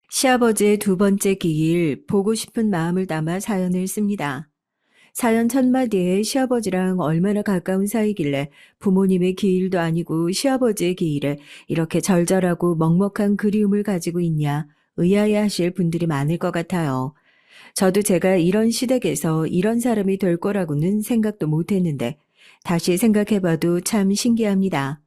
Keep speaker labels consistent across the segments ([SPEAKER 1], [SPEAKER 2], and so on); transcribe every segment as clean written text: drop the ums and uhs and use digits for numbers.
[SPEAKER 1] 시아버지의 두 번째 기일, 보고 싶은 마음을 담아 사연을 씁니다. 사연 첫마디에 시아버지랑 얼마나 가까운 사이길래 부모님의 기일도 아니고 시아버지의 기일에 이렇게 절절하고 먹먹한 그리움을 가지고 있냐 의아해 하실 분들이 많을 것 같아요. 저도 제가 이런 시댁에서 이런 사람이 될 거라고는 생각도 못 했는데 다시 생각해봐도 참 신기합니다.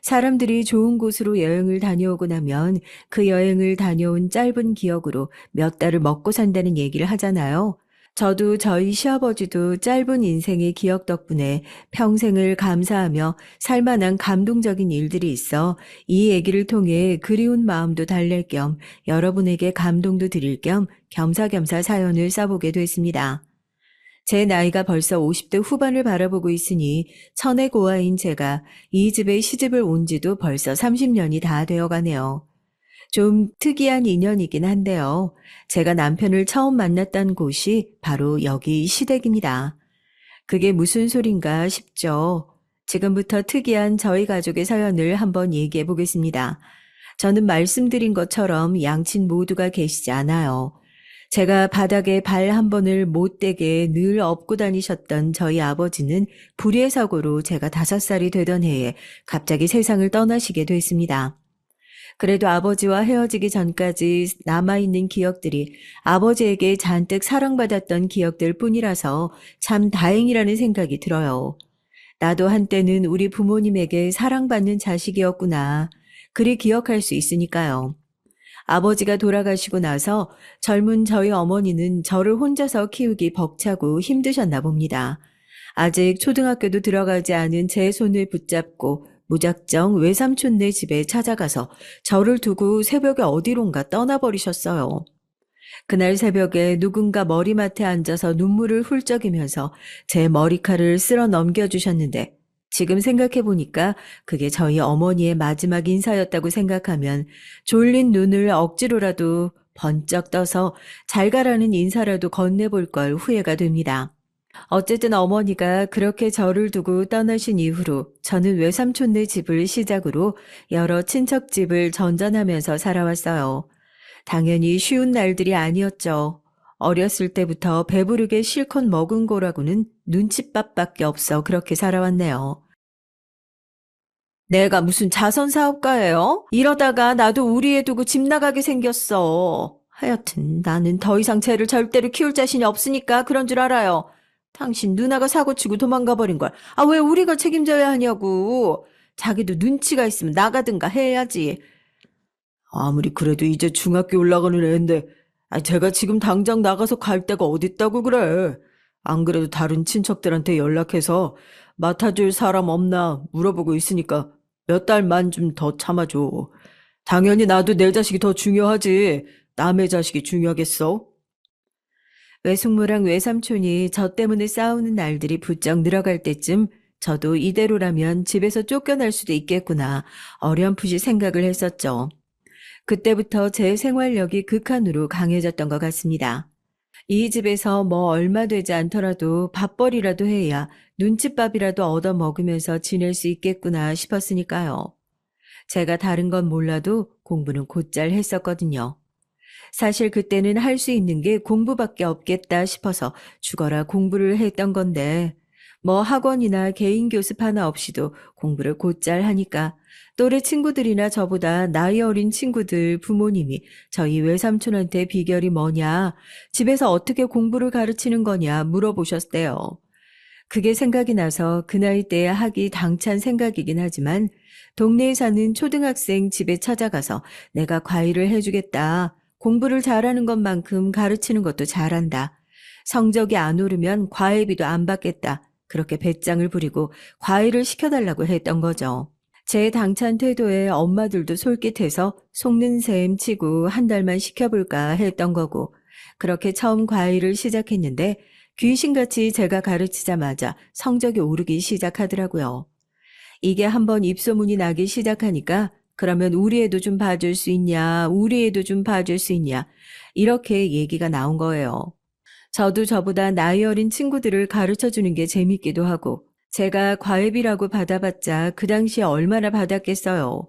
[SPEAKER 1] 사람들이 좋은 곳으로 여행을 다녀오고 나면 그 여행을 다녀온 짧은 기억으로 몇 달을 먹고 산다는 얘기를 하잖아요. 저도 저희 시아버지도 짧은 인생의 기억 덕분에 평생을 감사하며 살만한 감동적인 일들이 있어 이 얘기를 통해 그리운 마음도 달랠 겸 여러분에게 감동도 드릴 겸 겸사겸사 사연을 써보게 됐습니다. 제 나이가 벌써 50대 후반을 바라보고 있으니 천의 고아인 제가 이 집에 시집을 온 지도 벌써 30년이 다 되어 가네요. 좀 특이한 인연이긴 한데요. 제가 남편을 처음 만났던 곳이 바로 여기 시댁입니다. 그게 무슨 소린가 싶죠. 지금부터 특이한 저희 가족의 사연을 한번 얘기해 보겠습니다. 저는 말씀드린 것처럼 양친 모두가 계시지 않아요. 제가 바닥에 발 한 번을 못 대게 늘 업고 다니셨던 저희 아버지는 불의의 사고로 제가 5살이 되던 해에 갑자기 세상을 떠나시게 됐습니다. 그래도 아버지와 헤어지기 전까지 남아있는 기억들이 아버지에게 잔뜩 사랑받았던 기억들 뿐이라서 참 다행이라는 생각이 들어요. 나도 한때는 우리 부모님에게 사랑받는 자식이었구나. 그리 기억할 수 있으니까요. 아버지가 돌아가시고 나서 젊은 저희 어머니는 저를 혼자서 키우기 벅차고 힘드셨나 봅니다. 아직 초등학교도 들어가지 않은 제 손을 붙잡고 무작정 외삼촌네 집에 찾아가서 저를 두고 새벽에 어디론가 떠나버리셨어요. 그날 새벽에 누군가 머리맡에 앉아서 눈물을 훌쩍이면서 제 머리칼을 쓸어 넘겨주셨는데 지금 생각해보니까 그게 저희 어머니의 마지막 인사였다고 생각하면 졸린 눈을 억지로라도 번쩍 떠서 잘 가라는 인사라도 건네볼 걸 후회가 됩니다. 어쨌든 어머니가 그렇게 저를 두고 떠나신 이후로 저는 외삼촌네 집을 시작으로 여러 친척집을 전전하면서 살아왔어요. 당연히 쉬운 날들이 아니었죠. 어렸을 때부터 배부르게 실컷 먹은 거라고는 눈칫밥밖에 없어 그렇게 살아왔네요. 내가 무슨 자선 사업가예요? 이러다가 나도 우리 애 두고 집 나가게 생겼어. 하여튼 나는 더 이상 쟤를 절대로 키울 자신이 없으니까 그런 줄 알아요. 당신 누나가 사고치고 도망가 버린 걸. 아, 왜 우리가 책임져야 하냐고. 자기도 눈치가 있으면 나가든가 해야지. 아무리 그래도 이제 중학교 올라가는 애인데, 제가 지금 당장 나가서 갈 데가 어딨다고 그래. 안 그래도 다른 친척들한테 연락해서 맡아줄 사람 없나 물어보고 있으니까 몇 달만 좀 더 참아줘. 당연히 나도 내 자식이 더 중요하지. 남의 자식이 중요하겠어? 외숙모랑 외삼촌이 저 때문에 싸우는 날들이 부쩍 늘어갈 때쯤 저도 이대로라면 집에서 쫓겨날 수도 있겠구나 어렴풋이 생각을 했었죠. 그때부터 제 생활력이 극한으로 강해졌던 것 같습니다. 이 집에서 뭐 얼마 되지 않더라도 밥벌이라도 해야 눈칫밥이라도 얻어 먹으면서 지낼 수 있겠구나 싶었으니까요. 제가 다른 건 몰라도 공부는 곧잘 했었거든요. 사실 그때는 할 수 있는 게 공부밖에 없겠다 싶어서 죽어라 공부를 했던 건데, 뭐 학원이나 개인 교습 하나 없이도 공부를 곧잘 하니까 또래 친구들이나 저보다 나이 어린 친구들 부모님이 저희 외삼촌한테 비결이 뭐냐, 집에서 어떻게 공부를 가르치는 거냐 물어보셨대요. 그게 생각이 나서 그 나이 때에 하기 당찬 생각이긴 하지만 동네에 사는 초등학생 집에 찾아가서 내가 과외를 해주겠다. 공부를 잘하는 것만큼 가르치는 것도 잘한다. 성적이 안 오르면 과외비도 안 받겠다. 그렇게 배짱을 부리고 과외를 시켜달라고 했던 거죠. 제 당찬 태도에 엄마들도 솔깃해서 속는 셈 치고 한 달만 시켜볼까 했던 거고 그렇게 처음 과외를 시작했는데 귀신같이 제가 가르치자마자 성적이 오르기 시작하더라고요. 이게 한번 입소문이 나기 시작하니까 그러면 우리 애도 좀 봐줄 수 있냐, 우리 애도 좀 봐줄 수 있냐, 이렇게 얘기가 나온 거예요. 저도 저보다 나이 어린 친구들을 가르쳐 주는 게 재밌기도 하고, 제가 과외비라고 받아봤자 그 당시에 얼마나 받았겠어요.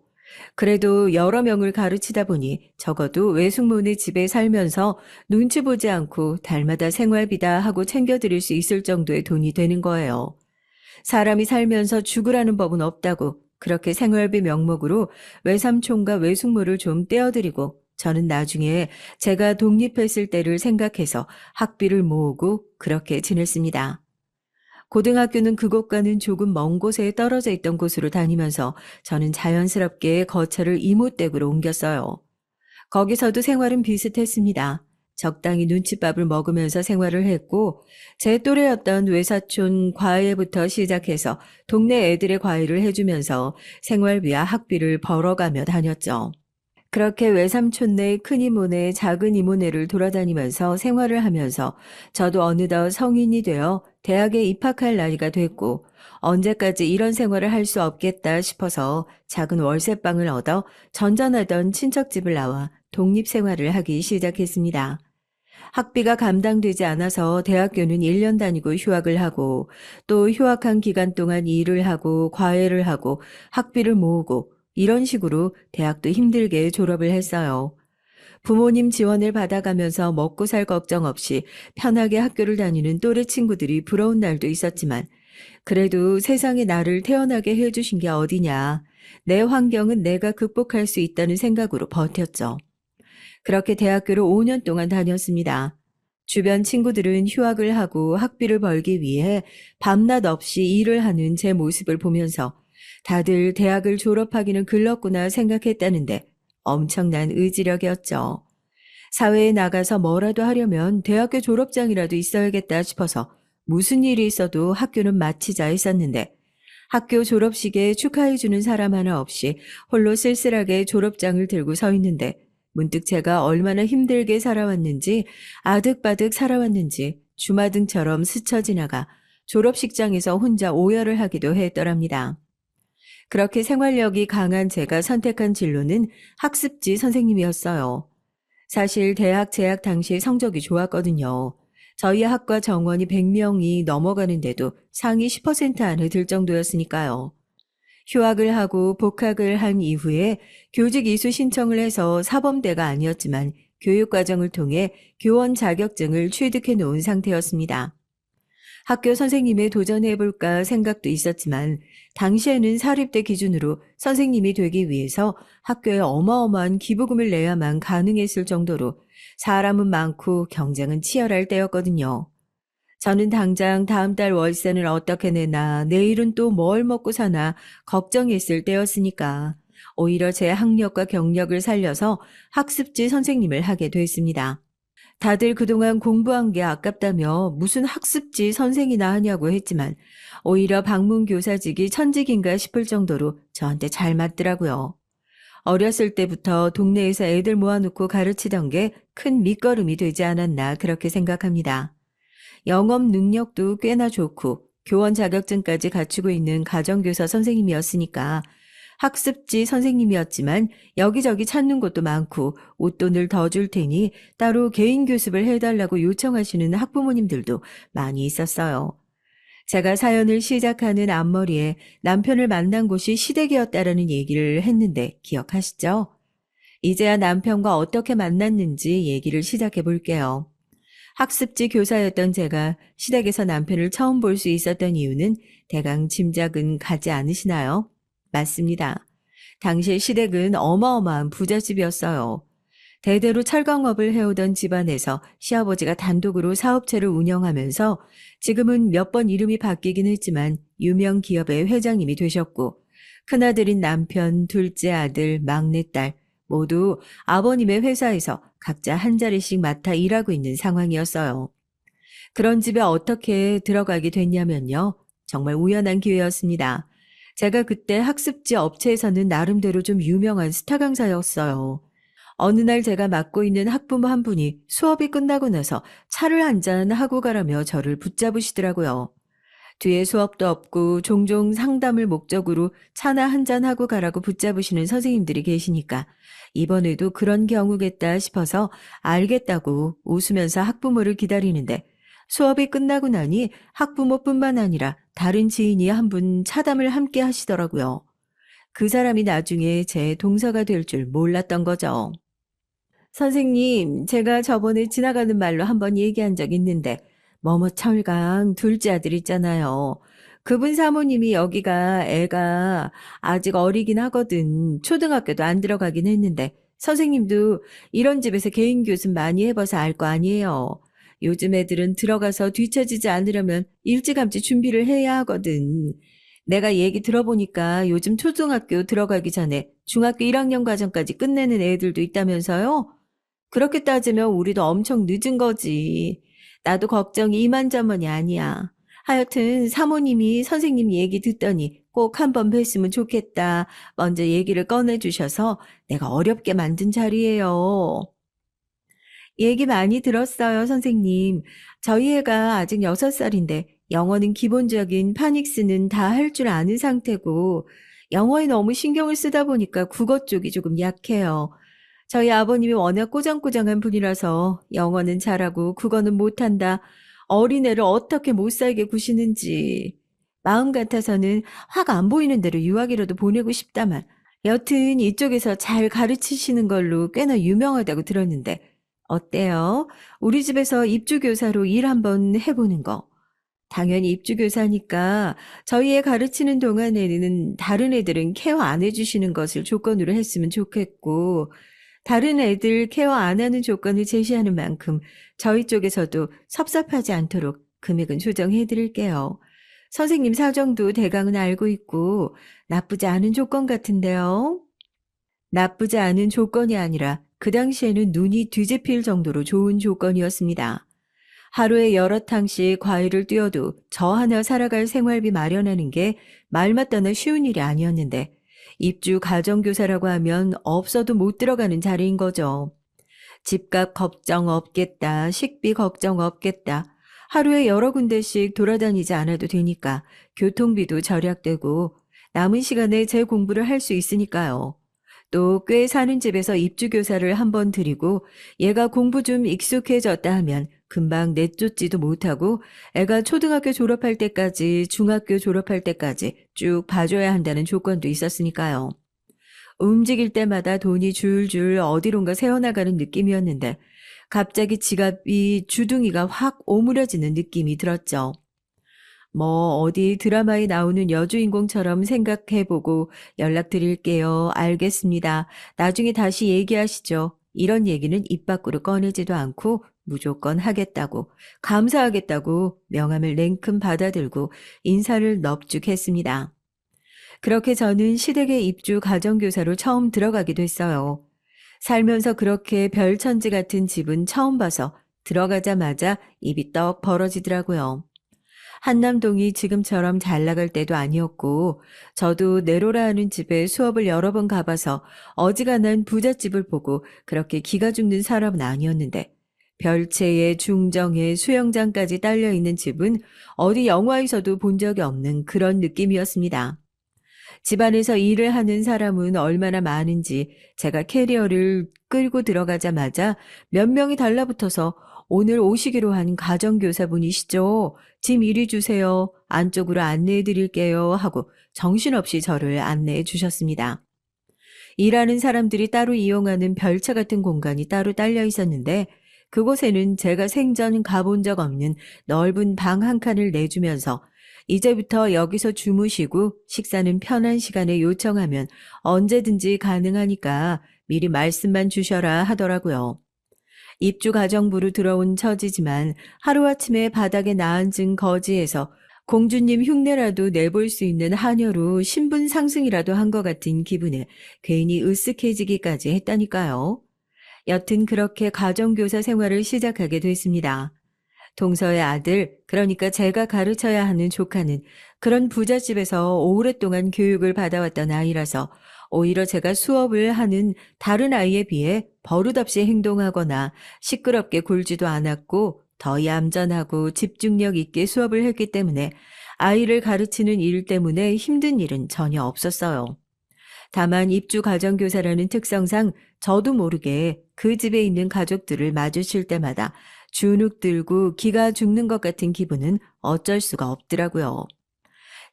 [SPEAKER 1] 그래도 여러 명을 가르치다 보니 적어도 외숙모네 집에 살면서 눈치 보지 않고 달마다 생활비다 하고 챙겨드릴 수 있을 정도의 돈이 되는 거예요. 사람이 살면서 죽으라는 법은 없다고 그렇게 생활비 명목으로 외삼촌과 외숙모를 좀 떼어드리고 저는 나중에 제가 독립했을 때를 생각해서 학비를 모으고 그렇게 지냈습니다. 고등학교는 그곳과는 조금 먼 곳에 떨어져 있던 곳으로 다니면서 저는 자연스럽게 거처를 이모댁으로 옮겼어요. 거기서도 생활은 비슷했습니다. 적당히 눈칫밥을 먹으면서 생활을 했고 제 또래였던 외사촌 과외부터 시작해서 동네 애들의 과외를 해주면서 생활비와 학비를 벌어가며 다녔죠. 그렇게 외삼촌네 큰이모네 작은이모네를 돌아다니면서 생활을 하면서 저도 어느덧 성인이 되어 대학에 입학할 나이가 됐고 언제까지 이런 생활을 할 수 없겠다 싶어서 작은 월세방을 얻어 전전하던 친척집을 나와 독립생활을 하기 시작했습니다. 학비가 감당되지 않아서 대학교는 1년 다니고 휴학을 하고 또 휴학한 기간 동안 일을 하고 과외를 하고 학비를 모으고 이런 식으로 대학도 힘들게 졸업을 했어요. 부모님 지원을 받아가면서 먹고 살 걱정 없이 편하게 학교를 다니는 또래 친구들이 부러운 날도 있었지만 그래도 세상에 나를 태어나게 해주신 게 어디냐. 내 환경은 내가 극복할 수 있다는 생각으로 버텼죠. 그렇게 대학교를 5년 동안 다녔습니다. 주변 친구들은 휴학을 하고 학비를 벌기 위해 밤낮 없이 일을 하는 제 모습을 보면서 다들 대학을 졸업하기는 글렀구나 생각했다는데 엄청난 의지력이었죠. 사회에 나가서 뭐라도 하려면 대학교 졸업장이라도 있어야겠다 싶어서 무슨 일이 있어도 학교는 마치자 했었는데 학교 졸업식에 축하해주는 사람 하나 없이 홀로 쓸쓸하게 졸업장을 들고 서 있는데 문득 제가 얼마나 힘들게 살아왔는지 아득바득 살아왔는지 주마등처럼 스쳐 지나가 졸업식장에서 혼자 오열을 하기도 했더랍니다. 그렇게 생활력이 강한 제가 선택한 진로는 학습지 선생님이었어요. 사실 대학 재학 당시 성적이 좋았거든요. 저희 학과 정원이 100명이 넘어가는데도 상위 10% 안에 들 정도였으니까요. 휴학을 하고 복학을 한 이후에 교직 이수 신청을 해서 사범대가 아니었지만 교육과정을 통해 교원 자격증을 취득해 놓은 상태였습니다. 학교 선생님에 도전해볼까 생각도 있었지만 당시에는 사립대 기준으로 선생님이 되기 위해서 학교에 어마어마한 기부금을 내야만 가능했을 정도로 사람은 많고 경쟁은 치열할 때였거든요. 저는 당장 다음 달 월세는 어떻게 내나 내일은 또 뭘 먹고 사나 걱정했을 때였으니까 오히려 제 학력과 경력을 살려서 학습지 선생님을 하게 됐습니다. 다들 그동안 공부한 게 아깝다며 무슨 학습지 선생이나 하냐고 했지만 오히려 방문교사직이 천직인가 싶을 정도로 저한테 잘 맞더라고요. 어렸을 때부터 동네에서 애들 모아놓고 가르치던 게 큰 밑거름이 되지 않았나 그렇게 생각합니다. 영업 능력도 꽤나 좋고 교원 자격증까지 갖추고 있는 가정교사 선생님이었으니까 학습지 선생님이었지만 여기저기 찾는 곳도 많고 옷돈을 더 줄 테니 따로 개인 교습을 해달라고 요청하시는 학부모님들도 많이 있었어요. 제가 사연을 시작하는 앞머리에 남편을 만난 곳이 시댁이었다라는 얘기를 했는데 기억하시죠? 이제야 남편과 어떻게 만났는지 얘기를 시작해 볼게요. 학습지 교사였던 제가 시댁에서 남편을 처음 볼 수 있었던 이유는 대강 짐작은 가지 않으시나요? 맞습니다. 당시 시댁은 어마어마한 부잣집이었어요. 대대로 철강업을 해오던 집안에서 시아버지가 단독으로 사업체를 운영하면서 지금은 몇 번 이름이 바뀌긴 했지만 유명 기업의 회장님이 되셨고 큰아들인 남편, 둘째 아들, 막내딸 모두 아버님의 회사에서 각자 한 자리씩 맡아 일하고 있는 상황이었어요. 그런 집에 어떻게 들어가게 됐냐면요. 정말 우연한 기회였습니다. 제가 그때 학습지 업체에서는 나름대로 좀 유명한 스타 강사였어요. 어느 날 제가 맡고 있는 학부모 한 분이 수업이 끝나고 나서 차를 한잔 하고 가라며 저를 붙잡으시더라고요. 뒤에 수업도 없고 종종 상담을 목적으로 차나 한잔 하고 가라고 붙잡으시는 선생님들이 계시니까 이번에도 그런 경우겠다 싶어서 알겠다고 웃으면서 학부모를 기다리는데 수업이 끝나고 나니 학부모뿐만 아니라 다른 지인이 한 분 차담을 함께 하시더라고요. 그 사람이 나중에 제 동서가 될 줄 몰랐던 거죠. 선생님, 제가 저번에 지나가는 말로 한번 얘기한 적 있는데, 뭐뭐 철강 둘째 아들 있잖아요. 그분 사모님이 여기가 애가 아직 어리긴 하거든. 초등학교도 안 들어가긴 했는데, 선생님도 이런 집에서 개인 교습 많이 해봐서 알 거 아니에요. 요즘 애들은 들어가서 뒤처지지 않으려면 일찌감치 준비를 해야 하거든. 내가 얘기 들어보니까 요즘 초등학교 들어가기 전에 중학교 1학년 과정까지 끝내는 애들도 있다면서요? 그렇게 따지면 우리도 엄청 늦은 거지. 나도 걱정이 이만저만이 아니야. 하여튼 사모님이 선생님 얘기 듣더니 꼭 한번 뵀으면 좋겠다. 먼저 얘기를 꺼내주셔서 내가 어렵게 만든 자리예요. 얘기 많이 들었어요, 선생님. 저희 애가 아직 6살인데 영어는 기본적인 파닉스는 다 할 줄 아는 상태고 영어에 너무 신경을 쓰다 보니까 국어 쪽이 조금 약해요. 저희 아버님이 워낙 꼬장꼬장한 분이라서 영어는 잘하고 국어는 못한다. 어린애를 어떻게 못 살게 구시는지. 마음 같아서는 화가 안 보이는 대로 유학이라도 보내고 싶다만 여튼 이쪽에서 잘 가르치시는 걸로 꽤나 유명하다고 들었는데 어때요? 우리 집에서 입주교사로 일 한번 해보는 거. 당연히 입주교사니까 저희 애 가르치는 동안에는 다른 애들은 케어 안 해주시는 것을 조건으로 했으면 좋겠고 다른 애들 케어 안 하는 조건을 제시하는 만큼 저희 쪽에서도 섭섭하지 않도록 금액은 조정해 드릴게요. 선생님 사정도 대강은 알고 있고 나쁘지 않은 조건 같은데요. 나쁘지 않은 조건이 아니라 그 당시에는 눈이 뒤집힐 정도로 좋은 조건이었습니다. 하루에 여러 탕씩 과일을 띄워도 저 하나 살아갈 생활비 마련하는 게 말 맞다나 쉬운 일이 아니었는데 입주 가정교사라고 하면 없어도 못 들어가는 자리인 거죠. 집값 걱정 없겠다, 식비 걱정 없겠다. 하루에 여러 군데씩 돌아다니지 않아도 되니까 교통비도 절약되고 남은 시간에 제 공부를 할 수 있으니까요. 또 꽤 사는 집에서 입주교사를 한번 들이고 얘가 공부 좀 익숙해졌다 하면 금방 내쫓지도 못하고 애가 초등학교 졸업할 때까지 중학교 졸업할 때까지 쭉 봐줘야 한다는 조건도 있었으니까요. 움직일 때마다 돈이 줄줄 어디론가 새어나가는 느낌이었는데 갑자기 지갑이 주둥이가 확 오므려지는 느낌이 들었죠. 뭐 어디 드라마에 나오는 여주인공처럼 생각해보고 연락드릴게요. 알겠습니다. 나중에 다시 얘기하시죠. 이런 얘기는 입 밖으로 꺼내지도 않고 무조건 하겠다고 감사하겠다고 명함을 냉큼 받아들고 인사를 넙죽했습니다. 그렇게 저는 시댁에 입주 가정교사로 처음 들어가기도 했어요. 살면서 그렇게 별천지 같은 집은 처음 봐서 들어가자마자 입이 떡 벌어지더라고요. 한남동이 지금처럼 잘 나갈 때도 아니었고 저도 내로라 하는 집에 수업을 여러 번 가봐서 어지간한 부잣집을 보고 그렇게 기가 죽는 사람은 아니었는데 별채에 중정에 수영장까지 딸려있는 집은 어디 영화에서도 본 적이 없는 그런 느낌이었습니다. 집안에서 일을 하는 사람은 얼마나 많은지 제가 캐리어를 끌고 들어가자마자 몇 명이 달라붙어서 오늘 오시기로 한 가정교사분이시죠? 짐 이리 주세요. 안쪽으로 안내해 드릴게요. 하고 정신없이 저를 안내해 주셨습니다. 일하는 사람들이 따로 이용하는 별차 같은 공간이 따로 딸려 있었는데 그곳에는 제가 생전 가본 적 없는 넓은 방 한 칸을 내주면서 이제부터 여기서 주무시고 식사는 편한 시간에 요청하면 언제든지 가능하니까 미리 말씀만 주셔라 하더라고요. 입주 가정부로 들어온 처지지만 하루아침에 바닥에 나앉은 거지에서 공주님 흉내라도 내볼 수 있는 하녀로 신분 상승이라도 한 것 같은 기분에 괜히 으쓱해지기까지 했다니까요. 여튼 그렇게 가정교사 생활을 시작하게 됐습니다. 동서의 아들, 그러니까 제가 가르쳐야 하는 조카는 그런 부잣집에서 오랫동안 교육을 받아왔던 아이라서 오히려 제가 수업을 하는 다른 아이에 비해 버릇없이 행동하거나 시끄럽게 굴지도 않았고 더 얌전하고 집중력 있게 수업을 했기 때문에 아이를 가르치는 일 때문에 힘든 일은 전혀 없었어요. 다만 입주 가정교사라는 특성상 저도 모르게 그 집에 있는 가족들을 마주칠 때마다 주눅 들고 기가 죽는 것 같은 기분은 어쩔 수가 없더라고요.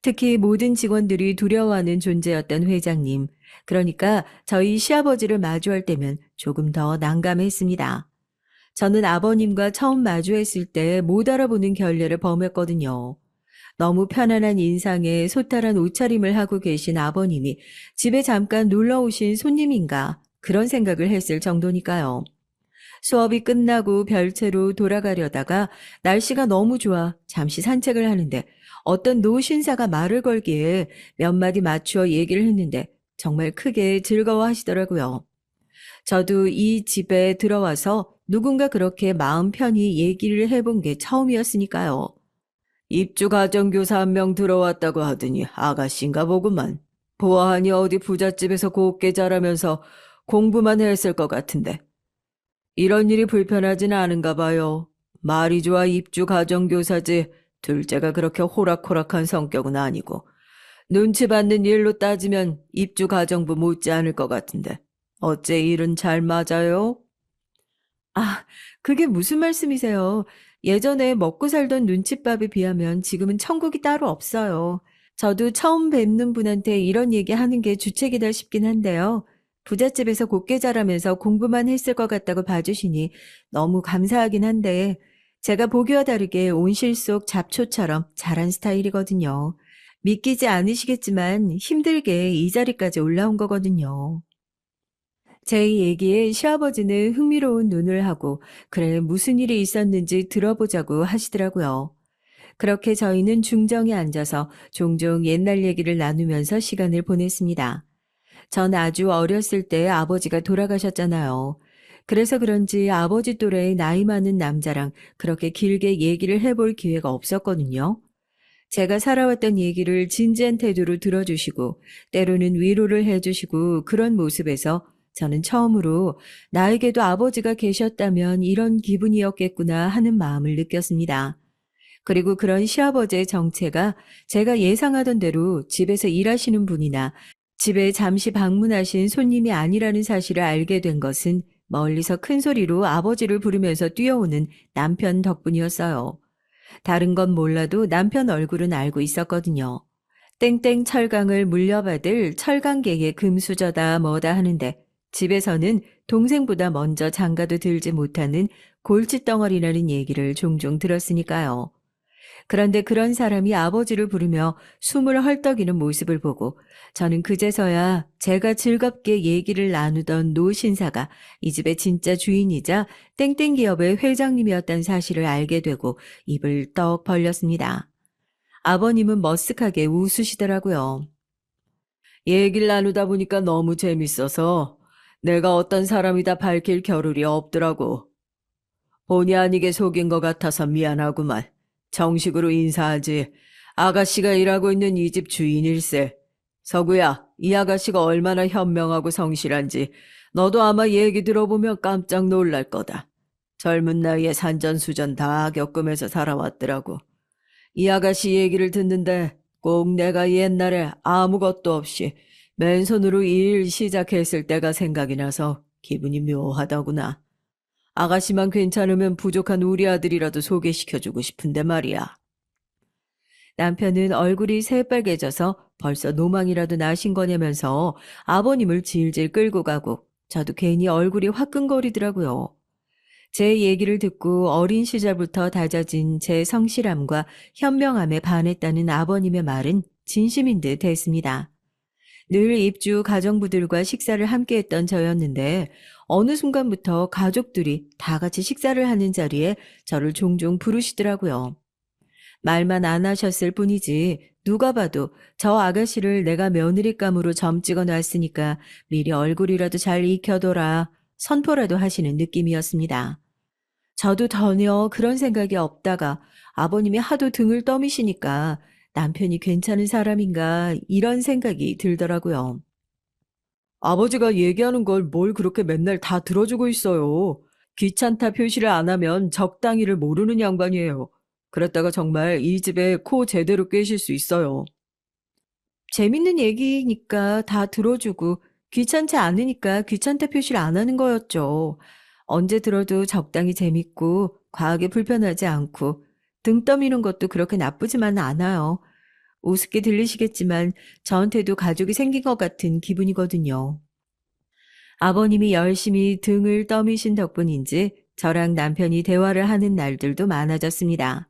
[SPEAKER 1] 특히 모든 직원들이 두려워하는 존재였던 회장님. 그러니까 저희 시아버지를 마주할 때면 조금 더 난감했습니다. 저는 아버님과 처음 마주했을 때 못 알아보는 결례를 범했거든요. 너무 편안한 인상에 소탈한 옷차림을 하고 계신 아버님이 집에 잠깐 놀러 오신 손님인가 그런 생각을 했을 정도니까요. 수업이 끝나고 별채로 돌아가려다가 날씨가 너무 좋아 잠시 산책을 하는데 어떤 노신사가 말을 걸기에 몇 마디 맞추어 얘기를 했는데 정말 크게 즐거워하시더라고요. 저도 이 집에 들어와서 누군가 그렇게 마음 편히 얘기를 해본 게 처음이었으니까요. 입주 가정교사 한 명 들어왔다고 하더니 아가씨인가 보구만. 보아하니 어디 부잣집에서 곱게 자라면서 공부만 했을 것 같은데. 이런 일이 불편하진 않은가 봐요. 말이 좋아 입주 가정교사지 둘째가 그렇게 호락호락한 성격은 아니고 눈치 받는 일로 따지면 입주 가정부 못지 않을 것 같은데 어째 일은 잘 맞아요? 아, 그게 무슨 말씀이세요? 예전에 먹고 살던 눈칫밥에 비하면 지금은 천국이 따로 없어요. 저도 처음 뵙는 분한테 이런 얘기 하는 게 주책이다 싶긴 한데요. 부잣집에서 곱게 자라면서 공부만 했을 것 같다고 봐주시니 너무 감사하긴 한데, 제가 보기와 다르게 온실 속 잡초처럼 자란 스타일이거든요. 믿기지 않으시겠지만 힘들게 이 자리까지 올라온 거거든요. 제 얘기에 시아버지는 흥미로운 눈을 하고, 그래, 무슨 일이 있었는지 들어보자고 하시더라고요. 그렇게 저희는 중정에 앉아서 종종 옛날 얘기를 나누면서 시간을 보냈습니다. 전 아주 어렸을 때 아버지가 돌아가셨잖아요. 그래서 그런지 아버지 또래의 나이 많은 남자랑 그렇게 길게 얘기를 해볼 기회가 없었거든요. 제가 살아왔던 얘기를 진지한 태도로 들어주시고 때로는 위로를 해주시고 그런 모습에서 저는 처음으로 나에게도 아버지가 계셨다면 이런 기분이었겠구나 하는 마음을 느꼈습니다. 그리고 그런 시아버지의 정체가 제가 예상하던 대로 집에서 일하시는 분이나 집에 잠시 방문하신 손님이 아니라는 사실을 알게 된 것은 멀리서 큰 소리로 아버지를 부르면서 뛰어오는 남편 덕분이었어요. 다른 건 몰라도 남편 얼굴은 알고 있었거든요. 땡땡 철강을 물려받을 철강계의 금수저다 뭐다 하는데 집에서는 동생보다 먼저 장가도 들지 못하는 골칫덩어리라는 얘기를 종종 들었으니까요. 그런데 그런 사람이 아버지를 부르며 숨을 헐떡이는 모습을 보고 저는 그제서야 제가 즐겁게 얘기를 나누던 노 신사가 이 집의 진짜 주인이자 땡땡 기업의 회장님이었다는 사실을 알게 되고 입을 떡 벌렸습니다. 아버님은 머쓱하게 웃으시더라고요. 얘기를 나누다 보니까 너무 재밌어서 내가 어떤 사람이다 밝힐 겨를이 없더라고. 본의 아니게 속인 것 같아서 미안하구만. 정식으로 인사하지. 아가씨가 일하고 있는 이 집 주인일세. 서구야, 이 아가씨가 얼마나 현명하고 성실한지 너도 아마 얘기 들어보면 깜짝 놀랄 거다. 젊은 나이에 산전수전 다 겪으면서 살아왔더라고. 이 아가씨 얘기를 듣는데 꼭 내가 옛날에 아무것도 없이 맨손으로 일 시작했을 때가 생각이 나서 기분이 묘하더구나. 아가씨만 괜찮으면 부족한 우리 아들이라도 소개시켜주고 싶은데 말이야. 남편은 얼굴이 새빨개져서 벌써 노망이라도 나신 거냐면서 아버님을 질질 끌고 가고 저도 괜히 얼굴이 화끈거리더라고요. 제 얘기를 듣고 어린 시절부터 다져진 제 성실함과 현명함에 반했다는 아버님의 말은 진심인 듯 했습니다. 늘 입주 가정부들과 식사를 함께 했던 저였는데 어느 순간부터 가족들이 다 같이 식사를 하는 자리에 저를 종종 부르시더라고요. 말만 안 하셨을 뿐이지 누가 봐도 저 아가씨를 내가 며느리감으로 점 찍어 놨으니까 미리 얼굴이라도 잘 익혀둬라 선포라도 하시는 느낌이었습니다. 저도 전혀 그런 생각이 없다가 아버님이 하도 등을 떠미시니까 남편이 괜찮은 사람인가 이런 생각이 들더라고요. 아버지가 얘기하는 걸 뭘 그렇게 맨날 다 들어주고 있어요. 귀찮다 표시를 안 하면 적당히를 모르는 양반이에요. 그랬다가 정말 이 집에 코 제대로 꿰실 수 있어요. 재밌는 얘기니까 다 들어주고 귀찮지 않으니까 귀찮다 표시를 안 하는 거였죠. 언제 들어도 적당히 재밌고 과하게 불편하지 않고 등 떠미는 것도 그렇게 나쁘지만은 않아요. 우습게 들리시겠지만 저한테도 가족이 생긴 것 같은 기분이거든요. 아버님이 열심히 등을 떠미신 덕분인지 저랑 남편이 대화를 하는 날들도 많아졌습니다.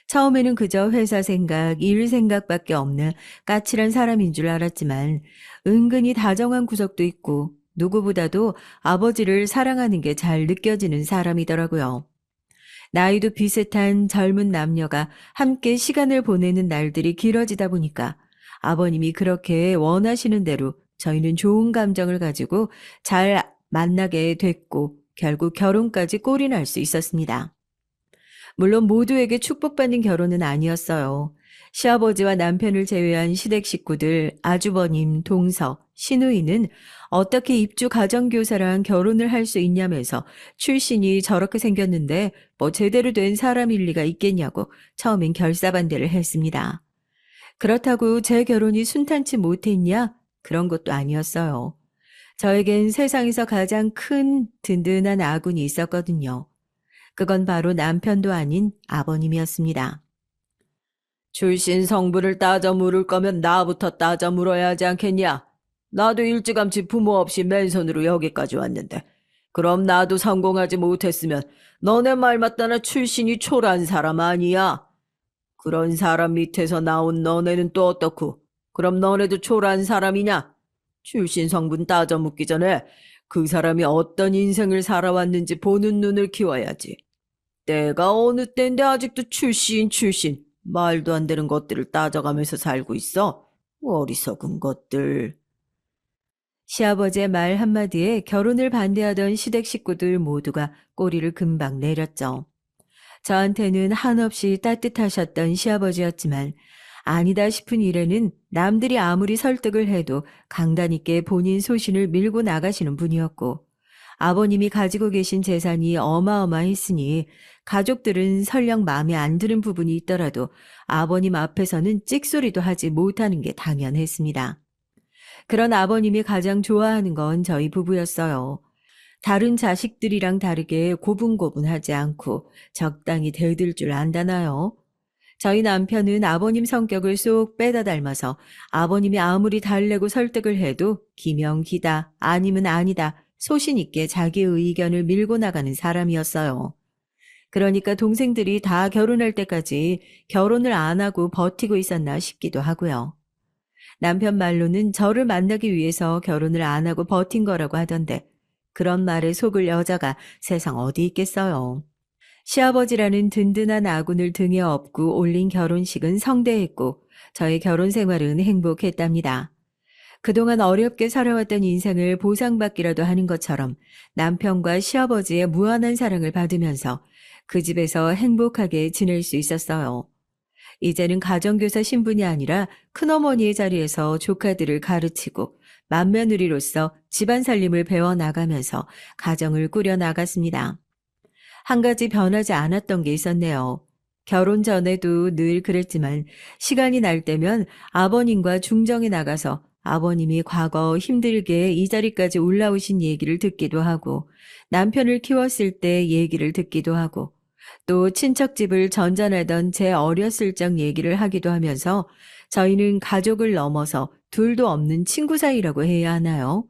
[SPEAKER 1] 처음에는 그저 회사 생각, 일 생각밖에 없는 까칠한 사람인 줄 알았지만 은근히 다정한 구석도 있고 누구보다도 아버지를 사랑하는 게 잘 느껴지는 사람이더라고요. 나이도 비슷한 젊은 남녀가 함께 시간을 보내는 날들이 길어지다 보니까 아버님이 그렇게 원하시는 대로 저희는 좋은 감정을 가지고 잘 만나게 됐고 결국 결혼까지 꼴이 날 수 있었습니다. 물론 모두에게 축복받는 결혼은 아니었어요. 시아버지와 남편을 제외한 시댁 식구들, 아주버님, 동서, 시누이는 어떻게 입주 가정교사랑 결혼을 할 수 있냐면서 출신이 저렇게 생겼는데 뭐 제대로 된 사람일 리가 있겠냐고 처음엔 결사반대를 했습니다. 그렇다고 제 결혼이 순탄치 못했냐? 그런 것도 아니었어요. 저에겐 세상에서 가장 큰 든든한 아군이 있었거든요. 그건 바로 남편도 아닌 아버님이었습니다. 출신 성부를 따져 물을 거면 나부터 따져 물어야 하지 않겠냐? 나도 일찌감치 부모 없이 맨손으로 여기까지 왔는데 그럼 나도 성공하지 못했으면 너네 말 맞다나 출신이 초라한 사람 아니야? 그런 사람 밑에서 나온 너네는 또 어떻고? 그럼 너네도 초라한 사람이냐? 출신 성분 따져 묻기 전에 그 사람이 어떤 인생을 살아왔는지 보는 눈을 키워야지. 내가 어느 때인데 아직도 출신 말도 안 되는 것들을 따져가면서 살고 있어. 어리석은 것들. 시아버지의 말 한마디에 결혼을 반대하던 시댁 식구들 모두가 꼬리를 금방 내렸죠. 저한테는 한없이 따뜻하셨던 시아버지였지만 아니다 싶은 일에는 남들이 아무리 설득을 해도 강단 있게 본인 소신을 밀고 나가시는 분이었고 아버님이 가지고 계신 재산이 어마어마했으니 가족들은 설령 마음에 안 드는 부분이 있더라도 아버님 앞에서는 찍소리도 하지 못하는 게 당연했습니다. 그런 아버님이 가장 좋아하는 건 저희 부부였어요. 다른 자식들이랑 다르게 고분고분하지 않고 적당히 대들 줄 안다나요? 저희 남편은 아버님 성격을 쏙 빼다 닮아서 아버님이 아무리 달래고 설득을 해도 기명기다 아니면 아니다 소신 있게 자기 의견을 밀고 나가는 사람이었어요. 그러니까 동생들이 다 결혼할 때까지 결혼을 안 하고 버티고 있었나 싶기도 하고요. 남편 말로는 저를 만나기 위해서 결혼을 안 하고 버틴 거라고 하던데 그런 말에 속을 여자가 세상 어디 있겠어요. 시아버지라는 든든한 아군을 등에 업고 올린 결혼식은 성대했고 저의 결혼 생활은 행복했답니다. 그동안 어렵게 살아왔던 인생을 보상받기라도 하는 것처럼 남편과 시아버지의 무한한 사랑을 받으면서 그 집에서 행복하게 지낼 수 있었어요. 이제는 가정교사 신분이 아니라 큰어머니의 자리에서 조카들을 가르치고 맏며느리로서 집안 살림을 배워나가면서 가정을 꾸려나갔습니다. 한 가지 변하지 않았던 게 있었네요. 결혼 전에도 늘 그랬지만 시간이 날 때면 아버님과 중정에 나가서 아버님이 과거 힘들게 이 자리까지 올라오신 얘기를 듣기도 하고 남편을 키웠을 때 얘기를 듣기도 하고 또 친척집을 전전하던 제 어렸을 적 얘기를 하기도 하면서 저희는 가족을 넘어서 둘도 없는 친구 사이라고 해야 하나요?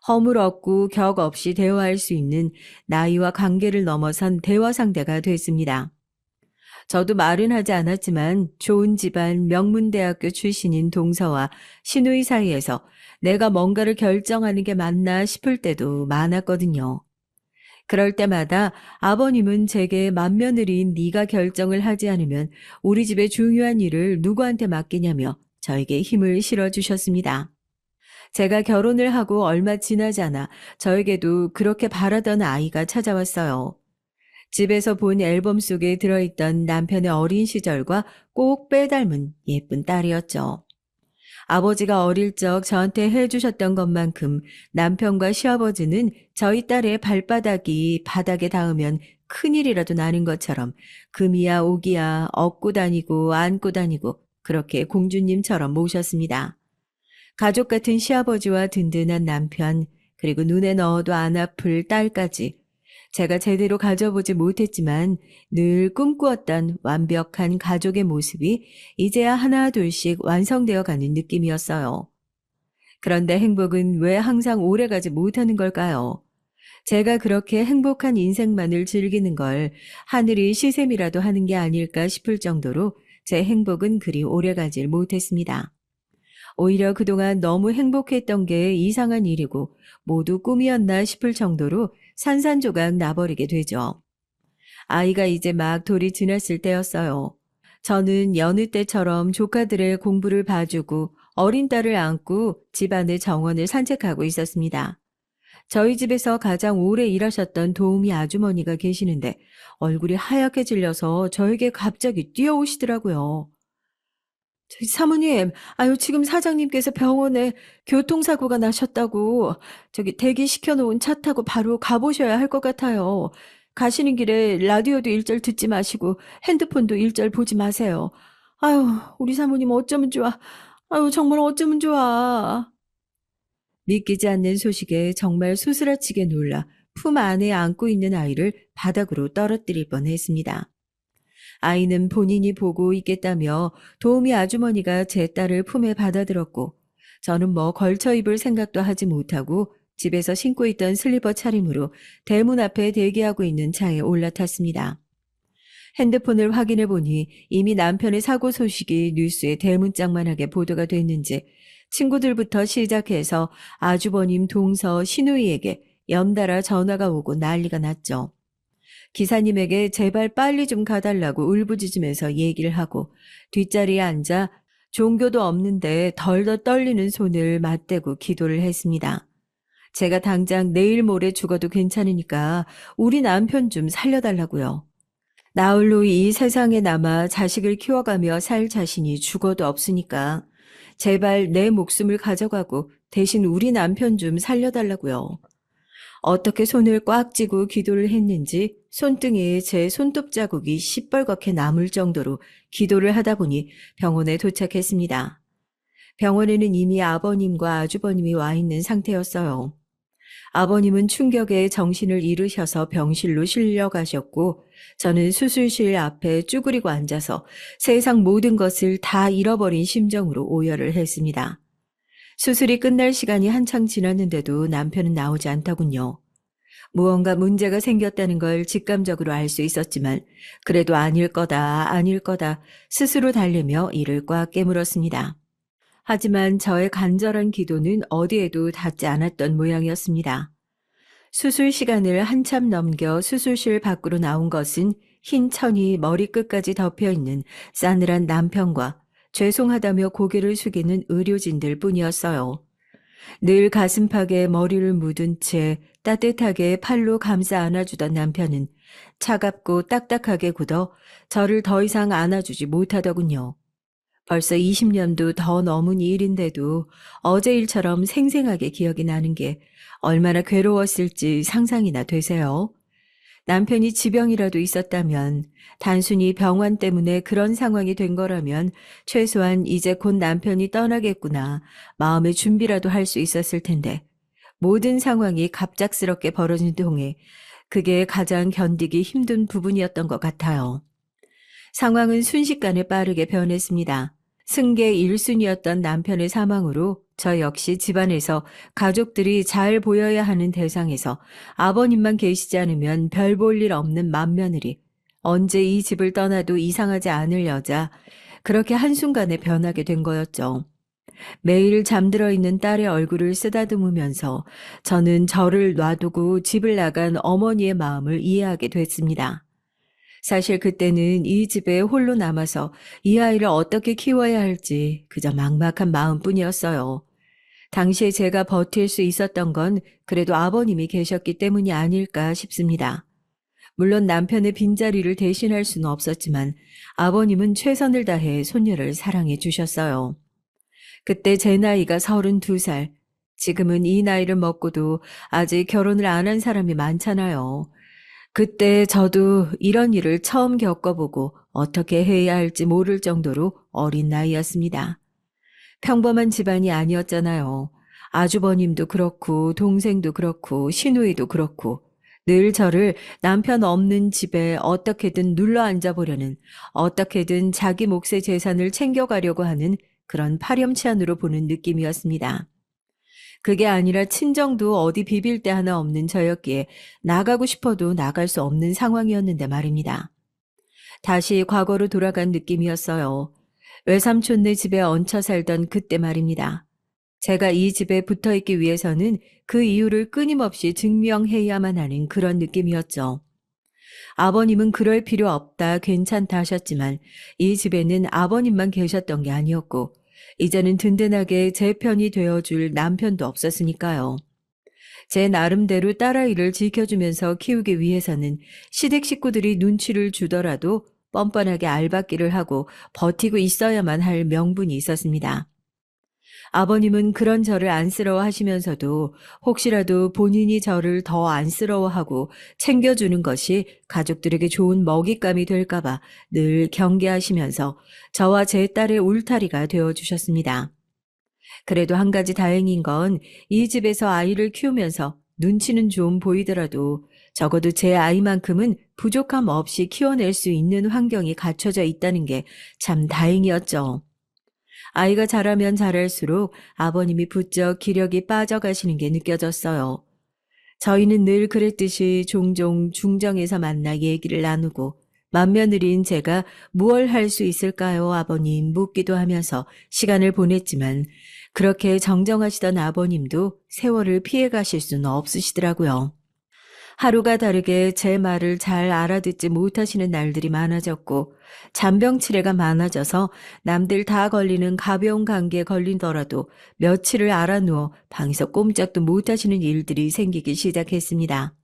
[SPEAKER 1] 허물 없고 격 없이 대화할 수 있는 나이와 관계를 넘어선 대화 상대가 됐습니다. 저도 말은 하지 않았지만 좋은 집안 명문대학교 출신인 동서와 시누이 사이에서 내가 뭔가를 결정하는 게 맞나 싶을 때도 많았거든요. 그럴 때마다 아버님은 제게 맏며느리인 네가 결정을 하지 않으면 우리 집의 중요한 일을 누구한테 맡기냐며 저에게 힘을 실어주셨습니다. 제가 결혼을 하고 얼마 지나지 않아 저에게도 그렇게 바라던 아이가 찾아왔어요. 집에서 본 앨범 속에 들어있던 남편의 어린 시절과 꼭 빼닮은 예쁜 딸이었죠. 아버지가 어릴 적 저한테 해주셨던 것만큼 남편과 시아버지는 저희 딸의 발바닥이 바닥에 닿으면 큰일이라도 나는 것처럼 금이야 오기야 업고 다니고 안고 다니고 그렇게 공주님처럼 모셨습니다. 가족 같은 시아버지와 든든한 남편, 그리고 눈에 넣어도 안 아플 딸까지 제가 제대로 가져보지 못했지만 늘 꿈꾸었던 완벽한 가족의 모습이 이제야 하나 둘씩 완성되어 가는 느낌이었어요. 그런데 행복은 왜 항상 오래가지 못하는 걸까요? 제가 그렇게 행복한 인생만을 즐기는 걸 하늘이 시샘이라도 하는 게 아닐까 싶을 정도로 제 행복은 그리 오래가질 못했습니다. 오히려 그동안 너무 행복했던 게 이상한 일이고 모두 꿈이었나 싶을 정도로 산산조각 나버리게 되죠. 아이가 이제 막 돌이 지났을 때였어요. 저는 여느 때처럼 조카들의 공부를 봐주고 어린 딸을 안고 집안의 정원을 산책하고 있었습니다. 저희 집에서 가장 오래 일하셨던 도우미 아주머니가 계시는데 얼굴이 하얗게 질려서 저에게 갑자기 뛰어오시더라고요. 사모님, 아유, 지금 사장님께서 병원에 교통사고가 나셨다고, 대기시켜 놓은 차 타고 바로 가보셔야 할 것 같아요. 가시는 길에 라디오도 일절 듣지 마시고 핸드폰도 일절 보지 마세요. 아유, 우리 사모님 어쩌면 좋아. 아유, 정말 어쩌면 좋아. 믿기지 않는 소식에 정말 수스라치게 놀라 품 안에 안고 있는 아이를 바닥으로 떨어뜨릴 뻔했습니다. 아이는 본인이 보고 있겠다며 도우미 아주머니가 제 딸을 품에 받아들었고 저는 뭐 걸쳐 입을 생각도 하지 못하고 집에서 신고 있던 슬리퍼 차림으로 대문 앞에 대기하고 있는 차에 올라탔습니다. 핸드폰을 확인해 보니 이미 남편의 사고 소식이 뉴스에 대문짝만하게 보도가 됐는지 친구들부터 시작해서 아주버님 동서 시누이에게 연달아 전화가 오고 난리가 났죠. 기사님에게 제발 빨리 좀 가달라고 울부짖으면서 얘기를 하고 뒷자리에 앉아 종교도 없는데 덜덜 떨리는 손을 맞대고 기도를 했습니다. 제가 당장 내일 모레 죽어도 괜찮으니까 우리 남편 좀 살려달라고요. 나홀로 이 세상에 남아 자식을 키워가며 살 자신이 죽어도 없으니까 제발 내 목숨을 가져가고 대신 우리 남편 좀 살려달라고요. 어떻게 손을 꽉 쥐고 기도를 했는지 손등에 제 손톱 자국이 시뻘겋게 남을 정도로 기도를 하다 보니 병원에 도착했습니다. 병원에는 이미 아버님과 아주버님이 와 있는 상태였어요. 아버님은 충격에 정신을 잃으셔서 병실로 실려가셨고 저는 수술실 앞에 쭈그리고 앉아서 세상 모든 것을 다 잃어버린 심정으로 오열을 했습니다. 수술이 끝날 시간이 한창 지났는데도 남편은 나오지 않더군요. 무언가 문제가 생겼다는 걸 직감적으로 알 수 있었지만 그래도 아닐 거다, 아닐 거다 스스로 달래며 이를 꽉 깨물었습니다. 하지만 저의 간절한 기도는 어디에도 닿지 않았던 모양이었습니다. 수술 시간을 한참 넘겨 수술실 밖으로 나온 것은 흰 천이 머리끝까지 덮여있는 싸늘한 남편과 죄송하다며 고개를 숙이는 의료진들 뿐이었어요. 늘 가슴팍에 머리를 묻은 채 따뜻하게 팔로 감싸 안아주던 남편은 차갑고 딱딱하게 굳어 저를 더 이상 안아주지 못하더군요. 벌써 20년도 더 넘은 일인데도 어제 일처럼 생생하게 기억이 나는 게 얼마나 괴로웠을지 상상이나 되세요? 남편이 지병이라도 있었다면, 단순히 병환 때문에 그런 상황이 된 거라면 최소한 이제 곧 남편이 떠나겠구나 마음의 준비라도 할 수 있었을 텐데 모든 상황이 갑작스럽게 벌어진 동에 그게 가장 견디기 힘든 부분이었던 것 같아요. 상황은 순식간에 빠르게 변했습니다. 승계 1순위였던 남편의 사망으로 저 역시 집안에서 가족들이 잘 보여야 하는 대상에서 아버님만 계시지 않으면 별 볼 일 없는 맏며느리, 언제 이 집을 떠나도 이상하지 않을 여자, 그렇게 한순간에 변하게 된 거였죠. 매일 잠들어 있는 딸의 얼굴을 쓰다듬으면서 저는 저를 놔두고 집을 나간 어머니의 마음을 이해하게 됐습니다. 사실 그때는 이 집에 홀로 남아서 이 아이를 어떻게 키워야 할지 그저 막막한 마음뿐이었어요. 당시에 제가 버틸 수 있었던 건 그래도 아버님이 계셨기 때문이 아닐까 싶습니다. 물론 남편의 빈자리를 대신할 수는 없었지만 아버님은 최선을 다해 손녀를 사랑해 주셨어요. 그때 제 나이가 32살. 지금은 이 나이를 먹고도 아직 결혼을 안 한 사람이 많잖아요. 그때 저도 이런 일을 처음 겪어보고 어떻게 해야 할지 모를 정도로 어린 나이였습니다. 평범한 집안이 아니었잖아요. 아주버님도 그렇고 동생도 그렇고 시누이도 그렇고 늘 저를 남편 없는 집에 어떻게든 눌러 앉아 보려는, 어떻게든 자기 몫의 재산을 챙겨가려고 하는 그런 파렴치한으로 보는 느낌이었습니다. 그게 아니라 친정도 어디 비빌 데 하나 없는 저였기에 나가고 싶어도 나갈 수 없는 상황이었는데 말입니다. 다시 과거로 돌아간 느낌이었어요. 외삼촌네 집에 얹혀 살던 그때 말입니다. 제가 이 집에 붙어 있기 위해서는 그 이유를 끊임없이 증명해야만 하는 그런 느낌이었죠. 아버님은 그럴 필요 없다, 괜찮다 하셨지만 이 집에는 아버님만 계셨던 게 아니었고 이제는 든든하게 제 편이 되어줄 남편도 없었으니까요. 제 나름대로 딸아이를 지켜주면서 키우기 위해서는 시댁 식구들이 눈치를 주더라도 뻔뻔하게 알박기를 하고 버티고 있어야만 할 명분이 있었습니다. 아버님은 그런 저를 안쓰러워하시면서도 혹시라도 본인이 저를 더 안쓰러워하고 챙겨주는 것이 가족들에게 좋은 먹잇감이 될까봐 늘 경계하시면서 저와 제 딸의 울타리가 되어주셨습니다. 그래도 한 가지 다행인 건 이 집에서 아이를 키우면서 눈치는 좀 보이더라도 적어도 제 아이만큼은 부족함 없이 키워낼 수 있는 환경이 갖춰져 있다는 게 참 다행이었죠. 아이가 자라면 자랄수록 아버님이 부쩍 기력이 빠져가시는 게 느껴졌어요. 저희는 늘 그랬듯이 종종 중정에서 만나 얘기를 나누고 맏며느리인 제가 무얼 할 수 있을까요, 아버님 묻기도 하면서 시간을 보냈지만 그렇게 정정하시던 아버님도 세월을 피해 가실 수는 없으시더라고요. 하루가 다르게 제 말을 잘 알아듣지 못하시는 날들이 많아졌고 잔병치레가 많아져서 남들 다 걸리는 가벼운 감기에 걸리더라도 며칠을 알아누워 방에서 꼼짝도 못하시는 일들이 생기기 시작했습니다.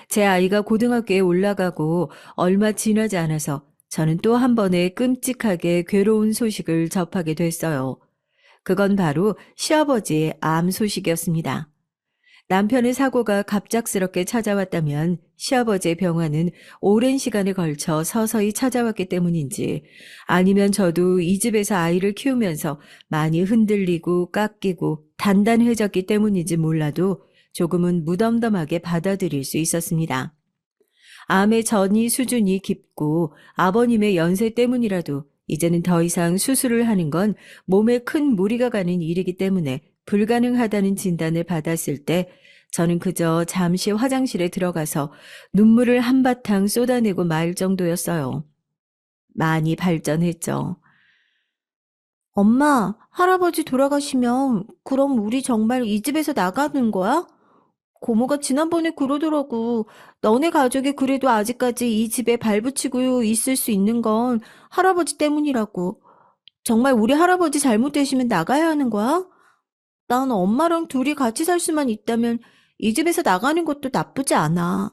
[SPEAKER 1] 제 아이가 고등학교에 올라가고 얼마 지나지 않아서 저는 또 한 번의 끔찍하게 괴로운 소식을 접하게 됐어요. 그건 바로 시아버지의 암 소식이었습니다. 남편의 사고가 갑작스럽게 찾아왔다면 시아버지의 병환은 오랜 시간에 걸쳐 서서히 찾아왔기 때문인지 아니면 저도 이 집에서 아이를 키우면서 많이 흔들리고 깎이고 단단해졌기 때문인지 몰라도 조금은 무덤덤하게 받아들일 수 있었습니다. 암의 전이 수준이 깊고 아버님의 연세 때문이라도 이제는 더 이상 수술을 하는 건 몸에 큰 무리가 가는 일이기 때문에 불가능하다는 진단을 받았을 때 저는 그저 잠시 화장실에 들어가서 눈물을 한바탕 쏟아내고 말 정도였어요. 많이 발전했죠. 엄마, 할아버지 돌아가시면 그럼 우리 정말 이 집에서 나가는 거야? 고모가 지난번에 그러더라고. 너네 가족이 그래도 아직까지 이 집에 발붙이고 있을 수 있는 건 할아버지 때문이라고. 정말 우리 할아버지 잘못되시면 나가야 하는 거야? 난 엄마랑 둘이 같이 살 수만 있다면 이 집에서 나가는 것도 나쁘지 않아.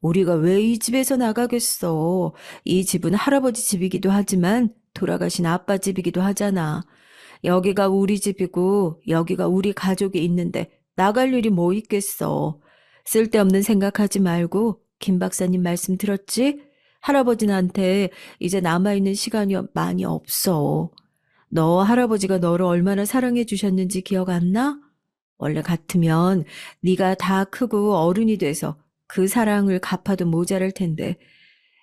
[SPEAKER 1] 우리가 왜 이 집에서 나가겠어? 이 집은 할아버지 집이기도 하지만 돌아가신 아빠 집이기도 하잖아. 여기가 우리 집이고 여기가 우리 가족이 있는데 나갈 일이 뭐 있겠어. 쓸데없는 생각하지 말고 김 박사님 말씀 들었지? 할아버지한테 이제 남아있는 시간이 많이 없어. 너 할아버지가 너를 얼마나 사랑해 주셨는지 기억 안 나? 원래 같으면 네가 다 크고 어른이 돼서 그 사랑을 갚아도 모자랄 텐데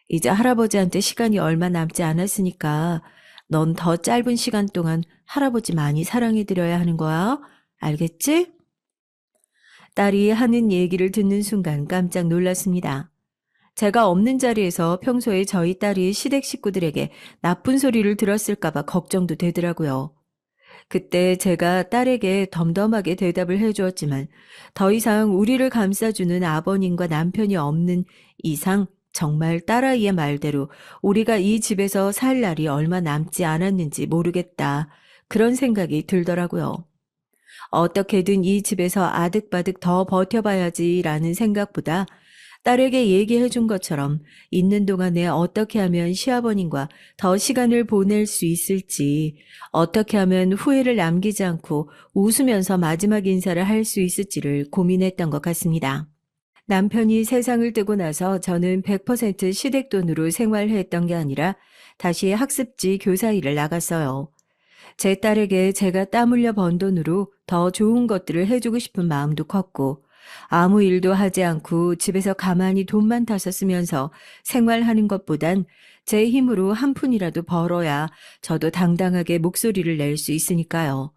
[SPEAKER 1] 이제 할아버지한테 시간이 얼마 남지 않았으니까 넌 더 짧은 시간 동안 할아버지 많이 사랑해 드려야 하는 거야. 알겠지? 딸이 하는 얘기를 듣는 순간 깜짝 놀랐습니다. 제가 없는 자리에서 평소에 저희 딸이 시댁 식구들에게 나쁜 소리를 들었을까봐 걱정도 되더라고요. 그때 제가 딸에게 덤덤하게 대답을 해주었지만 더 이상 우리를 감싸주는 아버님과 남편이 없는 이상 정말 딸아이의 말대로 우리가 이 집에서 살 날이 얼마 남지 않았는지 모르겠다. 그런 생각이 들더라고요. 어떻게든 이 집에서 아득바득 더 버텨봐야지라는 생각보다 딸에게 얘기해 준 것처럼 있는 동안에 어떻게 하면 시아버님과 더 시간을 보낼 수 있을지, 어떻게 하면 후회를 남기지 않고 웃으면서 마지막 인사를 할 수 있을지를 고민했던 것 같습니다. 남편이 세상을 뜨고 나서 저는 100% 시댁 돈으로 생활했던 게 아니라 다시 학습지 교사 일을 나갔어요. 제 딸에게 제가 땀 흘려 번 돈으로 더 좋은 것들을 해주고 싶은 마음도 컸고 아무 일도 하지 않고 집에서 가만히 돈만 타서 쓰면서 생활하는 것보단 제 힘으로 한 푼이라도 벌어야 저도 당당하게 목소리를 낼 수 있으니까요.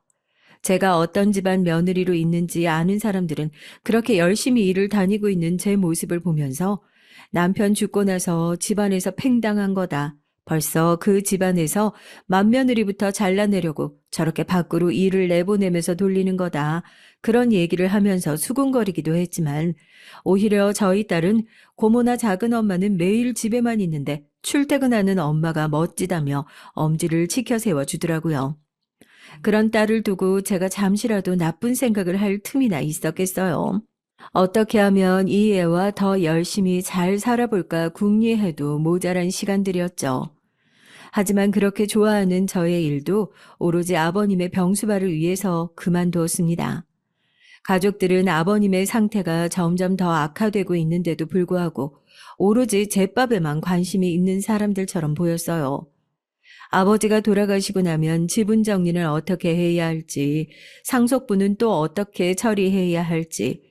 [SPEAKER 1] 제가 어떤 집안 며느리로 있는지 아는 사람들은 그렇게 열심히 일을 다니고 있는 제 모습을 보면서 남편 죽고 나서 집안에서 팽당한 거다. 벌써 그 집안에서 맏며느리부터 잘라내려고 저렇게 밖으로 일을 내보내면서 돌리는 거다. 그런 얘기를 하면서 수군거리기도 했지만 오히려 저희 딸은 고모나 작은 엄마는 매일 집에만 있는데 출퇴근하는 엄마가 멋지다며 엄지를 치켜 세워주더라고요. 그런 딸을 두고 제가 잠시라도 나쁜 생각을 할 틈이나 있었겠어요. 어떻게 하면 이 애와 더 열심히 잘 살아볼까 궁리해도 모자란 시간들이었죠. 하지만 그렇게 좋아하는 저의 일도 오로지 아버님의 병수발을 위해서 그만두었습니다. 가족들은 아버님의 상태가 점점 더 악화되고 있는데도 불구하고 오로지 제밥에만 관심이 있는 사람들처럼 보였어요. 아버지가 돌아가시고 나면 지분 정리는 어떻게 해야 할지, 상속분은 또 어떻게 처리해야 할지,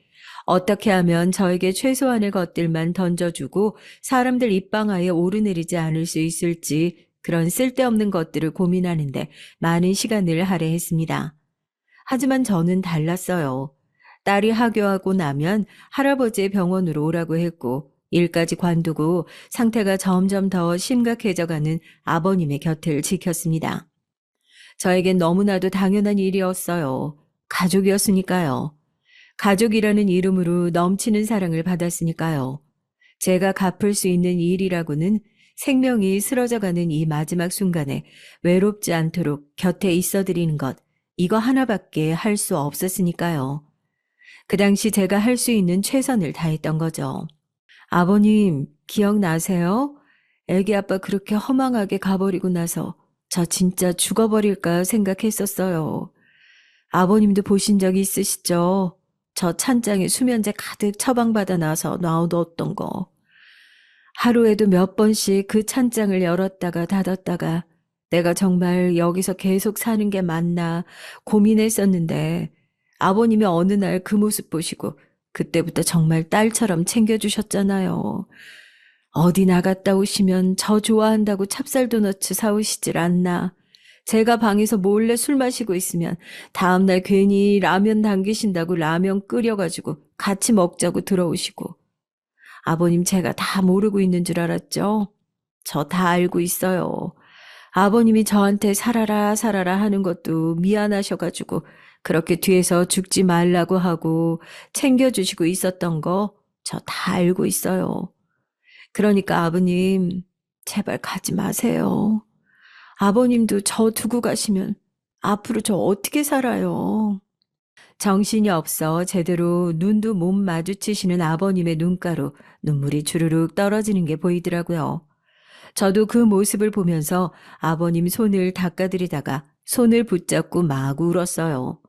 [SPEAKER 1] 어떻게 하면 저에게 최소한의 것들만 던져주고 사람들 입방아에 오르내리지 않을 수 있을지 그런 쓸데없는 것들을 고민하는데 많은 시간을 할애했습니다. 하지만 저는 달랐어요. 딸이 하교하고 나면 할아버지의 병원으로 오라고 했고 일까지 관두고 상태가 점점 더 심각해져가는 아버님의 곁을 지켰습니다. 저에겐 너무나도 당연한 일이었어요. 가족이었으니까요. 가족이라는 이름으로 넘치는 사랑을 받았으니까요. 제가 갚을 수 있는 일이라고는 생명이 쓰러져가는 이 마지막 순간에 외롭지 않도록 곁에 있어드리는 것, 이거 하나밖에 할 수 없었으니까요. 그 당시 제가 할 수 있는 최선을 다했던 거죠. 아버님, 기억나세요? 애기 아빠 그렇게 허망하게 가버리고 나서 저 진짜 죽어버릴까 생각했었어요. 아버님도 보신 적 있으시죠? 저 찬장에 수면제 가득 처방받아 놔서 놔뒀던 거. 하루에도 몇 번씩 그 찬장을 열었다가 닫았다가 내가 정말 여기서 계속 사는 게 맞나 고민했었는데 아버님이 어느 날 그 모습 보시고 그때부터 정말 딸처럼 챙겨주셨잖아요. 어디 나갔다 오시면 저 좋아한다고 찹쌀 도너츠 사오시질 않나. 제가 방에서 몰래 술 마시고 있으면 다음날 괜히 라면 당기신다고 라면 끓여가지고 같이 먹자고 들어오시고. 아버님 제가 다 모르고 있는 줄 알았죠? 저 다 알고 있어요. 아버님이 저한테 살아라 살아라 하는 것도 미안하셔가지고 그렇게 뒤에서 죽지 말라고 하고 챙겨주시고 있었던 거 저 다 알고 있어요. 그러니까 아버님 제발 가지 마세요. 아버님도 저 두고 가시면 앞으로 저 어떻게 살아요? 정신이 없어 제대로 눈도 못 마주치시는 아버님의 눈가로 눈물이 주르륵 떨어지는 게 보이더라고요. 저도 그 모습을 보면서 아버님 손을 닦아드리다가 손을 붙잡고 막 울었어요.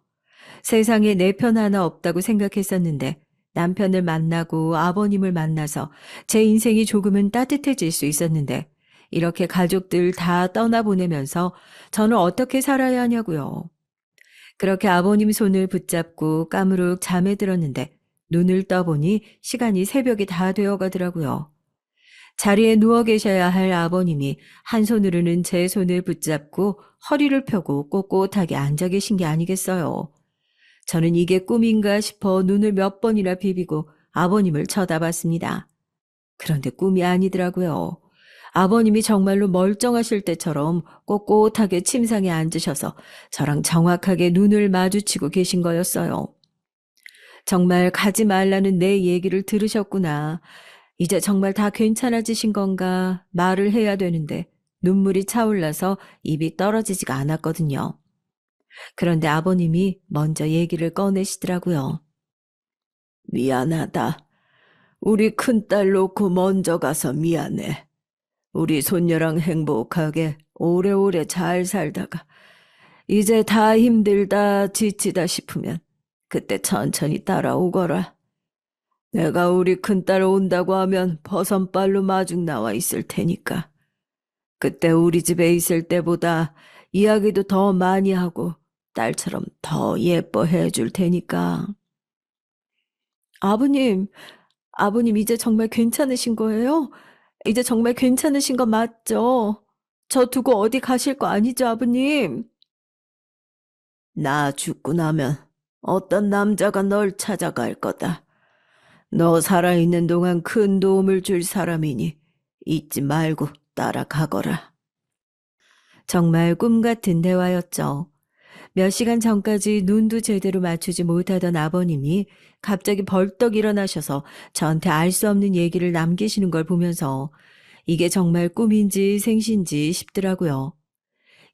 [SPEAKER 1] 세상에 내 편 하나 없다고 생각했었는데 남편을 만나고 아버님을 만나서 제 인생이 조금은 따뜻해질 수 있었는데 이렇게 가족들 다 떠나보내면서 저는 어떻게 살아야 하냐고요. 그렇게 아버님 손을 붙잡고 까무룩 잠에 들었는데 눈을 떠보니 시간이 새벽이 다 되어 가더라고요. 자리에 누워 계셔야 할 아버님이 한 손으로는 제 손을 붙잡고 허리를 펴고 꼿꼿하게 앉아 계신 게 아니겠어요. 저는 이게 꿈인가 싶어 눈을 몇 번이나 비비고 아버님을 쳐다봤습니다. 그런데 꿈이 아니더라고요. 아버님이 정말로 멀쩡하실 때처럼 꼿꼿하게 침상에 앉으셔서 저랑 정확하게 눈을 마주치고 계신 거였어요. 정말 가지 말라는 내 얘기를 들으셨구나. 이제 정말 다 괜찮아지신 건가 말을 해야 되는데 눈물이 차올라서 입이 떨어지지가 않았거든요. 그런데 아버님이 먼저 얘기를 꺼내시더라고요. 미안하다. 우리 큰딸 놓고 먼저 가서 미안해. 우리 손녀랑 행복하게 오래오래 잘 살다가 이제 다 힘들다 지치다 싶으면 그때 천천히 따라오거라. 내가 우리 큰딸 온다고 하면 버선발로 마중 나와 있을 테니까. 그때 우리 집에 있을 때보다 이야기도 더 많이 하고 딸처럼 더 예뻐해 줄 테니까. 아버님, 아버님 이제 정말 괜찮으신 거예요? 이제 정말 괜찮으신 거 맞죠? 저 두고 어디 가실 거 아니죠, 아버님? 나 죽고 나면 어떤 남자가 널 찾아갈 거다. 너 살아있는 동안 큰 도움을 줄 사람이니 잊지 말고 따라가거라. 정말 꿈 같은 대화였죠. 몇 시간 전까지 눈도 제대로 맞추지 못하던 아버님이 갑자기 벌떡 일어나셔서 저한테 알 수 없는 얘기를 남기시는 걸 보면서 이게 정말 꿈인지 생신지 싶더라고요.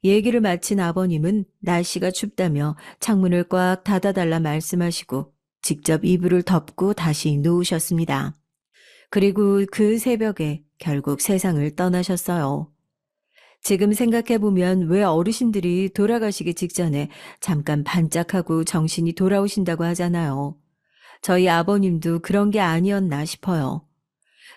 [SPEAKER 1] 얘기를 마친 아버님은 날씨가 춥다며 창문을 꽉 닫아달라 말씀하시고 직접 이불을 덮고 다시 누우셨습니다. 그리고 그 새벽에 결국 세상을 떠나셨어요. 지금 생각해보면 왜 어르신들이 돌아가시기 직전에 잠깐 반짝하고 정신이 돌아오신다고 하잖아요. 저희 아버님도 그런 게 아니었나 싶어요.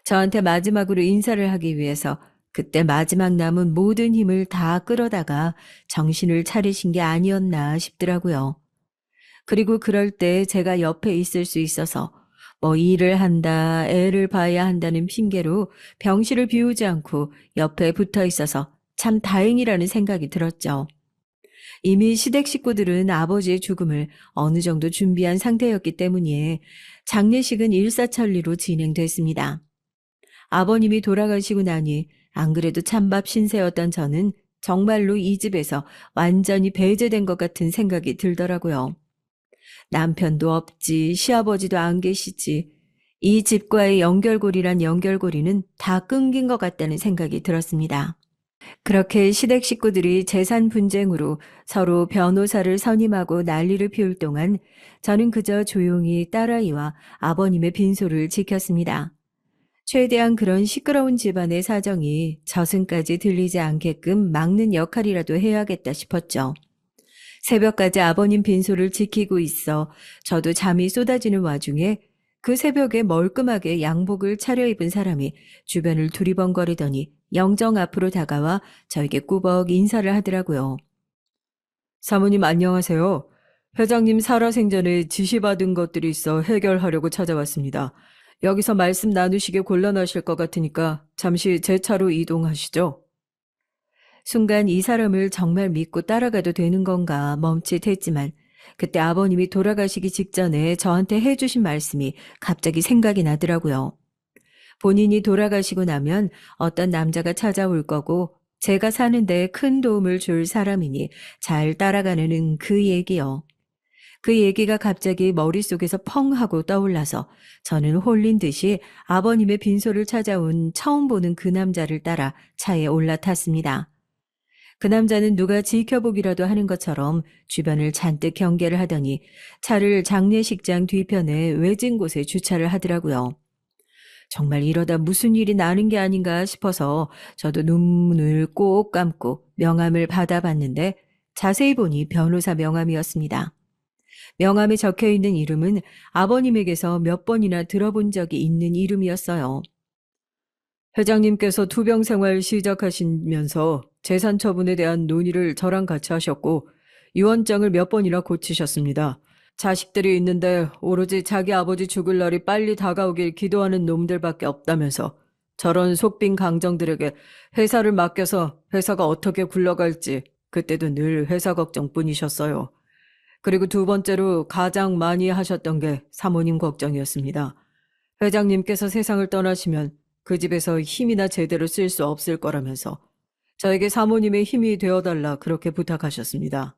[SPEAKER 1] 저한테 마지막으로 인사를 하기 위해서 그때 마지막 남은 모든 힘을 다 끌어다가 정신을 차리신 게 아니었나 싶더라고요. 그리고 그럴 때 제가 옆에 있을 수 있어서 뭐 일을 한다, 애를 봐야 한다는 핑계로 병실을 비우지 않고 옆에 붙어 있어서 참 다행이라는 생각이 들었죠. 이미 시댁 식구들은 아버지의 죽음을 어느 정도 준비한 상태였기 때문이에 장례식은 일사천리로 진행됐습니다. 아버님이 돌아가시고 나니 안 그래도 찬밥 신세였던 저는 정말로 이 집에서 완전히 배제된 것 같은 생각이 들더라고요. 남편도 없지, 시아버지도 안 계시지. 이 집과의 연결고리란 연결고리는 다 끊긴 것 같다는 생각이 들었습니다. 그렇게 시댁 식구들이 재산 분쟁으로 서로 변호사를 선임하고 난리를 피울 동안 저는 그저 조용히 딸아이와 아버님의 빈소를 지켰습니다. 최대한 그런 시끄러운 집안의 사정이 저승까지 들리지 않게끔 막는 역할이라도 해야겠다 싶었죠. 새벽까지 아버님 빈소를 지키고 있어 저도 잠이 쏟아지는 와중에 그 새벽에 멀끔하게 양복을 차려입은 사람이 주변을 두리번거리더니 영정 앞으로 다가와 저에게 꾸벅 인사를 하더라고요. 사모님 안녕하세요. 회장님 살아생전에 지시받은 것들이 있어 해결하려고 찾아왔습니다. 여기서 말씀 나누시기 곤란하실 것 같으니까 잠시 제 차로 이동하시죠. 순간 이 사람을 정말 믿고 따라가도 되는 건가 멈칫했지만 그때 아버님이 돌아가시기 직전에 저한테 해주신 말씀이 갑자기 생각이 나더라고요. 본인이 돌아가시고 나면 어떤 남자가 찾아올 거고 제가 사는데 큰 도움을 줄 사람이니 잘 따라가는 그 얘기요. 그 얘기가 갑자기 머릿속에서 펑 하고 떠올라서 저는 홀린 듯이 아버님의 빈소를 찾아온 처음 보는 그 남자를 따라 차에 올라탔습니다. 그 남자는 누가 지켜보기라도 하는 것처럼 주변을 잔뜩 경계를 하더니 차를 장례식장 뒤편에 외진 곳에 주차를 하더라고요. 정말 이러다 무슨 일이 나는 게 아닌가 싶어서 저도 눈을 꼭 감고 명함을 받아봤는데 자세히 보니 변호사 명함이었습니다. 명함에 적혀 있는 이름은 아버님에게서 몇 번이나 들어본 적이 있는 이름이었어요. 회장님께서 투병 생활 시작하시면서 재산 처분에 대한 논의를 저랑 같이 하셨고 유언장을 몇 번이나 고치셨습니다. 자식들이 있는데 오로지 자기 아버지 죽을 날이 빨리 다가오길 기도하는 놈들밖에 없다면서 저런 속빈 강정들에게 회사를 맡겨서 회사가 어떻게 굴러갈지 그때도 늘 회사 걱정뿐이셨어요. 그리고 두 번째로 가장 많이 하셨던 게 사모님 걱정이었습니다. 회장님께서 세상을 떠나시면 그 집에서 힘이나 제대로 쓸 수 없을 거라면서 저에게 사모님의 힘이 되어달라 그렇게 부탁하셨습니다.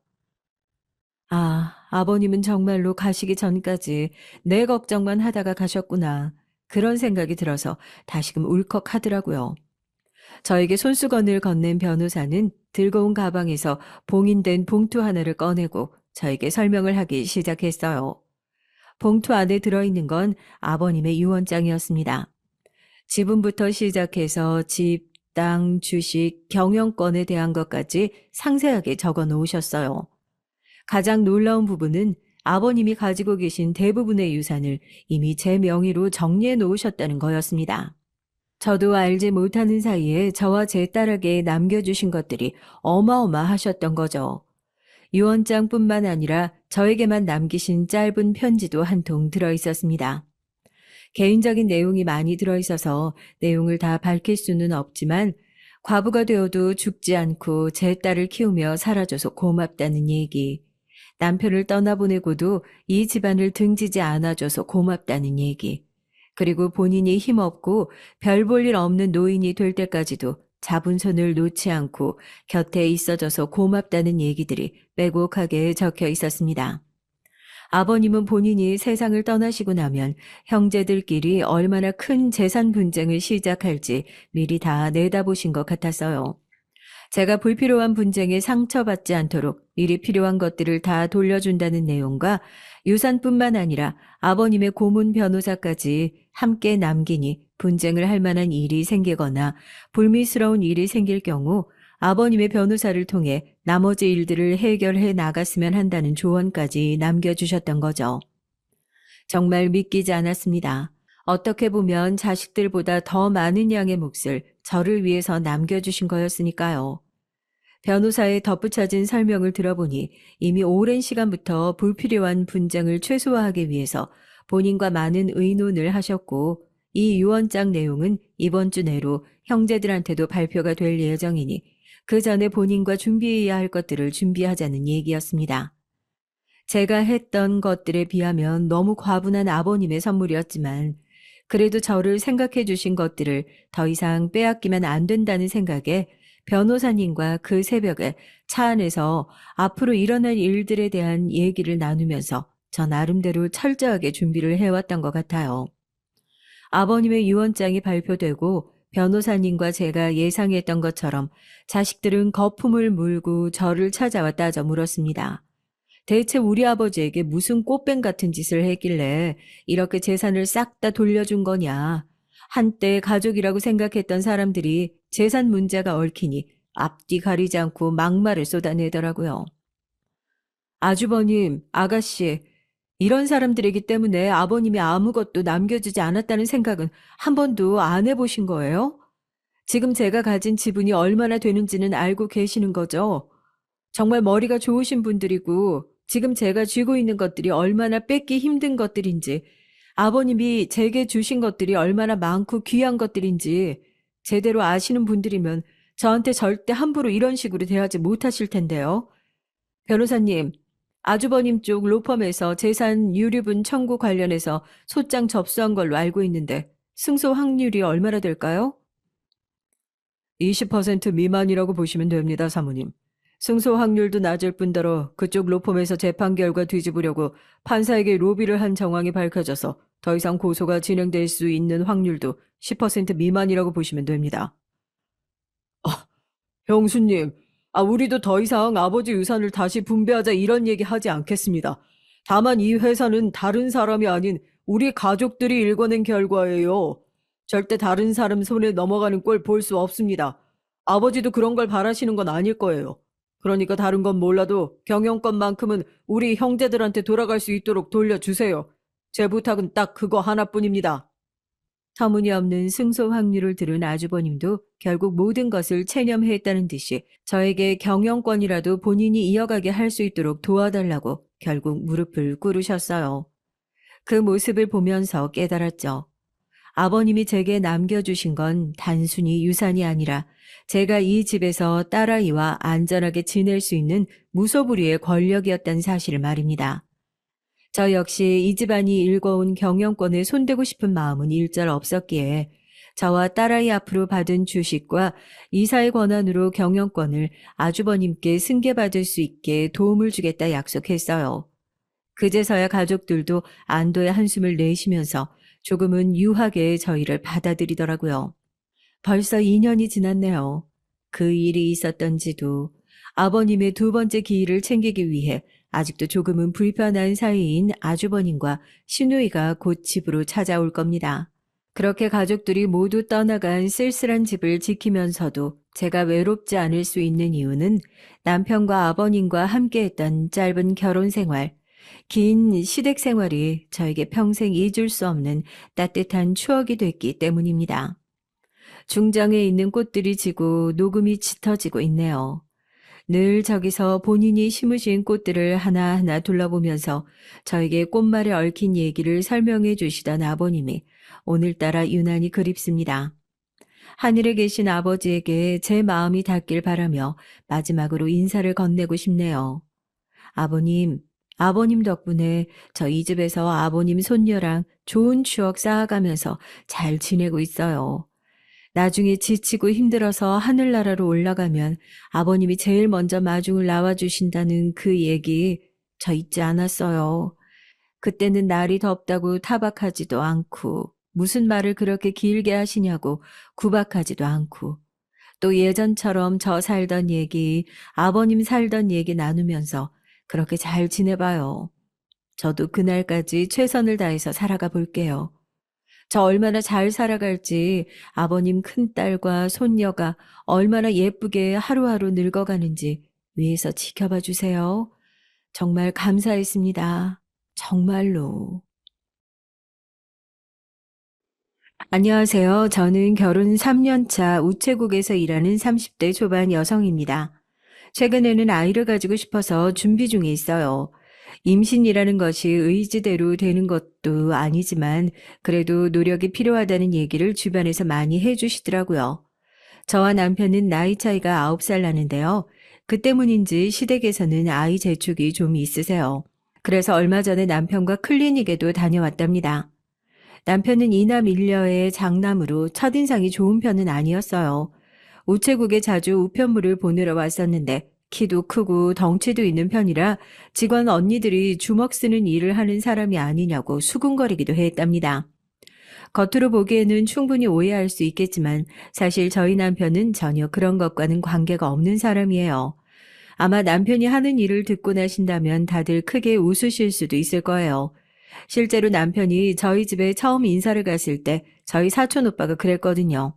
[SPEAKER 1] 아, 아버님은 정말로 가시기 전까지 내 걱정만 하다가 가셨구나. 그런 생각이 들어서 다시금 울컥하더라고요. 저에게 손수건을 건넨 변호사는 들고 온 가방에서 봉인된 봉투 하나를 꺼내고 저에게 설명을 하기 시작했어요. 봉투 안에 들어있는 건 아버님의 유언장이었습니다. 지분부터 시작해서 집, 땅, 주식, 경영권에 대한 것까지 상세하게 적어 놓으셨어요. 가장 놀라운 부분은 아버님이 가지고 계신 대부분의 유산을 이미 제 명의로 정리해 놓으셨다는 거였습니다. 저도 알지 못하는 사이에 저와 제 딸에게 남겨주신 것들이 어마어마하셨던 거죠. 유언장뿐만 아니라 저에게만 남기신 짧은 편지도 한 통 들어 있었습니다. 개인적인 내용이 많이 들어있어서 내용을 다 밝힐 수는 없지만 과부가 되어도 죽지 않고 제 딸을 키우며 살아줘서 고맙다는 얘기, 남편을 떠나보내고도 이 집안을 등지지 않아줘서 고맙다는 얘기, 그리고 본인이 힘없고 별 볼 일 없는 노인이 될 때까지도 자분손을 놓지 않고 곁에 있어줘서 고맙다는 얘기들이 빼곡하게 적혀 있었습니다. 아버님은 본인이 세상을 떠나시고 나면 형제들끼리 얼마나 큰 재산 분쟁을 시작할지 미리 다 내다보신 것 같았어요. 제가 불필요한 분쟁에 상처받지 않도록 미리 필요한 것들을 다 돌려준다는 내용과 유산뿐만 아니라 아버님의 고문 변호사까지 함께 남기니 분쟁을 할 만한 일이 생기거나 불미스러운 일이 생길 경우 아버님의 변호사를 통해 나머지 일들을 해결해 나갔으면 한다는 조언까지 남겨주셨던 거죠. 정말 믿기지 않았습니다. 어떻게 보면 자식들보다 더 많은 양의 몫을 저를 위해서 남겨주신 거였으니까요. 변호사의 덧붙여진 설명을 들어보니 이미 오랜 시간부터 불필요한 분쟁을 최소화하기 위해서 본인과 많은 의논을 하셨고 이 유언장 내용은 이번 주 내로 형제들한테도 발표가 될 예정이니 그 전에 본인과 준비해야 할 것들을 준비하자는 얘기였습니다. 제가 했던 것들에 비하면 너무 과분한 아버님의 선물이었지만 그래도 저를 생각해 주신 것들을 더 이상 빼앗기면 안 된다는 생각에 변호사님과 그 새벽에 차 안에서 앞으로 일어날 일들에 대한 얘기를 나누면서 저 나름대로 철저하게 준비를 해왔던 것 같아요. 아버님의 유언장이 발표되고 변호사님과 제가 예상했던 것처럼 자식들은 거품을 물고 저를 찾아와 따져 물었습니다. 대체 우리 아버지에게 무슨 꽃뱀 같은 짓을 했길래 이렇게 재산을 싹 다 돌려준 거냐. 한때 가족이라고 생각했던 사람들이 재산 문제가 얽히니 앞뒤 가리지 않고 막말을 쏟아내더라고요. 아주버님, 아가씨, 이런 사람들이기 때문에 아버님이 아무것도 남겨주지 않았다는 생각은 한 번도 안 해보신 거예요? 지금 제가 가진 지분이 얼마나 되는지는 알고 계시는 거죠? 정말 머리가 좋으신 분들이고 지금 제가 쥐고 있는 것들이 얼마나 뺏기 힘든 것들인지 아버님이 제게 주신 것들이 얼마나 많고 귀한 것들인지 제대로 아시는 분들이면 저한테 절대 함부로 이런 식으로 대하지 못하실 텐데요. 변호사님, 아주버님 쪽 로펌에서 재산 유류분 청구 관련해서 소장 접수한 걸로 알고 있는데 승소 확률이 얼마나 될까요? 20% 미만이라고 보시면 됩니다, 사모님. 승소 확률도 낮을 뿐더러 그쪽 로펌에서 재판 결과 뒤집으려고 판사에게 로비를 한 정황이 밝혀져서 더 이상 고소가 진행될 수 있는 확률도 10% 미만이라고 보시면 됩니다. 형수님, 우리도 더 이상 아버지 유산을 다시 분배하자 이런 얘기 하지 않겠습니다. 다만 이 회사는 다른 사람이 아닌 우리 가족들이 일궈낸 결과예요. 절대 다른 사람 손에 넘어가는 꼴 볼 수 없습니다. 아버지도 그런 걸 바라시는 건 아닐 거예요. 그러니까 다른 건 몰라도 경영권만큼은 우리 형제들한테 돌아갈 수 있도록 돌려주세요. 제 부탁은 딱 그거 하나뿐입니다. 터무니없는 승소 확률을 들은 아주버님도 결국 모든 것을 체념했다는 듯이 저에게 경영권이라도 본인이 이어가게 할 수 있도록 도와달라고 결국 무릎을 꿇으셨어요. 그 모습을 보면서 깨달았죠. 아버님이 제게 남겨주신 건 단순히 유산이 아니라 제가 이 집에서 딸아이와 안전하게 지낼 수 있는 무소불위의 권력이었다는 사실을 말입니다. 저 역시 이 집안이 일궈온 경영권에 손대고 싶은 마음은 일절 없었기에 저와 딸아이 앞으로 받은 주식과 이사의 권한으로 경영권을 아주버님께 승계받을 수 있게 도움을 주겠다 약속했어요. 그제서야 가족들도 안도의 한숨을 내쉬면서 조금은 유하게 저희를 받아들이더라고요. 벌써 2년이 지났네요. 그 일이 있었던지도 아버님의 두 번째 기일을 챙기기 위해 아직도 조금은 불편한 사이인 아주버님과 시누이가 곧 집으로 찾아올 겁니다. 그렇게 가족들이 모두 떠나간 쓸쓸한 집을 지키면서도 제가 외롭지 않을 수 있는 이유는 남편과 아버님과 함께했던 짧은 결혼 생활, 긴 시댁 생활이 저에게 평생 잊을 수 없는 따뜻한 추억이 됐기 때문입니다. 중장에 있는 꽃들이 지고 녹음이 짙어지고 있네요. 늘 저기서 본인이 심으신 꽃들을 하나하나 둘러보면서 저에게 꽃말에 얽힌 얘기를 설명해 주시던 아버님이 오늘따라 유난히 그립습니다. 하늘에 계신 아버지에게 제 마음이 닿길 바라며 마지막으로 인사를 건네고 싶네요. 아버님, 아버님 덕분에 저 이 집에서 아버님 손녀랑 좋은 추억 쌓아가면서 잘 지내고 있어요. 나중에 지치고 힘들어서 하늘나라로 올라가면 아버님이 제일 먼저 마중을 나와주신다는 그 얘기 저 잊지 않았어요. 그때는 날이 덥다고 타박하지도 않고 무슨 말을 그렇게 길게 하시냐고 구박하지도 않고 또 예전처럼 저 살던 얘기, 아버님 살던 얘기 나누면서 그렇게 잘 지내봐요. 저도 그날까지 최선을 다해서 살아가 볼게요. 저 얼마나 잘 살아갈지 아버님 큰딸과 손녀가 얼마나 예쁘게 하루하루 늙어가는지 위에서 지켜봐 주세요. 정말 감사했습니다. 정말로. 안녕하세요. 저는 결혼 3년 차 우체국에서 일하는 30대 초반 여성입니다. 최근에는 아이를 가지고 싶어서 준비 중에 있어요. 임신이라는 것이 의지대로 되는 것도 아니지만 그래도 노력이 필요하다는 얘기를 주변에서 많이 해주시더라고요. 저와 남편은 나이 차이가 9살 나는데요. 그 때문인지 시댁에서는 아이 재촉이 좀 있으세요. 그래서 얼마 전에 남편과 클리닉에도 다녀왔답니다. 남편은 이남 일녀의 장남으로 첫인상이 좋은 편은 아니었어요. 우체국에 자주 우편물을 보내러 왔었는데 키도 크고 덩치도 있는 편이라 직원 언니들이 주먹 쓰는 일을 하는 사람이 아니냐고 수군거리기도 했답니다. 겉으로 보기에는 충분히 오해할 수 있겠지만 사실 저희 남편은 전혀 그런 것과는 관계가 없는 사람이에요. 아마 남편이 하는 일을 듣고 나신다면 다들 크게 웃으실 수도 있을 거예요. 실제로 남편이 저희 집에 처음 인사를 갔을 때 저희 사촌 오빠가 그랬거든요.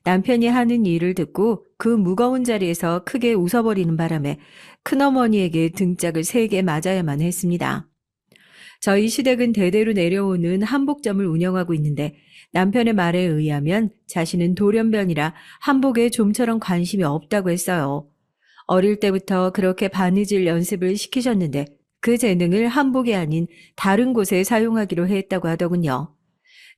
[SPEAKER 1] 남편이 하는 일을 듣고 그 무거운 자리에서 크게 웃어버리는 바람에 큰어머니에게 등짝을 3개 맞아야만 했습니다. 저희 시댁은 대대로 내려오는 한복점을 운영하고 있는데 남편의 말에 의하면 자신은 돌연변이라 한복에 좀처럼 관심이 없다고 했어요. 어릴 때부터 그렇게 바느질 연습을 시키셨는데 그 재능을 한복이 아닌 다른 곳에 사용하기로 했다고 하더군요.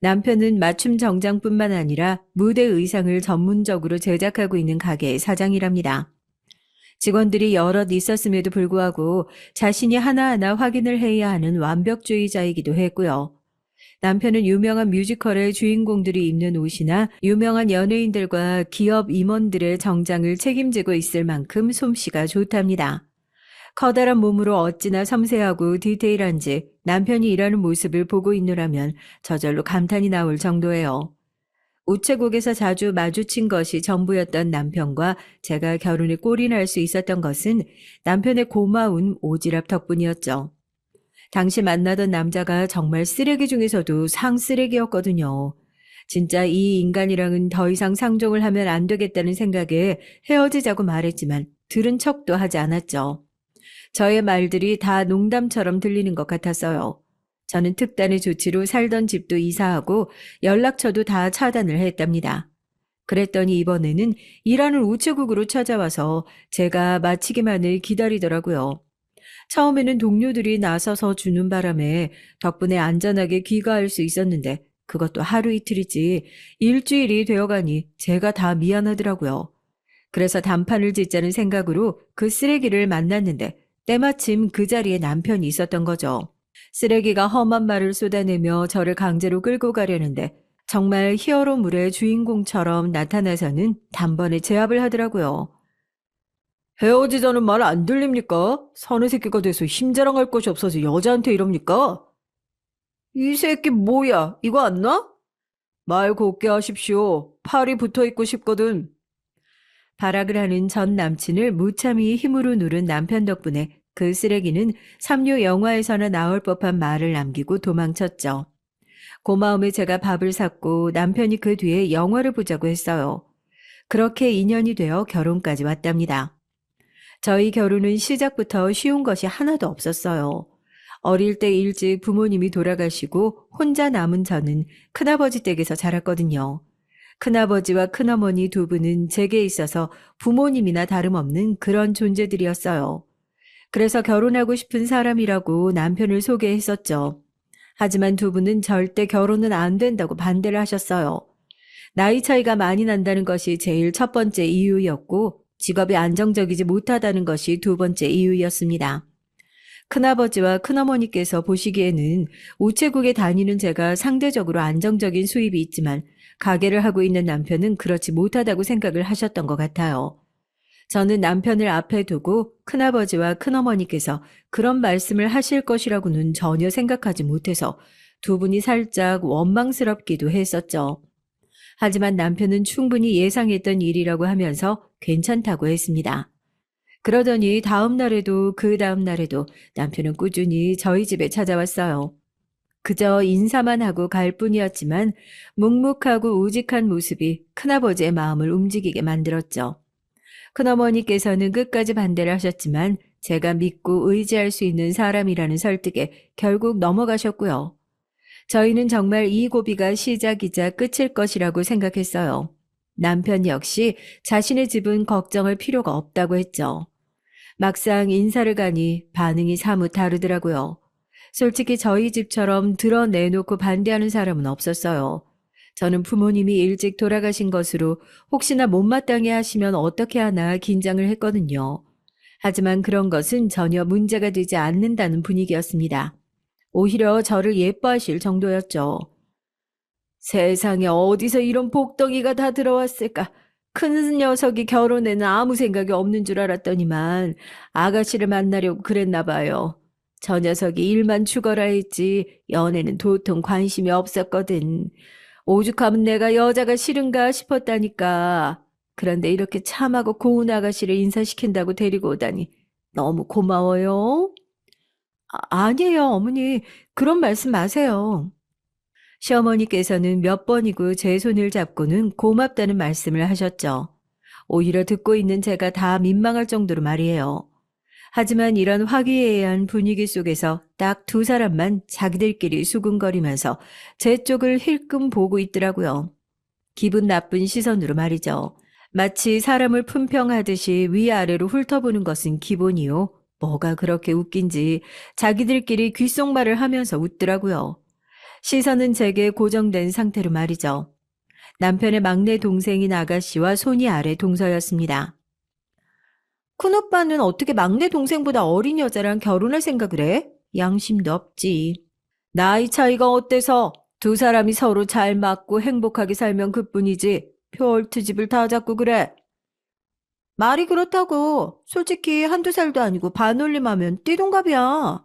[SPEAKER 1] 남편은 맞춤 정장뿐만 아니라 무대 의상을 전문적으로 제작하고 있는 가게의 사장이랍니다. 직원들이 여럿 있었음에도 불구하고 자신이 하나하나 확인을 해야 하는 완벽주의자이기도 했고요. 남편은 유명한 뮤지컬의 주인공들이 입는 옷이나 유명한 연예인들과 기업 임원들의 정장을 책임지고 있을 만큼 솜씨가 좋답니다. 커다란 몸으로 어찌나 섬세하고 디테일한지 남편이 일하는 모습을 보고 있노라면 저절로 감탄이 나올 정도예요. 우체국에서 자주 마주친 것이 전부였던 남편과 제가 결혼에 꼴이 날 수 있었던 것은 남편의 고마운 오지랖 덕분이었죠. 당시 만나던 남자가 정말 쓰레기 중에서도 상쓰레기였거든요. 진짜 이 인간이랑은 더 이상 상종을 하면 안 되겠다는 생각에 헤어지자고 말했지만 들은 척도 하지 않았죠. 저의 말들이 다 농담처럼 들리는 것 같았어요. 저는 특단의 조치로 살던 집도 이사하고 연락처도 다 차단을 했답니다. 그랬더니 이번에는 일하는 우체국으로 찾아와서 제가 마치기만을 기다리더라고요. 처음에는 동료들이 나서서 주는 바람에 덕분에 안전하게 귀가할 수 있었는데 그것도 하루 이틀이지 일주일이 되어가니 제가 다 미안하더라고요. 그래서 단판을 짓자는 생각으로 그 쓰레기를 만났는데 때마침 그 자리에 남편이 있었던 거죠. 쓰레기가 험한 말을 쏟아내며 저를 강제로 끌고 가려는데 정말 히어로물의 주인공처럼 나타나서는 단번에 제압을 하더라고요. 헤어지자는 말 안 들립니까? 서너 새끼가 돼서 힘자랑할 것이 없어서 여자한테 이럽니까? 이 새끼 뭐야? 이거 안 나? 말 곱게 하십시오. 팔이 붙어있고 싶거든. 발악을 하는 전 남친을 무참히 힘으로 누른 남편 덕분에 그 쓰레기는 삼류 영화에서나 나올 법한 말을 남기고 도망쳤죠. 고마움에 제가 밥을 샀고 남편이 그 뒤에 영화를 보자고 했어요. 그렇게 인연이 되어 결혼까지 왔답니다. 저희 결혼은 시작부터 쉬운 것이 하나도 없었어요. 어릴 때 일찍 부모님이 돌아가시고 혼자 남은 저는 큰아버지 댁에서 자랐거든요. 큰아버지와 큰어머니 두 분은 제게 있어서 부모님이나 다름없는 그런 존재들이었어요. 그래서 결혼하고 싶은 사람이라고 남편을 소개했었죠. 하지만 두 분은 절대 결혼은 안 된다고 반대를 하셨어요. 나이 차이가 많이 난다는 것이 제일 첫 번째 이유였고, 직업이 안정적이지 못하다는 것이 두 번째 이유였습니다. 큰아버지와 큰어머니께서 보시기에는 우체국에 다니는 제가 상대적으로 안정적인 수입이 있지만 가게를 하고 있는 남편은 그렇지 못하다고 생각을 하셨던 것 같아요. 저는 남편을 앞에 두고 큰아버지와 큰어머니께서 그런 말씀을 하실 것이라고는 전혀 생각하지 못해서 두 분이 살짝 원망스럽기도 했었죠. 하지만 남편은 충분히 예상했던 일이라고 하면서 괜찮다고 했습니다. 그러더니 다음 날에도 그 다음 날에도 남편은 꾸준히 저희 집에 찾아왔어요. 그저 인사만 하고 갈 뿐이었지만 묵묵하고 우직한 모습이 큰아버지의 마음을 움직이게 만들었죠. 큰어머니께서는 끝까지 반대를 하셨지만 제가 믿고 의지할 수 있는 사람이라는 설득에 결국 넘어가셨고요. 저희는 정말 이 고비가 시작이자 끝일 것이라고 생각했어요. 남편 역시 자신의 집은 걱정할 필요가 없다고 했죠. 막상 인사를 가니 반응이 사뭇 다르더라고요. 솔직히 저희 집처럼 드러내놓고 반대하는 사람은 없었어요. 저는 부모님이 일찍 돌아가신 것으로 혹시나 못마땅해 하시면 어떻게 하나 긴장을 했거든요. 하지만 그런 것은 전혀 문제가 되지 않는다는 분위기였습니다. 오히려 저를 예뻐하실 정도였죠. 세상에 어디서 이런 복덩이가 다 들어왔을까? 큰 녀석이 결혼에는 아무 생각이 없는 줄 알았더니만 아가씨를 만나려고 그랬나 봐요. 저 녀석이 일만 죽어라 했지 연애는 도통 관심이 없었거든. 오죽하면 내가 여자가 싫은가 싶었다니까. 그런데 이렇게 참하고 고운 아가씨를 인사시킨다고 데리고 오다니 너무 고마워요. 아니에요, 어머니. 그런 말씀 마세요. 시어머니께서는 몇 번이고 제 손을 잡고는 고맙다는 말씀을 하셨죠. 오히려 듣고 있는 제가 다 민망할 정도로 말이에요. 하지만 이런 화기애애한 분위기 속에서 딱 두 사람만 자기들끼리 수군거리면서 제 쪽을 힐끔 보고 있더라고요. 기분 나쁜 시선으로 말이죠. 마치 사람을 품평하듯이 위아래로 훑어보는 것은 기본이요. 뭐가 그렇게 웃긴지 자기들끼리 귓속말을 하면서 웃더라고요. 시선은 제게 고정된 상태로 말이죠. 남편의 막내 동생인 아가씨와 손이 아래 동서였습니다. 큰오빠는 어떻게 막내 동생보다 어린 여자랑 결혼할 생각을 해? 양심도 없지. 나이 차이가 어때서 두 사람이 서로 잘 맞고 행복하게 살면 그뿐이지. 별트집을 다 잡고 그래. 말이 그렇다고. 솔직히 한두 살도 아니고 반올림하면 띠동갑이야.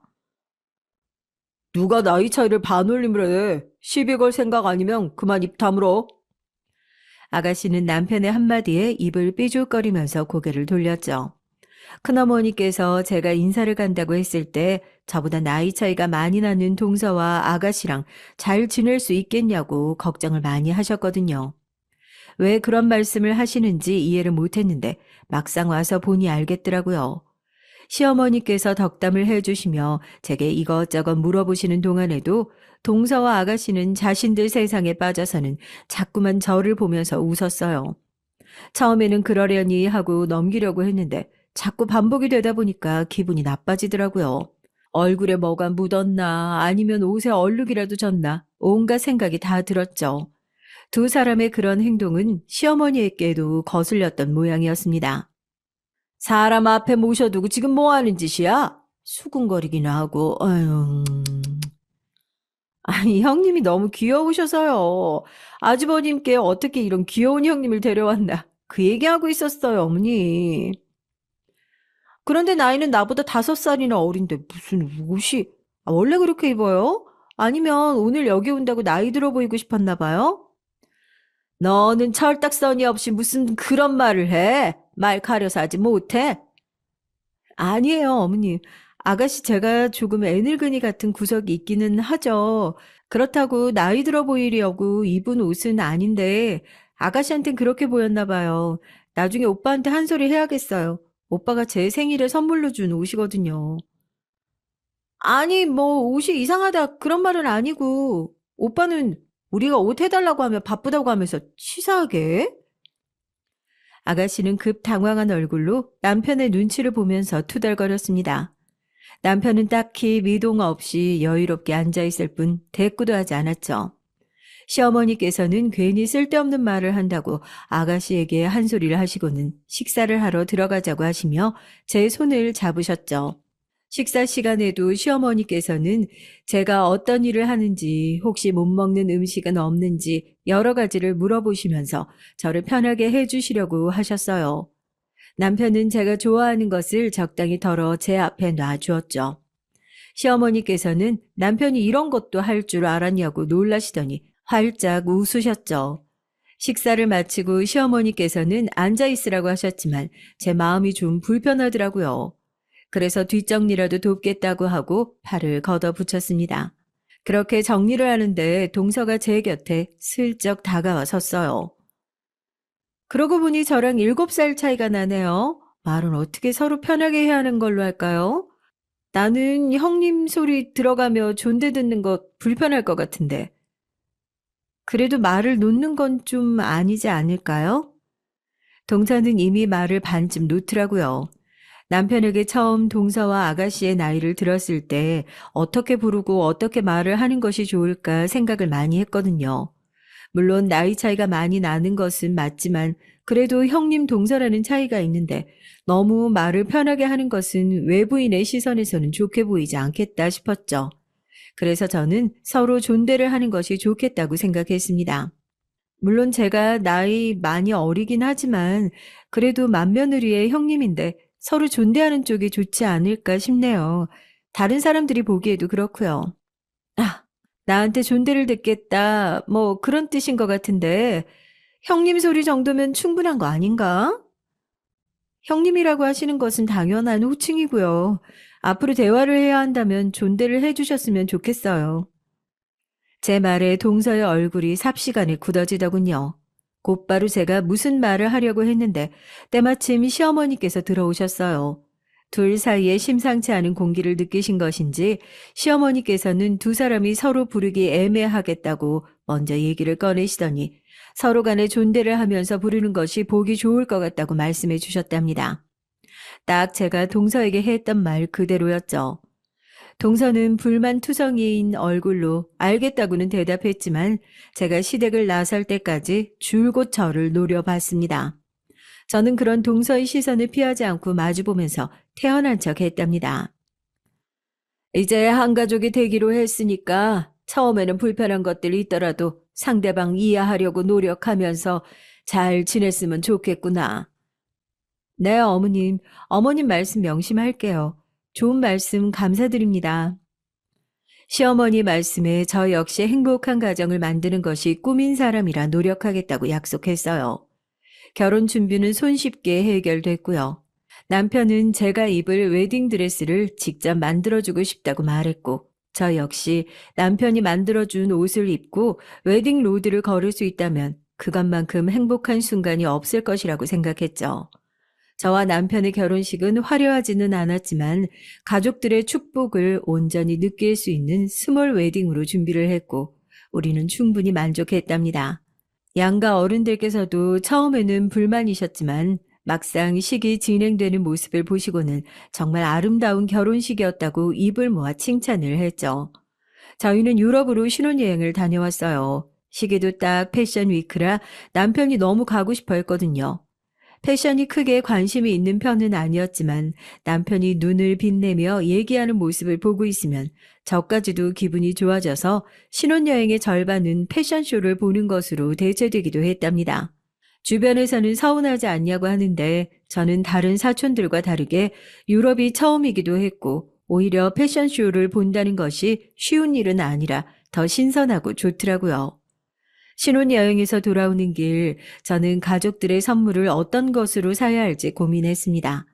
[SPEAKER 1] 누가 나이 차이를 반올림을 해. 시비 걸 생각 아니면 그만 입 다물어. 아가씨는 남편의 한마디에 입을 삐죽거리면서 고개를 돌렸죠. 큰어머니께서 제가 인사를 간다고 했을 때 저보다 나이 차이가 많이 나는 동서와 아가씨랑 잘 지낼 수 있겠냐고 걱정을 많이 하셨거든요. 왜 그런 말씀을 하시는지 이해를 못했는데 막상 와서 보니 알겠더라고요. 시어머니께서 덕담을 해주시며 제게 이것저것 물어보시는 동안에도 동서와 아가씨는 자신들 세상에 빠져서는 자꾸만 저를 보면서 웃었어요. 처음에는 그러려니 하고 넘기려고 했는데 자꾸 반복이 되다 보니까 기분이 나빠지더라고요. 얼굴에 뭐가 묻었나 아니면 옷에 얼룩이라도 졌나 온갖 생각이 다 들었죠. 두 사람의 그런 행동은 시어머니에게도 거슬렸던 모양이었습니다. 사람 앞에 모셔두고 지금 뭐 하는 짓이야? 수군거리기나 하고, 아유. 아니, 형님이 너무 귀여우셔서요. 아주버님께 어떻게 이런 귀여운 형님을 데려왔나. 그 얘기하고 있었어요, 어머니. 그런데 나이는 나보다 5살이나 어린데 무슨 옷이, 원래 그렇게 입어요? 아니면 오늘 여기 온다고 나이 들어 보이고 싶었나 봐요? 너는 철딱서니 없이 무슨 그런 말을 해? 말 가려서 하지 못해? 아니에요, 어머님. 아가씨 제가 조금 애늙은이 같은 구석이 있기는 하죠. 그렇다고 나이 들어 보이려고 입은 옷은 아닌데 아가씨한텐 그렇게 보였나 봐요. 나중에 오빠한테 한 소리 해야겠어요. 오빠가 제 생일에 선물로 준 옷이거든요. 아니, 뭐 옷이 이상하다 그런 말은 아니고 오빠는 우리가 옷 해달라고 하면 바쁘다고 하면서 치사하게? 아가씨는 급 당황한 얼굴로 남편의 눈치를 보면서 투덜거렸습니다. 남편은 딱히 미동 없이 여유롭게 앉아있을 뿐 대꾸도 하지 않았죠. 시어머니께서는 괜히 쓸데없는 말을 한다고 아가씨에게 한 소리를 하시고는 식사를 하러 들어가자고 하시며 제 손을 잡으셨죠. 식사 시간에도 시어머니께서는 제가 어떤 일을 하는지, 혹시 못 먹는 음식은 없는지 여러 가지를 물어보시면서 저를 편하게 해주시려고 하셨어요. 남편은 제가 좋아하는 것을 적당히 덜어 제 앞에 놔주었죠. 시어머니께서는 남편이 이런 것도 할 줄 알았냐고 놀라시더니 활짝 웃으셨죠. 식사를 마치고 시어머니께서는 앉아 있으라고 하셨지만 제 마음이 좀 불편하더라고요. 그래서 뒷정리라도 돕겠다고 하고 팔을 걷어붙였습니다. 그렇게 정리를 하는데 동서가 제 곁에 슬쩍 다가와 섰어요. 그러고 보니 저랑 7살 차이가 나네요. 말은 어떻게 서로 편하게 해야 하는 걸로 할까요? 나는 형님 소리 들어가며 존대 듣는 것 불편할 것 같은데. 그래도 말을 놓는 건 좀 아니지 않을까요? 동서는 이미 말을 반쯤 놓더라고요. 남편에게 처음 동서와 아가씨의 나이를 들었을 때 어떻게 부르고 어떻게 말을 하는 것이 좋을까 생각을 많이 했거든요. 물론 나이 차이가 많이 나는 것은 맞지만 그래도 형님 동서라는 차이가 있는데 너무 말을 편하게 하는 것은 외부인의 시선에서는 좋게 보이지 않겠다 싶었죠. 그래서 저는 서로 존대를 하는 것이 좋겠다고 생각했습니다. 물론 제가 나이 많이 어리긴 하지만 그래도 맏며느리의 형님인데 서로 존대하는 쪽이 좋지 않을까 싶네요. 다른 사람들이 보기에도 그렇고요. 아, 나한테 존대를 듣겠다. 뭐 그런 뜻인 것 같은데 형님 소리 정도면 충분한 거 아닌가? 형님이라고 하시는 것은 당연한 호칭이고요. 앞으로 대화를 해야 한다면 존대를 해주셨으면 좋겠어요. 제 말에 동서의 얼굴이 삽시간에 굳어지더군요. 곧바로 제가 무슨 말을 하려고 했는데 때마침 시어머니께서 들어오셨어요. 둘 사이에 심상치 않은 공기를 느끼신 것인지 시어머니께서는 두 사람이 서로 부르기 애매하겠다고 먼저 얘기를 꺼내시더니 서로 간에 존대를 하면서 부르는 것이 보기 좋을 것 같다고 말씀해 주셨답니다. 딱 제가 동서에게 했던 말 그대로였죠. 동서는 불만투성이인 얼굴로 알겠다고는 대답했지만 제가 시댁을 나설 때까지 줄곧 저를 노려봤습니다. 저는 그런 동서의 시선을 피하지 않고 마주보면서 태어난 척 했답니다. 이제 한 가족이 되기로 했으니까 처음에는 불편한 것들이 있더라도 상대방 이해하려고 노력하면서 잘 지냈으면 좋겠구나. 네, 어머님. 어머님 말씀 명심할게요. 좋은 말씀 감사드립니다. 시어머니 말씀에 저 역시 행복한 가정을 만드는 것이 꿈인 사람이라 노력하겠다고 약속했어요. 결혼 준비는 손쉽게 해결됐고요. 남편은 제가 입을 웨딩드레스를 직접 만들어주고 싶다고 말했고, 저 역시 남편이 만들어준 옷을 입고 웨딩 로드를 걸을 수 있다면 그것만큼 행복한 순간이 없을 것이라고 생각했죠. 저와 남편의 결혼식은 화려하지는 않았지만 가족들의 축복을 온전히 느낄 수 있는 스몰 웨딩으로 준비를 했고 우리는 충분히 만족했답니다. 양가 어른들께서도 처음에는 불만이셨지만 막상 식이 진행되는 모습을 보시고는 정말 아름다운 결혼식이었다고 입을 모아 칭찬을 했죠. 저희는 유럽으로 신혼여행을 다녀왔어요. 시기도 딱 패션 위크라 남편이 너무 가고 싶어 했거든요. 패션이 크게 관심이 있는 편은 아니었지만 남편이 눈을 빛내며 얘기하는 모습을 보고 있으면 저까지도 기분이 좋아져서 신혼여행의 절반은 패션쇼를 보는 것으로 대체되기도 했답니다. 주변에서는 서운하지 않냐고 하는데 저는 다른 사촌들과 다르게 유럽이 처음이기도 했고 오히려 패션쇼를 본다는 것이 쉬운 일은 아니라 더 신선하고 좋더라고요. 신혼여행에서 돌아오는 길, 저는 가족들의 선물을 어떤 것으로 사야 할지 고민했습니다.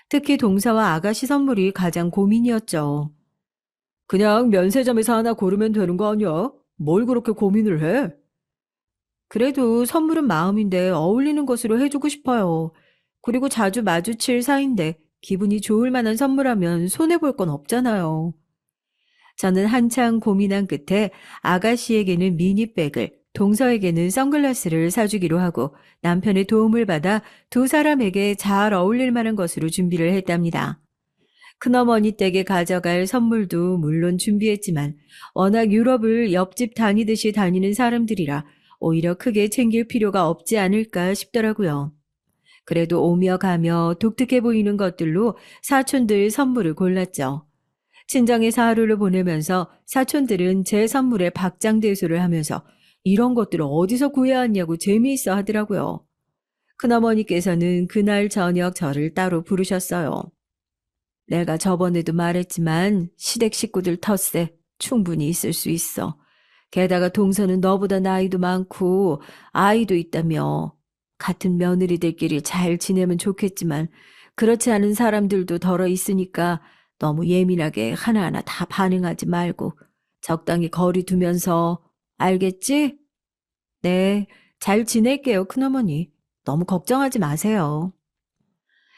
[SPEAKER 1] 특히 동서와 아가씨 선물이 가장 고민이었죠. 그냥 면세점에서 하나 고르면 되는 거 아니야? 뭘 그렇게 고민을 해? 그래도 선물은 마음인데 어울리는 것으로 해주고 싶어요. 그리고 자주 마주칠 사이인데 기분이 좋을 만한 선물하면 손해볼 건 없잖아요. 저는 한창 고민한 끝에 아가씨에게는 미니백을, 동서에게는 선글라스를 사주기로 하고 남편의 도움을 받아 두 사람에게 잘 어울릴 만한 것으로 준비를 했답니다. 큰어머니 댁에 가져갈 선물도 물론 준비했지만 워낙 유럽을 옆집 다니듯이 다니는 사람들이라 오히려 크게 챙길 필요가 없지 않을까 싶더라고요. 그래도 오며 가며 독특해 보이는 것들로 사촌들 선물을 골랐죠. 친정에서 하루를 보내면서 사촌들은 제 선물에 박장대소를 하면서 이런 것들을 어디서 구해왔냐고 재미있어 하더라고요. 큰어머니께서는 그날 저녁 저를 따로 부르셨어요. 내가 저번에도 말했지만 시댁 식구들 텃세 충분히 있을 수 있어. 게다가 동서는 너보다 나이도 많고 아이도 있다며. 같은 며느리들끼리 잘 지내면 좋겠지만 그렇지 않은 사람들도 덜어 있으니까 너무 예민하게 하나하나 다 반응하지 말고 적당히 거리 두면서 알겠지? 네, 잘 지낼게요, 큰어머니. 너무 걱정하지 마세요.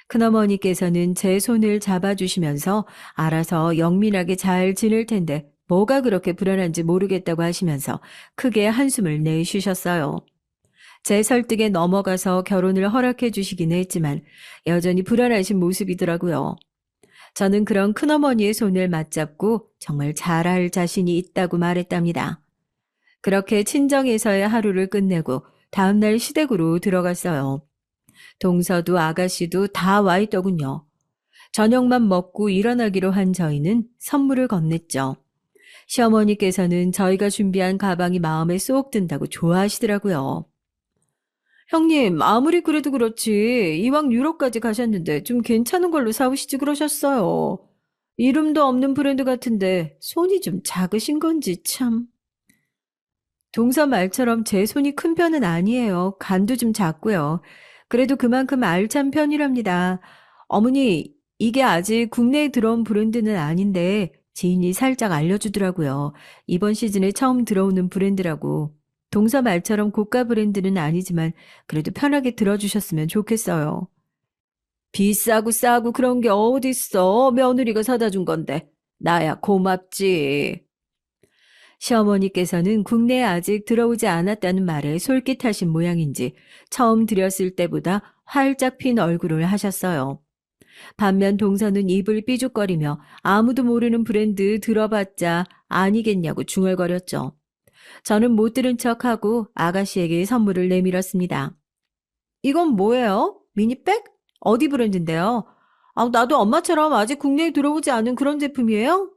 [SPEAKER 1] 큰어머니께서는 제 손을 잡아주시면서 알아서 영민하게 잘 지낼 텐데 뭐가 그렇게 불안한지 모르겠다고 하시면서 크게 한숨을 내쉬셨어요. 제 설득에 넘어가서 결혼을 허락해 주시긴 했지만 여전히 불안하신 모습이더라고요. 저는 그런 큰어머니의 손을 맞잡고 정말 잘할 자신이 있다고 말했답니다. 그렇게 친정에서의 하루를 끝내고 다음날 시댁으로 들어갔어요. 동서도 아가씨도 다 와 있더군요. 저녁만 먹고 일어나기로 한 저희는 선물을 건넸죠. 시어머니께서는 저희가 준비한 가방이 마음에 쏙 든다고 좋아하시더라고요. 형님, 아무리 그래도 그렇지. 이왕 유럽까지 가셨는데 좀 괜찮은 걸로 사오시지 그러셨어요. 이름도 없는 브랜드 같은데 손이 좀 작으신 건지 참. 동서 말처럼 제 손이 큰 편은 아니에요. 간도 좀 작고요. 그래도 그만큼 알찬 편이랍니다. 어머니, 이게 아직 국내에 들어온 브랜드는 아닌데 지인이 살짝 알려주더라고요. 이번 시즌에 처음 들어오는 브랜드라고. 동서 말처럼 고가 브랜드는 아니지만 그래도 편하게 들어주셨으면 좋겠어요. 비싸고 싸고 그런 게 어딨어. 며느리가 사다 준 건데. 나야 고맙지. 시어머니께서는 국내에 아직 들어오지 않았다는 말에 솔깃하신 모양인지 처음 드렸을 때보다 활짝 핀 얼굴을 하셨어요. 반면 동서는 입을 삐죽거리며 아무도 모르는 브랜드 들어봤자 아니겠냐고 중얼거렸죠. 저는 못 들은 척하고 아가씨에게 선물을 내밀었습니다. 이건 뭐예요? 미니백? 어디 브랜드인데요? 아, 나도 엄마처럼 아직 국내에 들어오지 않은 그런 제품이에요?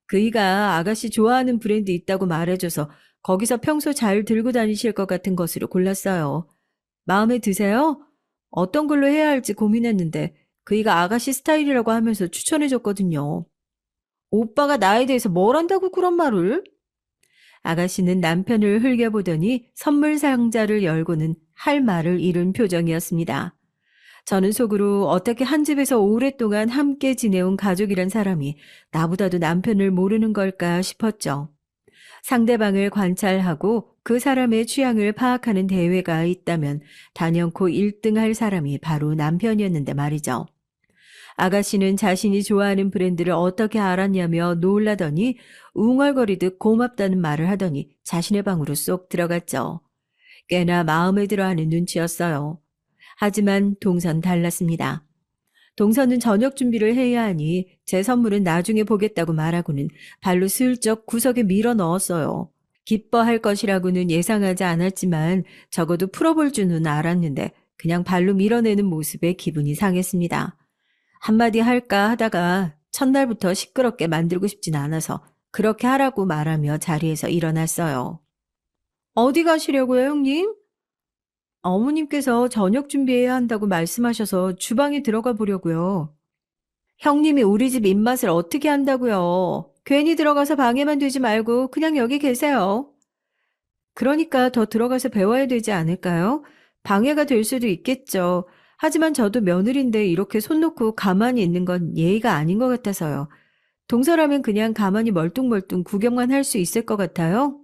[SPEAKER 1] 그이가 아가씨 좋아하는 브랜드 있다고 말해줘서 거기서 평소 잘 들고 다니실 것 같은 것으로 골랐어요. 마음에 드세요? 어떤 걸로 해야 할지 고민했는데 그이가 아가씨 스타일이라고 하면서 추천해줬거든요. 오빠가 나에 대해서 뭘 안다고 그런 말을? 아가씨는 남편을 흘겨보더니 선물 상자를 열고는 할 말을 잃은 표정이었습니다. 저는 속으로 어떻게 한 집에서 오랫동안 함께 지내온 가족이란 사람이 나보다도 남편을 모르는 걸까 싶었죠. 상대방을 관찰하고 그 사람의 취향을 파악하는 대회가 있다면 단연코 1등 할 사람이 바로 남편이었는데 말이죠. 아가씨는 자신이 좋아하는 브랜드를 어떻게 알았냐며 놀라더니 웅얼거리듯 고맙다는 말을 하더니 자신의 방으로 쏙 들어갔죠. 꽤나 마음에 들어하는 눈치였어요. 하지만 동선 달랐습니다. 동서는 저녁 준비를 해야 하니 제 선물은 나중에 보겠다고 말하고는 발로 슬쩍 구석에 밀어 넣었어요. 기뻐할 것이라고는 예상하지 않았지만 적어도 풀어볼 줄은 알았는데 그냥 발로 밀어내는 모습에 기분이 상했습니다. 한마디 할까 하다가 첫날부터 시끄럽게 만들고 싶진 않아서 그렇게 하라고 말하며 자리에서 일어났어요. 어디 가시려고요, 형님? 어머님께서 저녁 준비해야 한다고 말씀하셔서 주방에 들어가 보려고요. 형님이 우리 집 입맛을 어떻게 한다고요? 괜히 들어가서 방해만 되지 말고 그냥 여기 계세요. 그러니까 더 들어가서 배워야 되지 않을까요? 방해가 될 수도 있겠죠. 하지만 저도 며느리인데 이렇게 손 놓고 가만히 있는 건 예의가 아닌 것 같아서요. 동서라면 그냥 가만히 멀뚱멀뚱 구경만 할 수 있을 것 같아요.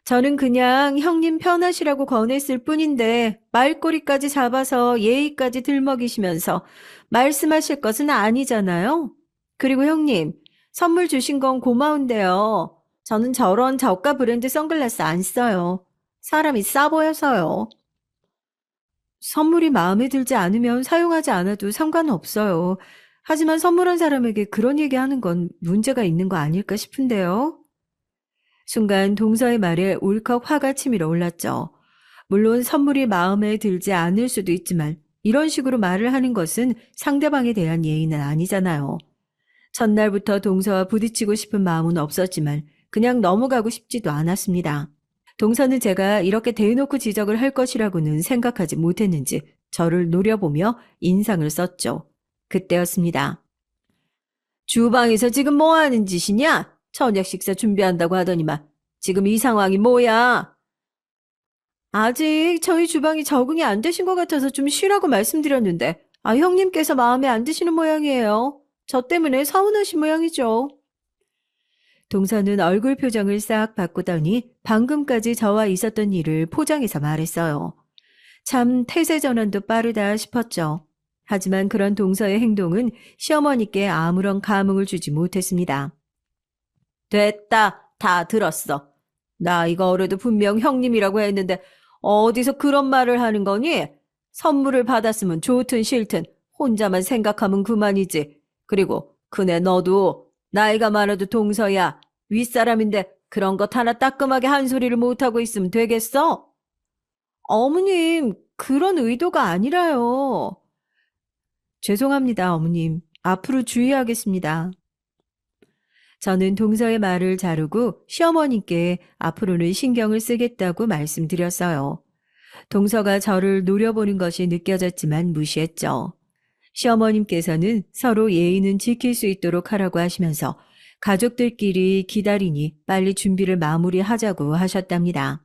[SPEAKER 1] 저는 그냥 형님 편하시라고 권했을 뿐인데 말꼬리까지 잡아서 예의까지 들먹이시면서 말씀하실 것은 아니잖아요. 그리고 형님, 선물 주신 건 고마운데요. 저는 저런 저가 브랜드 선글라스 안 써요. 사람이 싸 보여서요. 선물이 마음에 들지 않으면 사용하지 않아도 상관없어요. 하지만 선물한 사람에게 그런 얘기하는 건 문제가 있는 거 아닐까 싶은데요. 순간 동서의 말에 울컥 화가 치밀어 올랐죠. 물론 선물이 마음에 들지 않을 수도 있지만 이런 식으로 말을 하는 것은 상대방에 대한 예의는 아니잖아요. 첫날부터 동서와 부딪히고 싶은 마음은 없었지만 그냥 넘어가고 싶지도 않았습니다. 동서는 제가 이렇게 대놓고 지적을 할 것이라고는 생각하지 못했는지 저를 노려보며 인상을 썼죠. 그때였습니다. 주방에서 지금 뭐 하는 짓이냐? 저녁 식사 준비한다고 하더니만 지금 이 상황이 뭐야? 아직 저희 주방이 적응이 안 되신 것 같아서 좀 쉬라고 말씀드렸는데 형님께서 마음에 안 드시는 모양이에요. 저 때문에 서운하신 모양이죠. 동서는 얼굴 표정을 싹 바꾸더니 방금까지 저와 있었던 일을 포장해서 말했어요. 참 태세 전환도 빠르다 싶었죠. 하지만 그런 동서의 행동은 시어머니께 아무런 감흥을 주지 못했습니다. 됐다. 다 들었어. 나 이거 어려도 분명 형님이라고 했는데 어디서 그런 말을 하는 거니? 선물을 받았으면 좋든 싫든 혼자만 생각하면 그만이지. 그리고 그네 너도 나이가 많아도 동서야. 윗사람인데 그런 것 하나 따끔하게 한 소리를 못하고 있으면 되겠어? 어머님, 그런 의도가 아니라요. 죄송합니다, 어머님. 앞으로 주의하겠습니다. 저는 동서의 말을 자르고 시어머니께 앞으로는 신경을 쓰겠다고 말씀드렸어요. 동서가 저를 노려보는 것이 느껴졌지만 무시했죠. 시어머님께서는 서로 예의는 지킬 수 있도록 하라고 하시면서 가족들끼리 기다리니 빨리 준비를 마무리하자고 하셨답니다.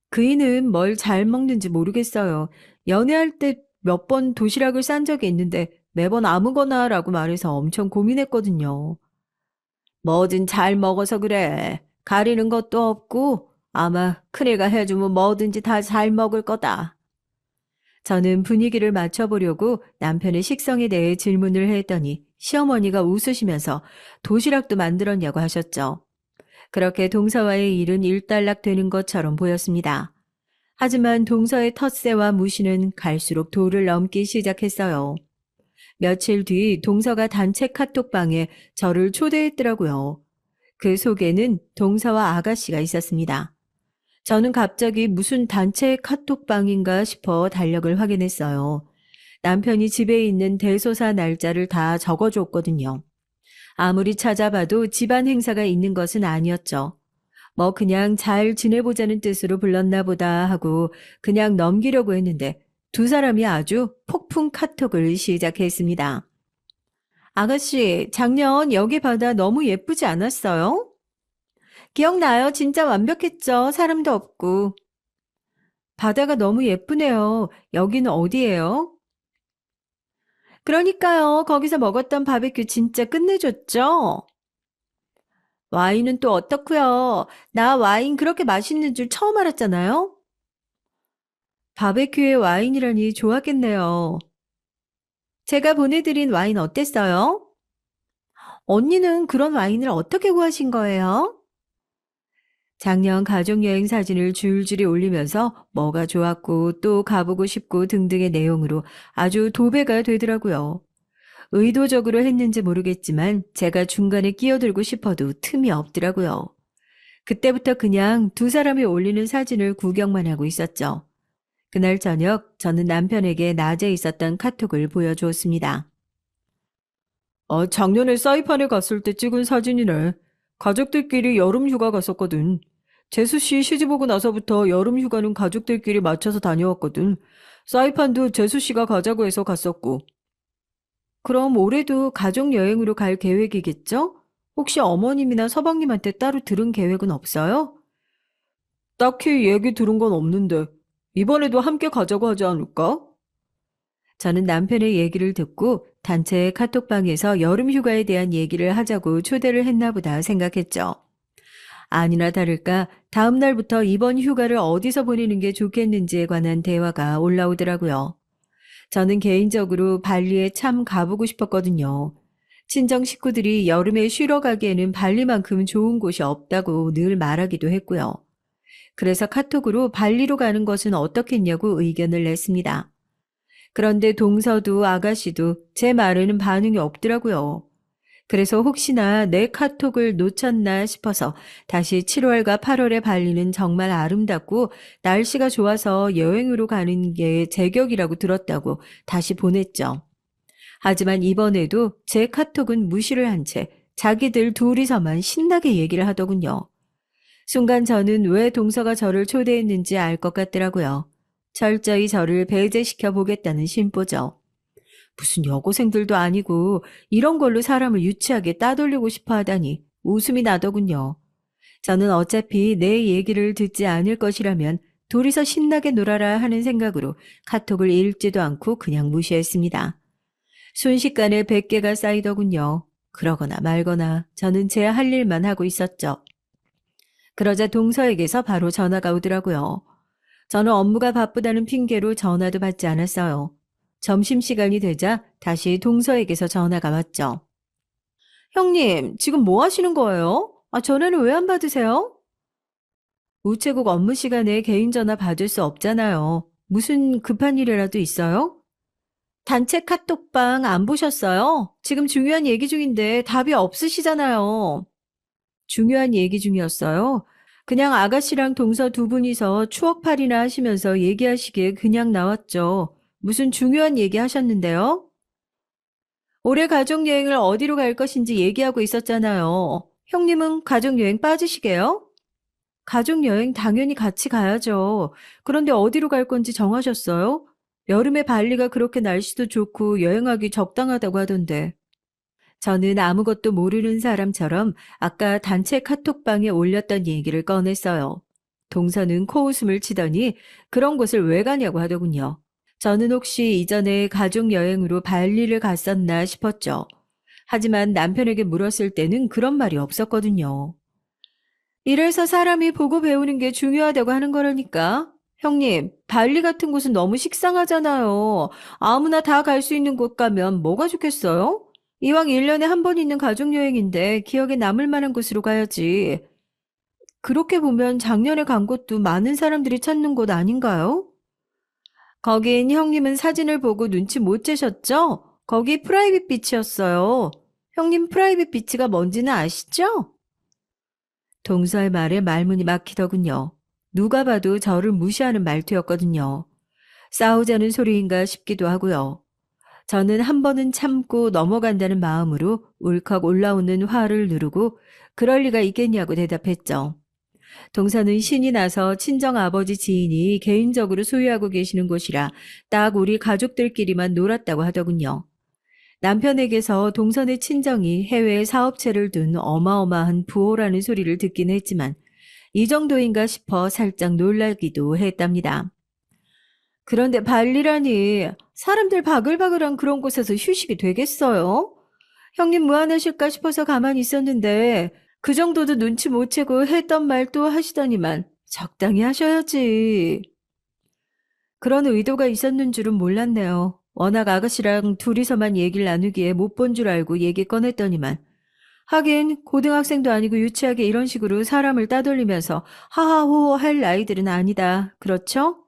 [SPEAKER 1] 그이는 뭘 잘 먹는지 모르겠어요. 연애할 때 몇 번 도시락을 싼 적이 있는데 매번 아무거나라고 말해서 엄청 고민했거든요. 뭐든 잘 먹어서 그래. 가리는 것도 없고 아마 큰애가 해주면 뭐든지 다 잘 먹을 거다. 저는 분위기를 맞춰보려고 남편의 식성에 대해 질문을 했더니 시어머니가 웃으시면서 도시락도 만들었냐고 하셨죠. 그렇게 동서와의 일은 일단락되는 것처럼 보였습니다. 하지만 동서의 텃세와 무시는 갈수록 도를 넘기 시작했어요. 며칠 뒤 동서가 단체 카톡방에 저를 초대했더라고요. 그 속에는 동서와 아가씨가 있었습니다. 저는 갑자기 무슨 단체 카톡방인가 싶어 달력을 확인했어요. 남편이 집에 있는 대소사 날짜를 다 적어줬거든요. 아무리 찾아봐도 집안 행사가 있는 것은 아니었죠. 뭐 그냥 잘 지내보자는 뜻으로 불렀나 보다 하고 그냥 넘기려고 했는데 두 사람이 아주 폭풍 카톡을 시작했습니다. 아가씨, 작년 여기 바다 너무 예쁘지 않았어요? 기억나요? 진짜 완벽했죠? 사람도 없고. 바다가 너무 예쁘네요. 여기는 어디예요? 그러니까요. 거기서 먹었던 바베큐 진짜 끝내줬죠? 와인은 또 어떻고요? 나 와인 그렇게 맛있는 줄 처음 알았잖아요? 바베큐에 와인이라니 좋았겠네요. 제가 보내드린 와인 어땠어요? 언니는 그런 와인을 어떻게 구하신 거예요? 작년 가족여행 사진을 줄줄이 올리면서 뭐가 좋았고 또 가보고 싶고 등등의 내용으로 아주 도배가 되더라고요. 의도적으로 했는지 모르겠지만 제가 중간에 끼어들고 싶어도 틈이 없더라고요. 그때부터 그냥 두 사람이 올리는 사진을 구경만 하고 있었죠. 그날 저녁 저는 남편에게 낮에 있었던 카톡을 보여주었습니다. 작년에 사이판에 갔을 때 찍은 사진이네. 가족들끼리 여름 휴가 갔었거든. 재수 씨 시집 오고 나서부터 여름 휴가는 가족들끼리 맞춰서 다녀왔거든. 사이판도 재수 씨가 가자고 해서 갔었고. 그럼 올해도 가족 여행으로 갈 계획이겠죠? 혹시 어머님이나 서방님한테 따로 들은 계획은 없어요? 딱히 얘기 들은 건 없는데 이번에도 함께 가자고 하지 않을까? 저는 남편의 얘기를 듣고 단체 카톡방에서 여름 휴가에 대한 얘기를 하자고 초대를 했나 보다 생각했죠. 아니나 다를까 다음 날부터 이번 휴가를 어디서 보내는 게 좋겠는지에 관한 대화가 올라오더라고요. 저는 개인적으로 발리에 참 가보고 싶었거든요. 친정 식구들이 여름에 쉬러 가기에는 발리만큼 좋은 곳이 없다고 늘 말하기도 했고요. 그래서 카톡으로 발리로 가는 것은 어떻겠냐고 의견을 냈습니다. 그런데 동서도 아가씨도 제 말에는 반응이 없더라고요. 그래서 혹시나 내 카톡을 놓쳤나 싶어서 다시 7월과 8월의 발리는 정말 아름답고 날씨가 좋아서 여행으로 가는 게 제격이라고 들었다고 다시 보냈죠. 하지만 이번에도 제 카톡은 무시를 한 채 자기들 둘이서만 신나게 얘기를 하더군요. 순간 저는 왜 동서가 저를 초대했는지 알 것 같더라고요. 철저히 저를 배제시켜 보겠다는 심보죠. 무슨 여고생들도 아니고 이런 걸로 사람을 유치하게 따돌리고 싶어 하다니 웃음이 나더군요. 저는 어차피 내 얘기를 듣지 않을 것이라면 둘이서 신나게 놀아라 하는 생각으로 카톡을 읽지도 않고 그냥 무시했습니다. 순식간에 100개가 쌓이더군요. 그러거나 말거나 저는 제 할 일만 하고 있었죠. 그러자 동서에게서 바로 전화가 오더라고요. 저는 업무가 바쁘다는 핑계로 전화도 받지 않았어요. 점심시간이 되자 다시 동서에게서 전화가 왔죠. 형님, 지금 뭐 하시는 거예요? 전화는 왜 안 받으세요? 우체국 업무 시간에 개인 전화 받을 수 없잖아요. 무슨 급한 일이라도 있어요? 단체 카톡방 안 보셨어요? 지금 중요한 얘기 중인데 답이 없으시잖아요. 중요한 얘기 중이었어요. 그냥 아가씨랑 동서 두 분이서 추억팔이나 하시면서 얘기하시기에 그냥 나왔죠. 무슨 중요한 얘기 하셨는데요? 올해 가족여행을 어디로 갈 것인지 얘기하고 있었잖아요. 형님은 가족여행 빠지시게요? 가족여행 당연히 같이 가야죠. 그런데 어디로 갈 건지 정하셨어요? 여름에 발리가 그렇게 날씨도 좋고 여행하기 적당하다고 하던데. 저는 아무것도 모르는 사람처럼 아까 단체 카톡방에 올렸던 얘기를 꺼냈어요. 동서는 코웃음을 치더니 그런 곳을 왜 가냐고 하더군요. 저는 혹시 이전에 가족 여행으로 발리를 갔었나 싶었죠. 하지만 남편에게 물었을 때는 그런 말이 없었거든요. 이래서 사람이 보고 배우는 게 중요하다고 하는 거라니까. 형님, 발리 같은 곳은 너무 식상하잖아요. 아무나 다 갈 수 있는 곳 가면 뭐가 좋겠어요? 이왕 1년에 한 번 있는 가족여행인데 기억에 남을 만한 곳으로 가야지. 그렇게 보면 작년에 간 곳도 많은 사람들이 찾는 곳 아닌가요? 거긴 형님은 사진을 보고 눈치 못 채셨죠? 거기 프라이빗 비치였어요. 형님 프라이빗 비치가 뭔지는 아시죠? 동서의 말에 말문이 막히더군요. 누가 봐도 저를 무시하는 말투였거든요. 싸우자는 소리인가 싶기도 하고요. 저는 한 번은 참고 넘어간다는 마음으로 울컥 올라오는 화를 누르고 그럴 리가 있겠냐고 대답했죠. 동서는 신이 나서 친정아버지 지인이 개인적으로 소유하고 계시는 곳이라 딱 우리 가족들끼리만 놀았다고 하더군요. 남편에게서 동선의 친정이 해외에 사업체를 둔 어마어마한 부호라는 소리를 듣긴 했지만 이 정도인가 싶어 살짝 놀라기도 했답니다. 그런데 발리라니 사람들 바글바글한 그런 곳에서 휴식이 되겠어요? 형님 무안하실까 싶어서 가만히 있었는데 그 정도도 눈치 못 채고 했던 말 또 하시더니만 적당히 하셔야지. 그런 의도가 있었는 줄은 몰랐네요. 워낙 아가씨랑 둘이서만 얘기를 나누기에 못 본 줄 알고 얘기 꺼냈더니만. 하긴 고등학생도 아니고 유치하게 이런 식으로 사람을 따돌리면서 하하호호 할 나이들은 아니다. 그렇죠?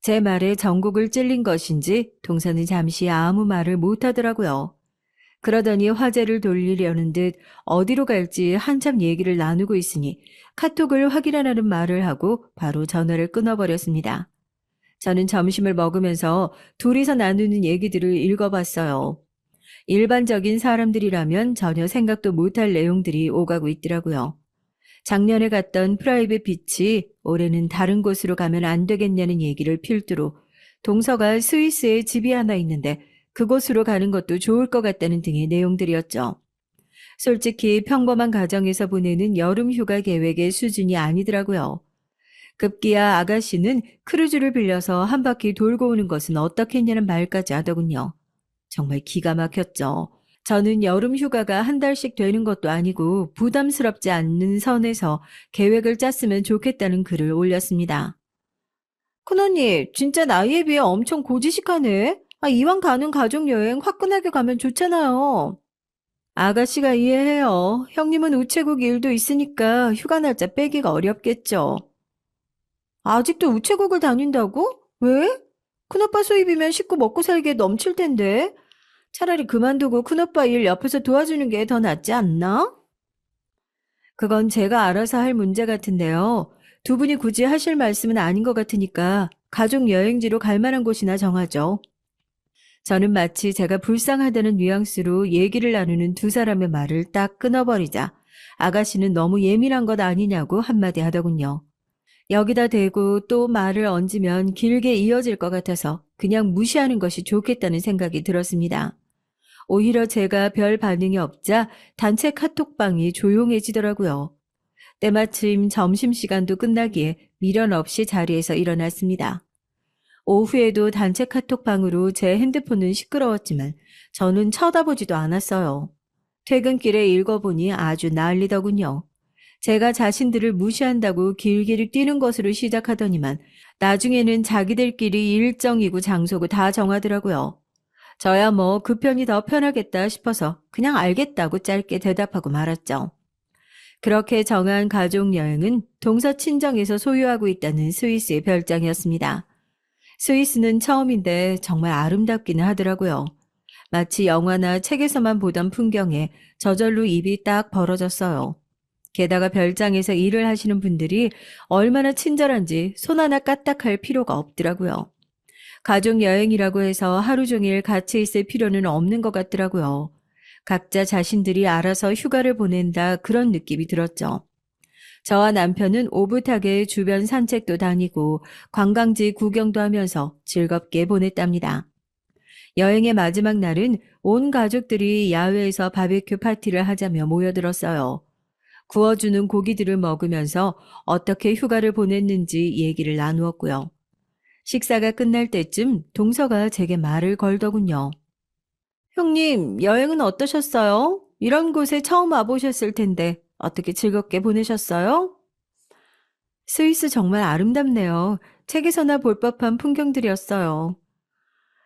[SPEAKER 1] 제 말에 전곡을 찔린 것인지 동서는 잠시 아무 말을 못하더라고요. 그러더니 화제를 돌리려는 듯 어디로 갈지 한참 얘기를 나누고 있으니 카톡을 확인하라는 말을 하고 바로 전화를 끊어버렸습니다. 저는 점심을 먹으면서 둘이서 나누는 얘기들을 읽어봤어요. 일반적인 사람들이라면 전혀 생각도 못할 내용들이 오가고 있더라고요. 작년에 갔던 프라이빗 비치 올해는 다른 곳으로 가면 안 되겠냐는 얘기를 필두로 동서가 스위스에 집이 하나 있는데 그곳으로 가는 것도 좋을 것 같다는 등의 내용들이었죠. 솔직히 평범한 가정에서 보내는 여름 휴가 계획의 수준이 아니더라고요. 급기야 아가씨는 크루즈를 빌려서 한 바퀴 돌고 오는 것은 어떻겠냐는 말까지 하더군요. 정말 기가 막혔죠. 저는 여름 휴가가 한 달씩 되는 것도 아니고 부담스럽지 않는 선에서 계획을 짰으면 좋겠다는 글을 올렸습니다. 큰언니, 진짜 나이에 비해 엄청 고지식하네. 이왕 가는 가족여행 화끈하게 가면 좋잖아요. 아가씨가 이해해요. 형님은 우체국 일도 있으니까 휴가 날짜 빼기가 어렵겠죠. 아직도 우체국을 다닌다고? 왜? 큰오빠 수입이면 식구 먹고 살기에 넘칠 텐데. 차라리 그만두고 큰오빠 일 옆에서 도와주는 게 더 낫지 않나? 그건 제가 알아서 할 문제 같은데요. 두 분이 굳이 하실 말씀은 아닌 것 같으니까 가족 여행지로 갈 만한 곳이나 정하죠. 저는 마치 제가 불쌍하다는 뉘앙스로 얘기를 나누는 두 사람의 말을 딱 끊어버리자 아가씨는 너무 예민한 것 아니냐고 한마디 하더군요. 여기다 대고 또 말을 얹으면 길게 이어질 것 같아서 그냥 무시하는 것이 좋겠다는 생각이 들었습니다. 오히려 제가 별 반응이 없자 단체 카톡방이 조용해지더라고요. 때마침 점심시간도 끝나기에 미련 없이 자리에서 일어났습니다. 오후에도 단체 카톡방으로 제 핸드폰은 시끄러웠지만 저는 쳐다보지도 않았어요. 퇴근길에 읽어보니 아주 난리더군요. 제가 자신들을 무시한다고 길길이 뛰는 것으로 시작하더니만 나중에는 자기들끼리 일정이고 장소고 다 정하더라고요. 저야 뭐 그 편이 더 편하겠다 싶어서 그냥 알겠다고 짧게 대답하고 말았죠. 그렇게 정한 가족 여행은 동서 친정에서 소유하고 있다는 스위스의 별장이었습니다. 스위스는 처음인데 정말 아름답기는 하더라고요. 마치 영화나 책에서만 보던 풍경에 저절로 입이 딱 벌어졌어요. 게다가 별장에서 일을 하시는 분들이 얼마나 친절한지 손 하나 까딱할 필요가 없더라고요. 가족 여행이라고 해서 하루 종일 같이 있을 필요는 없는 것 같더라고요. 각자 자신들이 알아서 휴가를 보낸다 그런 느낌이 들었죠. 저와 남편은 오붓하게 주변 산책도 다니고 관광지 구경도 하면서 즐겁게 보냈답니다. 여행의 마지막 날은 온 가족들이 야외에서 바베큐 파티를 하자며 모여들었어요. 구워주는 고기들을 먹으면서 어떻게 휴가를 보냈는지 얘기를 나누었고요. 식사가 끝날 때쯤 동서가 제게 말을 걸더군요. 형님, 여행은 어떠셨어요? 이런 곳에 처음 와보셨을 텐데 어떻게 즐겁게 보내셨어요? 스위스 정말 아름답네요. 책에서나 볼 법한 풍경들이었어요.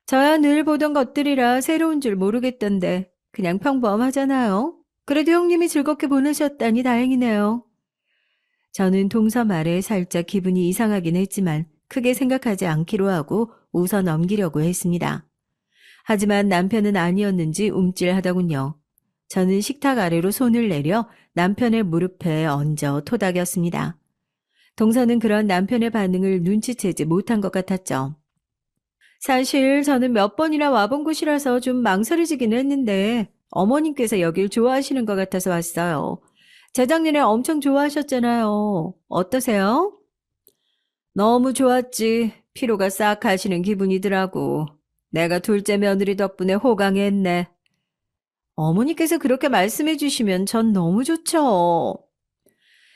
[SPEAKER 1] 저야 늘 보던 것들이라 새로운 줄 모르겠던데 그냥 평범하잖아요. 그래도 형님이 즐겁게 보내셨다니 다행이네요. 저는 동서 말에 살짝 기분이 이상하긴 했지만 크게 생각하지 않기로 하고 웃어 넘기려고 했습니다. 하지만 남편은 아니었는지 움찔하더군요. 저는 식탁 아래로 손을 내려 남편의 무릎에 얹어 토닥였습니다. 동서는 그런 남편의 반응을 눈치채지 못한 것 같았죠. 사실 저는 몇 번이나 와본 곳이라서 좀 망설여지긴 했는데 어머님께서 여길 좋아하시는 것 같아서 왔어요. 재작년에 엄청 좋아하셨잖아요. 어떠세요? 너무 좋았지. 피로가 싹 가시는 기분이더라고. 내가 둘째 며느리 덕분에 호강했네. 어머니께서 그렇게 말씀해 주시면 전 너무 좋죠.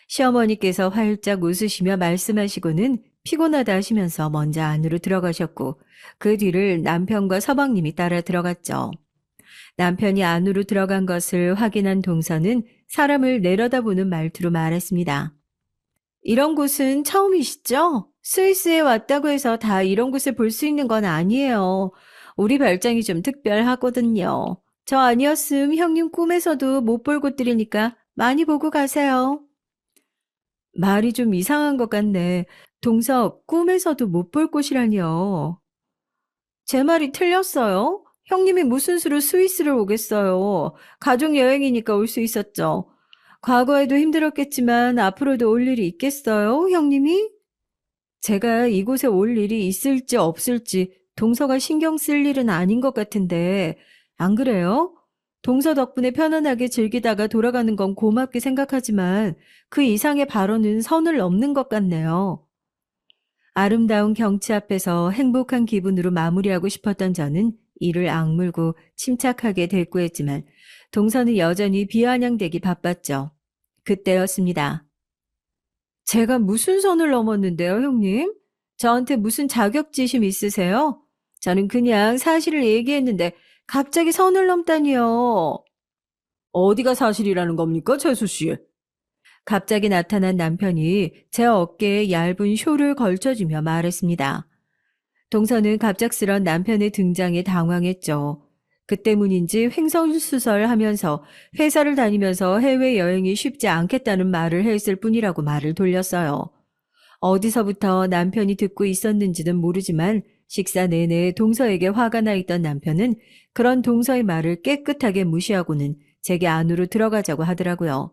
[SPEAKER 1] 시어머니께서 활짝 웃으시며 말씀하시고는 피곤하다 하시면서 먼저 안으로 들어가셨고 그 뒤를 남편과 서방님이 따라 들어갔죠. 남편이 안으로 들어간 것을 확인한 동서는 사람을 내려다보는 말투로 말했습니다. 이런 곳은 처음이시죠? 스위스에 왔다고 해서 다 이런 곳을 볼 수 있는 건 아니에요. 우리 별장이 좀 특별하거든요. 저 아니었음 형님 꿈에서도 못 볼 곳들이니까 많이 보고 가세요. 말이 좀 이상한 것 같네. 동서 꿈에서도 못 볼 곳이라니요. 제 말이 틀렸어요? 형님이 무슨 수로 스위스를 오겠어요. 가족 여행이니까 올 수 있었죠. 과거에도 힘들었겠지만 앞으로도 올 일이 있겠어요, 형님이? 제가 이곳에 올 일이 있을지 없을지 동서가 신경 쓸 일은 아닌 것 같은데, 안 그래요? 동서 덕분에 편안하게 즐기다가 돌아가는 건 고맙게 생각하지만 그 이상의 발언은 선을 넘는 것 같네요. 아름다운 경치 앞에서 행복한 기분으로 마무리하고 싶었던 저는 이를 악물고 침착하게 대꾸했지만 동서는 여전히 비아냥대기 바빴죠. 그때였습니다. 제가 무슨 선을 넘었는데요, 형님? 저한테 무슨 자격지심 있으세요? 저는 그냥 사실을 얘기했는데 갑자기 선을 넘다니요. 어디가 사실이라는 겁니까, 재수 씨? 갑자기 나타난 남편이 제 어깨에 얇은 쇼를 걸쳐주며 말했습니다. 동서는 갑작스런 남편의 등장에 당황했죠. 그 때문인지 횡설수설하면서 회사를 다니면서 해외여행이 쉽지 않겠다는 말을 했을 뿐이라고 말을 돌렸어요. 어디서부터 남편이 듣고 있었는지는 모르지만 식사 내내 동서에게 화가 나 있던 남편은 그런 동서의 말을 깨끗하게 무시하고는 제게 안으로 들어가자고 하더라고요.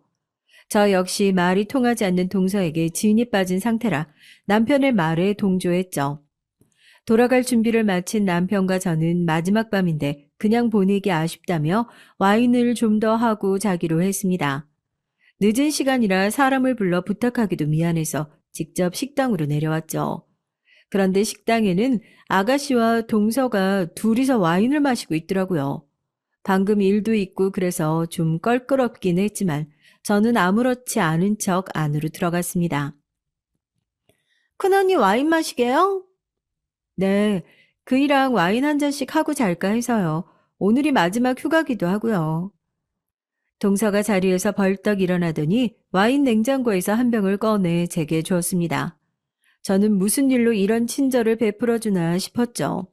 [SPEAKER 1] 저 역시 말이 통하지 않는 동서에게 진이 빠진 상태라 남편의 말에 동조했죠. 돌아갈 준비를 마친 남편과 저는 마지막 밤인데 그냥 보내기 아쉽다며 와인을 좀 더 하고 자기로 했습니다. 늦은 시간이라 사람을 불러 부탁하기도 미안해서 직접 식당으로 내려왔죠. 그런데 식당에는 아가씨와 동서가 둘이서 와인을 마시고 있더라고요. 방금 일도 있고 그래서 좀 껄끄럽긴 했지만 저는 아무렇지 않은 척 안으로 들어갔습니다. 큰언니 와인 마시게요? 네, 그이랑 와인 한 잔씩 하고 잘까 해서요. 오늘이 마지막 휴가기도 하고요. 동서가 자리에서 벌떡 일어나더니 와인 냉장고에서 한 병을 꺼내 제게 주었습니다. 저는 무슨 일로 이런 친절을 베풀어 주나 싶었죠.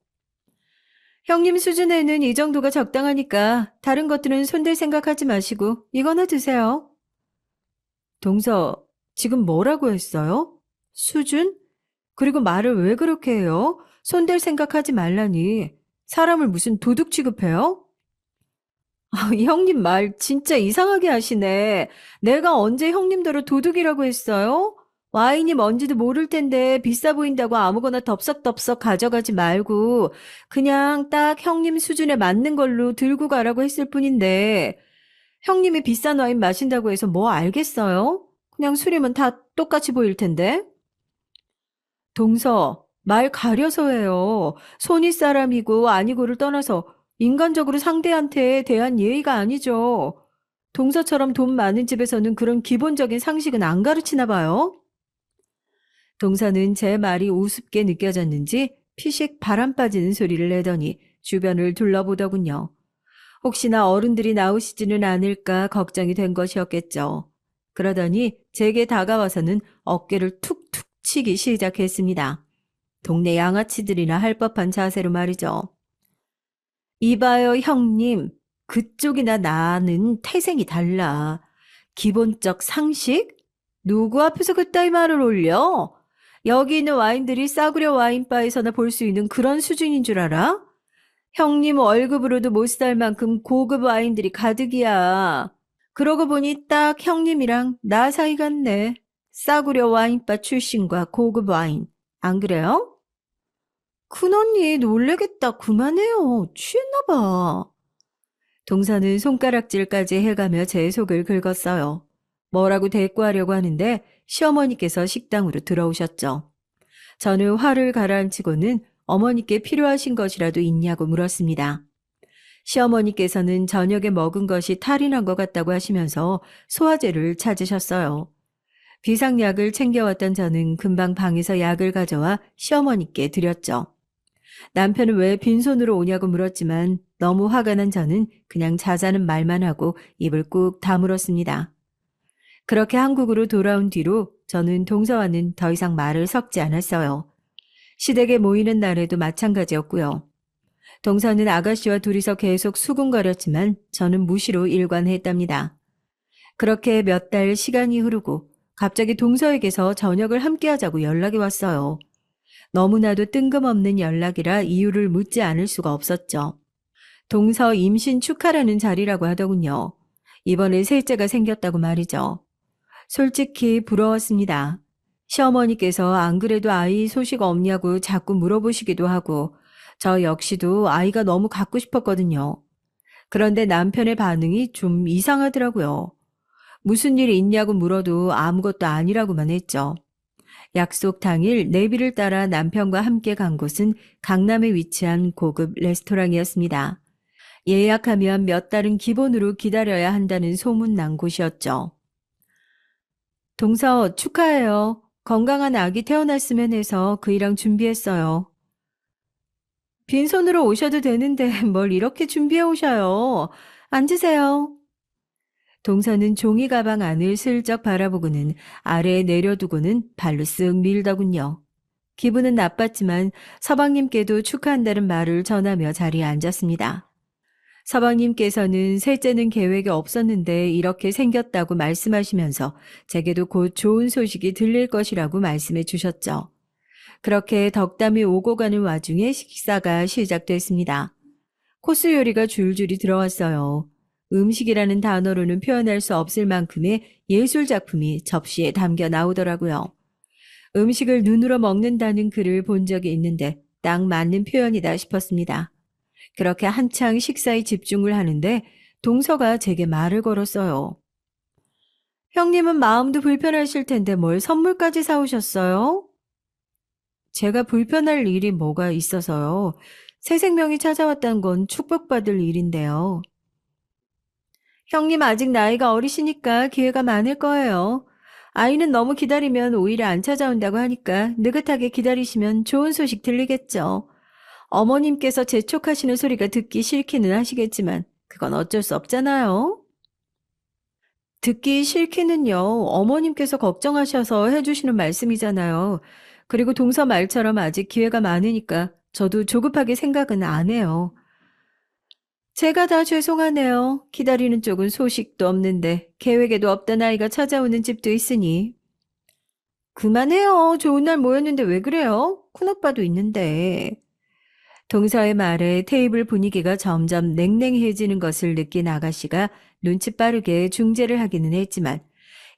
[SPEAKER 1] 형님 수준에는 이 정도가 적당하니까 다른 것들은 손댈 생각하지 마시고 이거나 드세요. 동서, 지금 뭐라고 했어요? 수준? 그리고 말을 왜 그렇게 해요? 손댈 생각하지 말라니. 사람을 무슨 도둑 취급해요? 형님 말 진짜 이상하게 하시네. 내가 언제 형님대로 도둑이라고 했어요? 와인이 뭔지도 모를 텐데 비싸 보인다고 아무거나 덥석덥석 가져가지 말고 그냥 딱 형님 수준에 맞는 걸로 들고 가라고 했을 뿐인데 형님이 비싼 와인 마신다고 해서 뭐 알겠어요? 그냥 술이면 다 똑같이 보일 텐데. 동서, 말 가려서 해요. 손윗 사람이고 아니고를 떠나서 인간적으로 상대한테 대한 예의가 아니죠. 동서처럼 돈 많은 집에서는 그런 기본적인 상식은 안 가르치나 봐요. 동서는 제 말이 우습게 느껴졌는지 피식 바람 빠지는 소리를 내더니 주변을 둘러보더군요. 혹시나 어른들이 나오시지는 않을까 걱정이 된 것이었겠죠. 그러더니 제게 다가와서는 어깨를 툭툭 치기 시작했습니다. 동네 양아치들이나 할 법한 자세로 말이죠. 이봐요, 형님. 그쪽이나 나는 태생이 달라. 기본적 상식? 누구 앞에서 그따위 말을 올려? 여기 있는 와인들이 싸구려 와인바에서나 볼 수 있는 그런 수준인 줄 알아? 형님 월급으로도 못 살 만큼 고급 와인들이 가득이야. 그러고 보니 딱 형님이랑 나 사이 같네. 싸구려 와인바 출신과 고급 와인. 안 그래요? 큰언니 놀래겠다. 그만해요. 취했나 봐. 동서는 손가락질까지 해가며 제 속을 긁었어요. 뭐라고 대꾸하려고 하는데 시어머니께서 식당으로 들어오셨죠. 저는 화를 가라앉히고는 어머니께 필요하신 것이라도 있냐고 물었습니다. 시어머니께서는 저녁에 먹은 것이 탈이 난 것 같다고 하시면서 소화제를 찾으셨어요. 비상약을 챙겨왔던 저는 금방 방에서 약을 가져와 시어머니께 드렸죠. 남편은 왜 빈손으로 오냐고 물었지만 너무 화가 난 저는 그냥 자자는 말만 하고 입을 꾹 다물었습니다. 그렇게 한국으로 돌아온 뒤로 저는 동서와는 더 이상 말을 섞지 않았어요. 시댁에 모이는 날에도 마찬가지였고요. 동서는 아가씨와 둘이서 계속 수군거렸지만 저는 무시로 일관했답니다. 그렇게 몇 달 시간이 흐르고 갑자기 동서에게서 저녁을 함께하자고 연락이 왔어요. 너무나도 뜬금없는 연락이라 이유를 묻지 않을 수가 없었죠. 동서 임신 축하라는 자리라고 하더군요. 이번에 셋째가 생겼다고 말이죠. 솔직히 부러웠습니다. 시어머니께서 안 그래도 아이 소식 없냐고 자꾸 물어보시기도 하고 저 역시도 아이가 너무 갖고 싶었거든요. 그런데 남편의 반응이 좀 이상하더라고요. 무슨 일이 있냐고 물어도 아무것도 아니라고만 했죠. 약속 당일 내비를 따라 남편과 함께 간 곳은 강남에 위치한 고급 레스토랑이었습니다. 예약하면 몇 달은 기본으로 기다려야 한다는 소문 난 곳이었죠. 동서 축하해요. 건강한 아기 태어났으면 해서 그이랑 준비했어요. 빈손으로 오셔도 되는데 뭘 이렇게 준비해 오셔요. 앉으세요. 동서는 종이 가방 안을 슬쩍 바라보고는 아래에 내려두고는 발로 쓱 밀더군요. 기분은 나빴지만 서방님께도 축하한다는 말을 전하며 자리에 앉았습니다. 서방님께서는 셋째는 계획이 없었는데 이렇게 생겼다고 말씀하시면서 제게도 곧 좋은 소식이 들릴 것이라고 말씀해 주셨죠. 그렇게 덕담이 오고 가는 와중에 식사가 시작됐습니다. 코스 요리가 줄줄이 들어왔어요. 음식이라는 단어로는 표현할 수 없을 만큼의 예술 작품이 접시에 담겨 나오더라고요. 음식을 눈으로 먹는다는 글을 본 적이 있는데 딱 맞는 표현이다 싶었습니다. 그렇게 한창 식사에 집중을 하는데 동서가 제게 말을 걸었어요. 형님은 마음도 불편하실 텐데 뭘 선물까지 사오셨어요? 제가 불편할 일이 뭐가 있어서요. 새 생명이 찾아왔다는 건 축복받을 일인데요. 형님 아직 나이가 어리시니까 기회가 많을 거예요. 아이는 너무 기다리면 오히려 안 찾아온다고 하니까 느긋하게 기다리시면 좋은 소식 들리겠죠. 어머님께서 재촉하시는 소리가 듣기 싫기는 하시겠지만 그건 어쩔 수 없잖아요. 듣기 싫기는요. 어머님께서 걱정하셔서 해주시는 말씀이잖아요. 그리고 동서 말처럼 아직 기회가 많으니까 저도 조급하게 생각은 안 해요. 제가 다 죄송하네요. 기다리는 쪽은 소식도 없는데 계획에도 없던 아이가 찾아오는 집도 있으니. 그만해요. 좋은 날 모였는데 왜 그래요? 큰오빠도 있는데. 동서의 말에 테이블 분위기가 점점 냉랭해지는 것을 느낀 아가씨가 눈치 빠르게 중재를 하기는 했지만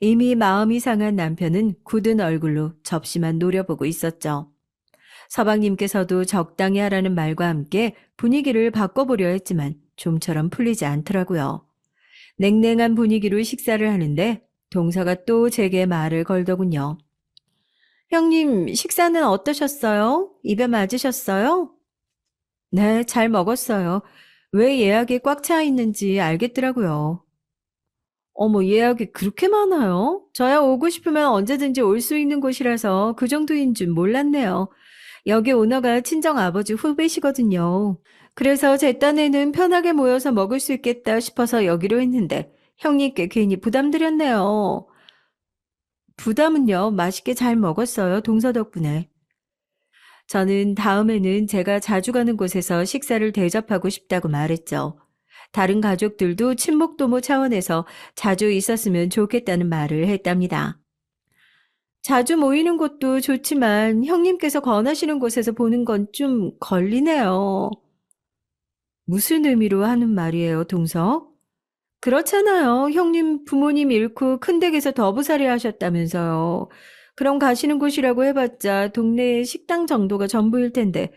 [SPEAKER 1] 이미 마음이 상한 남편은 굳은 얼굴로 접시만 노려보고 있었죠. 서방님께서도 적당히 하라는 말과 함께 분위기를 바꿔보려 했지만 좀처럼 풀리지 않더라고요. 냉랭한 분위기로 식사를 하는데 동서가 또 제게 말을 걸더군요. 형님, 식사는 어떠셨어요? 입에 맞으셨어요? 네, 잘 먹었어요. 왜 예약이 꽉 차 있는지 알겠더라고요. 어머, 예약이 그렇게 많아요? 저야 오고 싶으면 언제든지 올 수 있는 곳이라서 그 정도인 줄 몰랐네요. 여기 오너가 친정 아버지 후배시거든요. 그래서 제 딴에는 편하게 모여서 먹을 수 있겠다 싶어서 여기로 했는데 형님께 괜히 부담드렸네요. 부담은요, 맛있게 잘 먹었어요. 동서 덕분에. 저는 다음에는 제가 자주 가는 곳에서 식사를 대접하고 싶다고 말했죠. 다른 가족들도 친목도모 차원에서 자주 있었으면 좋겠다는 말을 했답니다. 자주 모이는 곳도 좋지만 형님께서 권하시는 곳에서 보는 건 좀 걸리네요. 무슨 의미로 하는 말이에요, 동서? 그렇잖아요. 형님 부모님 잃고 큰 댁에서 더부살이 하셨다면서요. 그럼 가시는 곳이라고 해봤자 동네 식당 정도가 전부일 텐데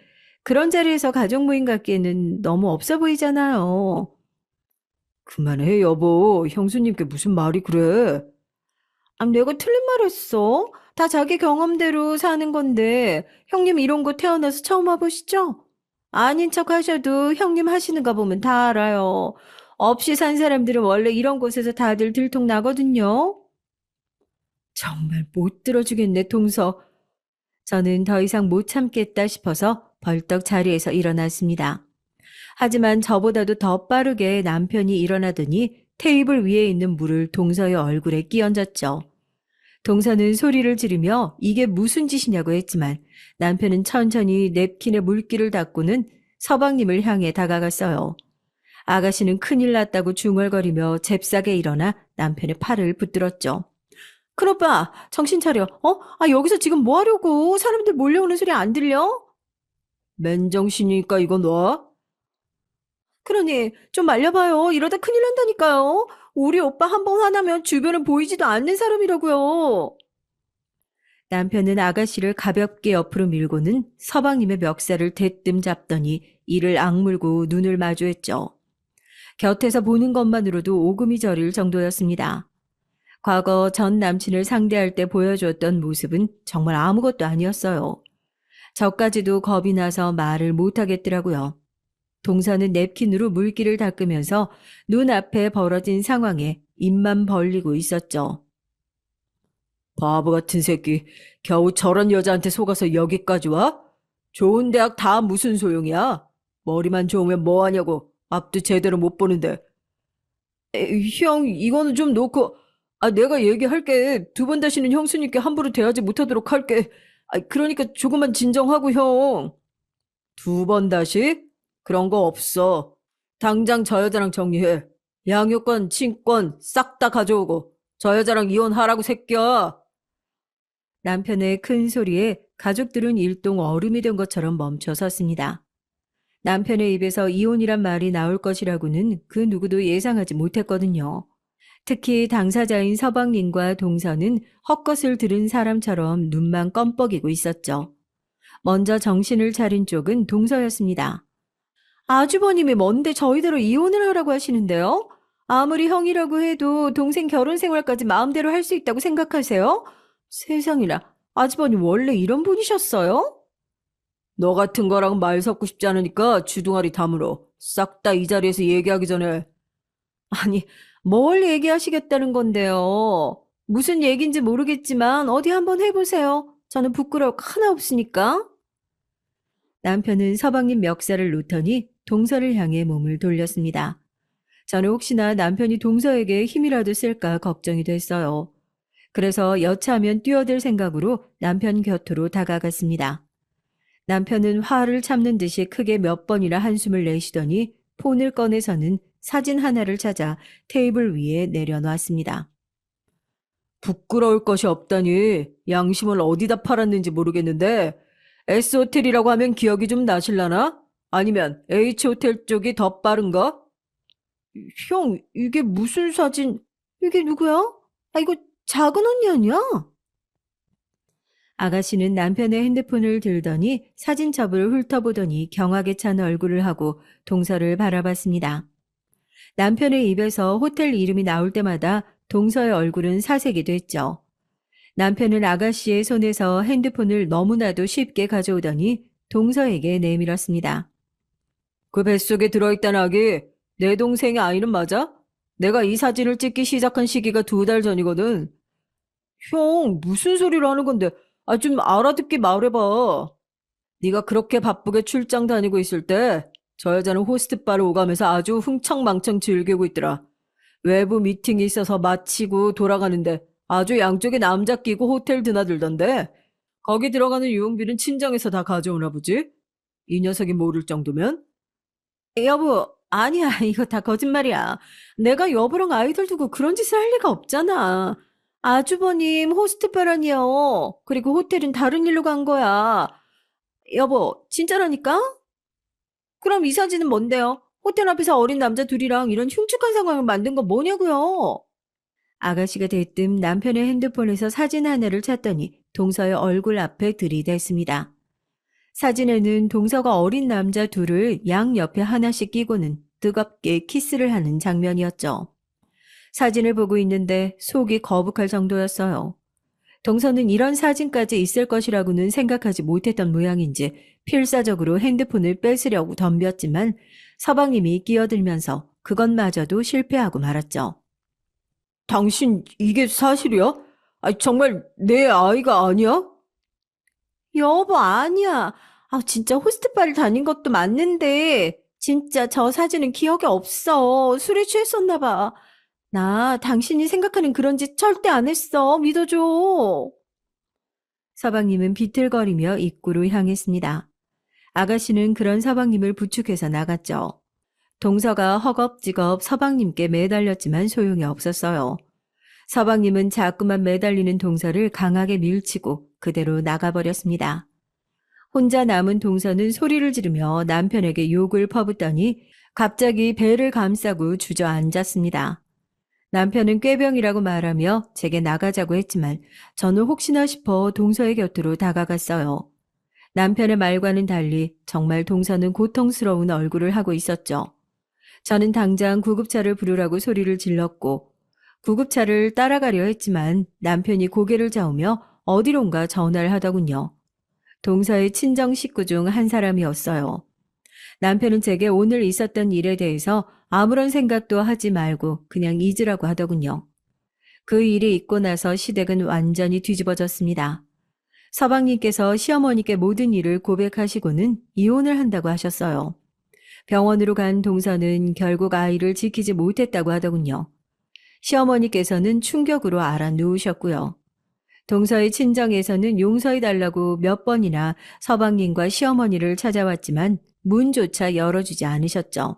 [SPEAKER 1] 그런 자리에서 가족 모임 갖기에는 너무 없어 보이잖아요. 그만해, 여보. 형수님께 무슨 말이 그래? 아, 내가 틀린 말 했어? 다 자기 경험대로 사는 건데 형님 이런 거 태어나서 처음 와보시죠? 아닌 척 하셔도 형님 하시는 거 보면 다 알아요. 없이 산 사람들은 원래 이런 곳에서 다들 들통 나거든요. 정말 못 들어주겠네, 동서. 저는 더 이상 못 참겠다 싶어서 벌떡 자리에서 일어났습니다. 하지만 저보다도 더 빠르게 남편이 일어나더니 테이블 위에 있는 물을 동서의 얼굴에 끼얹었죠. 동서는 소리를 지르며 이게 무슨 짓이냐고 했지만 남편은 천천히 냅킨에 물기를 닦고는 서방님을 향해 다가갔어요. 아가씨는 큰일 났다고 중얼거리며 잽싸게 일어나 남편의 팔을 붙들었죠. 큰오빠, 정신 차려. 여기서 지금 뭐 하려고? 사람들 몰려오는 소리 안 들려? 맨정신이니까 이거 놔. 그러니 좀 말려봐요. 이러다 큰일 난다니까요. 우리 오빠 한 번 화나면 주변은 보이지도 않는 사람이라고요. 남편은 아가씨를 가볍게 옆으로 밀고는 서방님의 멱살을 대뜸 잡더니 이를 악물고 눈을 마주했죠. 곁에서 보는 것만으로도 오금이 저릴 정도였습니다. 과거 전 남친을 상대할 때 보여주었던 모습은 정말 아무것도 아니었어요. 저까지도 겁이 나서 말을 못하겠더라고요. 동서는 냅킨으로 물기를 닦으면서 눈앞에 벌어진 상황에 입만 벌리고 있었죠. 바보 같은 새끼, 겨우 저런 여자한테 속아서 여기까지 와? 좋은 대학 다 무슨 소용이야? 머리만 좋으면 뭐하냐고. 앞도 제대로 못 보는데. 형, 이거는 좀 놓고, 내가 얘기할게. 두 번 다시는 형수님께 함부로 대하지 못하도록 할게. 그러니까 조금만 진정하고, 형. 두 번 다시? 그런 거 없어. 당장 저 여자랑 정리해. 양육권, 친권 싹 다 가져오고 저 여자랑 이혼하라고 새끼야. 남편의 큰 소리에 가족들은 일동 얼음이 된 것처럼 멈춰 섰습니다. 남편의 입에서 이혼이란 말이 나올 것이라고는 그 누구도 예상하지 못했거든요. 특히 당사자인 서방님과 동서는 헛것을 들은 사람처럼 눈만 껌뻑이고 있었죠. 먼저 정신을 차린 쪽은 동서였습니다. 아주버님이 뭔데 저희대로 이혼을 하라고 하시는데요? 아무리 형이라고 해도 동생 결혼 생활까지 마음대로 할 수 있다고 생각하세요? 세상이나, 아주버님 원래 이런 분이셨어요? 너 같은 거랑 말 섞고 싶지 않으니까 주둥아리 다물어. 싹 다 이 자리에서 얘기하기 전에. 아니, 뭘 얘기하시겠다는 건데요. 무슨 얘기인지 모르겠지만 어디 한번 해보세요. 저는 부끄러울 거 하나 없으니까. 남편은 서방님 멱살을 놓더니 동서를 향해 몸을 돌렸습니다. 저는 혹시나 남편이 동서에게 힘이라도 쓸까 걱정이 됐어요. 그래서 여차하면 뛰어들 생각으로 남편 곁으로 다가갔습니다. 남편은 화를 참는 듯이 크게 몇 번이나 한숨을 내쉬더니 폰을 꺼내서는 사진 하나를 찾아 테이블 위에 내려놓았습니다. 부끄러울 것이 없다니 양심을 어디다 팔았는지 모르겠는데 S호텔이라고 하면 기억이 좀 나실라나? 아니면 H호텔 쪽이 더 빠른가? 형, 이게 무슨 사진? 이게 누구야? 아, 이거 작은 언니 아니야? 아가씨는 남편의 핸드폰을 들더니 사진첩을 훑어보더니 경악에 찬 얼굴을 하고 동서를 바라봤습니다. 남편의 입에서 호텔 이름이 나올 때마다 동서의 얼굴은 사색이 됐죠. 남편은 아가씨의 손에서 핸드폰을 너무나도 쉽게 가져오더니 동서에게 내밀었습니다. 그 뱃속에 들어있던 아기 내 동생의 아이는 맞아? 내가 이 사진을 찍기 시작한 시기가 2달 전이거든. 형, 무슨 소리를 하는 건데? 아, 좀 알아듣게 말해봐. 네가 그렇게 바쁘게 출장 다니고 있을 때 저 여자는 호스트바를 오가면서 아주 흥청망청 즐기고 있더라. 외부 미팅이 있어서 마치고 돌아가는데 아주 양쪽에 남자 끼고 호텔 드나들던데 거기 들어가는 유흥비는 친정에서 다 가져오나 보지? 이 녀석이 모를 정도면? 여보, 아니야. 이거 다 거짓말이야. 내가 여보랑 아이들 두고 그런 짓을 할 리가 없잖아. 아주버님 호스트바라니요. 그리고 호텔은 다른 일로 간 거야. 여보, 진짜라니까? 그럼 이 사진은 뭔데요? 호텔 앞에서 어린 남자 둘이랑 이런 흉측한 상황을 만든 건 뭐냐고요? 아가씨가 대뜸 남편의 핸드폰에서 사진 하나를 찾더니 동서의 얼굴 앞에 들이댔습니다. 사진에는 동서가 어린 남자 둘을 양 옆에 하나씩 끼고는 뜨겁게 키스를 하는 장면이었죠. 사진을 보고 있는데 속이 거북할 정도였어요. 동서는 이런 사진까지 있을 것이라고는 생각하지 못했던 모양인지 필사적으로 핸드폰을 뺏으려고 덤볐지만 서방님이 끼어들면서 그것마저도 실패하고 말았죠. 당신 이게 사실이야? 아, 정말 내 아이가 아니야? 여보, 아니야. 아, 진짜 호스트바를 다닌 것도 맞는데, 진짜 저 사진은 기억이 없어. 술에 취했었나 봐. 나 당신이 생각하는 그런 짓 절대 안 했어. 믿어줘. 서방님은 비틀거리며 입구로 향했습니다. 아가씨는 그런 서방님을 부축해서 나갔죠. 동서가 허겁지겁 서방님께 매달렸지만 소용이 없었어요. 서방님은 자꾸만 매달리는 동서를 강하게 밀치고 그대로 나가버렸습니다. 혼자 남은 동서는 소리를 지르며 남편에게 욕을 퍼붓더니 갑자기 배를 감싸고 주저앉았습니다. 남편은 꾀병이라고 말하며 제게 나가자고 했지만 저는 혹시나 싶어 동서의 곁으로 다가갔어요. 남편의 말과는 달리 정말 동서는 고통스러운 얼굴을 하고 있었죠. 저는 당장 구급차를 부르라고 소리를 질렀고 구급차를 따라가려 했지만 남편이 고개를 저으며 어디론가 전화를 하더군요. 동서의 친정 식구 중 한 사람이었어요. 남편은 제게 오늘 있었던 일에 대해서 아무런 생각도 하지 말고 그냥 잊으라고 하더군요. 그 일이 있고 나서 시댁은 완전히 뒤집어졌습니다. 서방님께서 시어머니께 모든 일을 고백하시고는 이혼을 한다고 하셨어요. 병원으로 간 동서는 결국 아이를 지키지 못했다고 하더군요. 시어머니께서는 충격으로 알아 누우셨고요. 동서의 친정에서는 용서해달라고 몇 번이나 서방님과 시어머니를 찾아왔지만 문조차 열어주지 않으셨죠.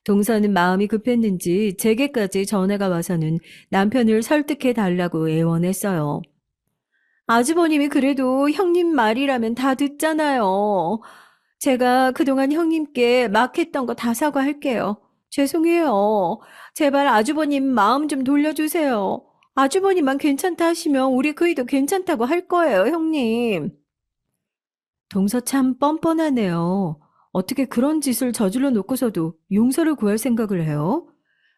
[SPEAKER 1] 동서는 마음이 급했는지 제게까지 전화가 와서는 남편을 설득해달라고 애원했어요. 아주버님이 그래도 형님 말이라면 다 듣잖아요. 제가 그동안 형님께 막 했던 거 다 사과할게요. 죄송해요. 제발 아주버님 마음 좀 돌려주세요. 아주버님만 괜찮다 하시면 우리 그이도 괜찮다고 할 거예요, 형님. 동서 참 뻔뻔하네요. 어떻게 그런 짓을 저질러 놓고서도 용서를 구할 생각을 해요?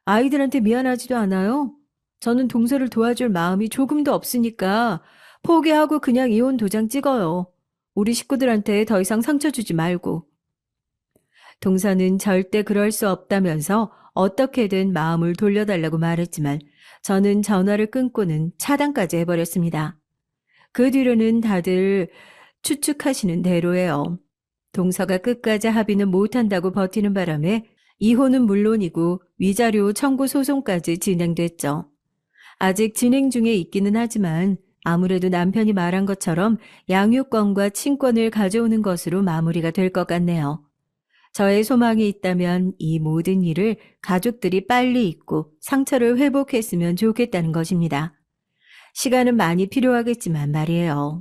[SPEAKER 1] 아이들한테 미안하지도 않아요? 저는 동서를 도와줄 마음이 조금도 없으니까 포기하고 그냥 이혼 도장 찍어요. 우리 식구들한테 더 이상 상처 주지 말고. 동서는 절대 그럴 수 없다면서 어떻게든 마음을 돌려달라고 말했지만 저는 전화를 끊고는 차단까지 해버렸습니다. 그 뒤로는 다들 추측하시는 대로예요. 동서가 끝까지 합의는 못한다고 버티는 바람에 이혼은 물론이고 위자료 청구 소송까지 진행됐죠. 아직 진행 중에 있기는 하지만 아무래도 남편이 말한 것처럼 양육권과 친권을 가져오는 것으로 마무리가 될 것 같네요. 저의 소망이 있다면 이 모든 일을 가족들이 빨리 잊고 상처를 회복했으면 좋겠다는 것입니다. 시간은 많이 필요하겠지만 말이에요.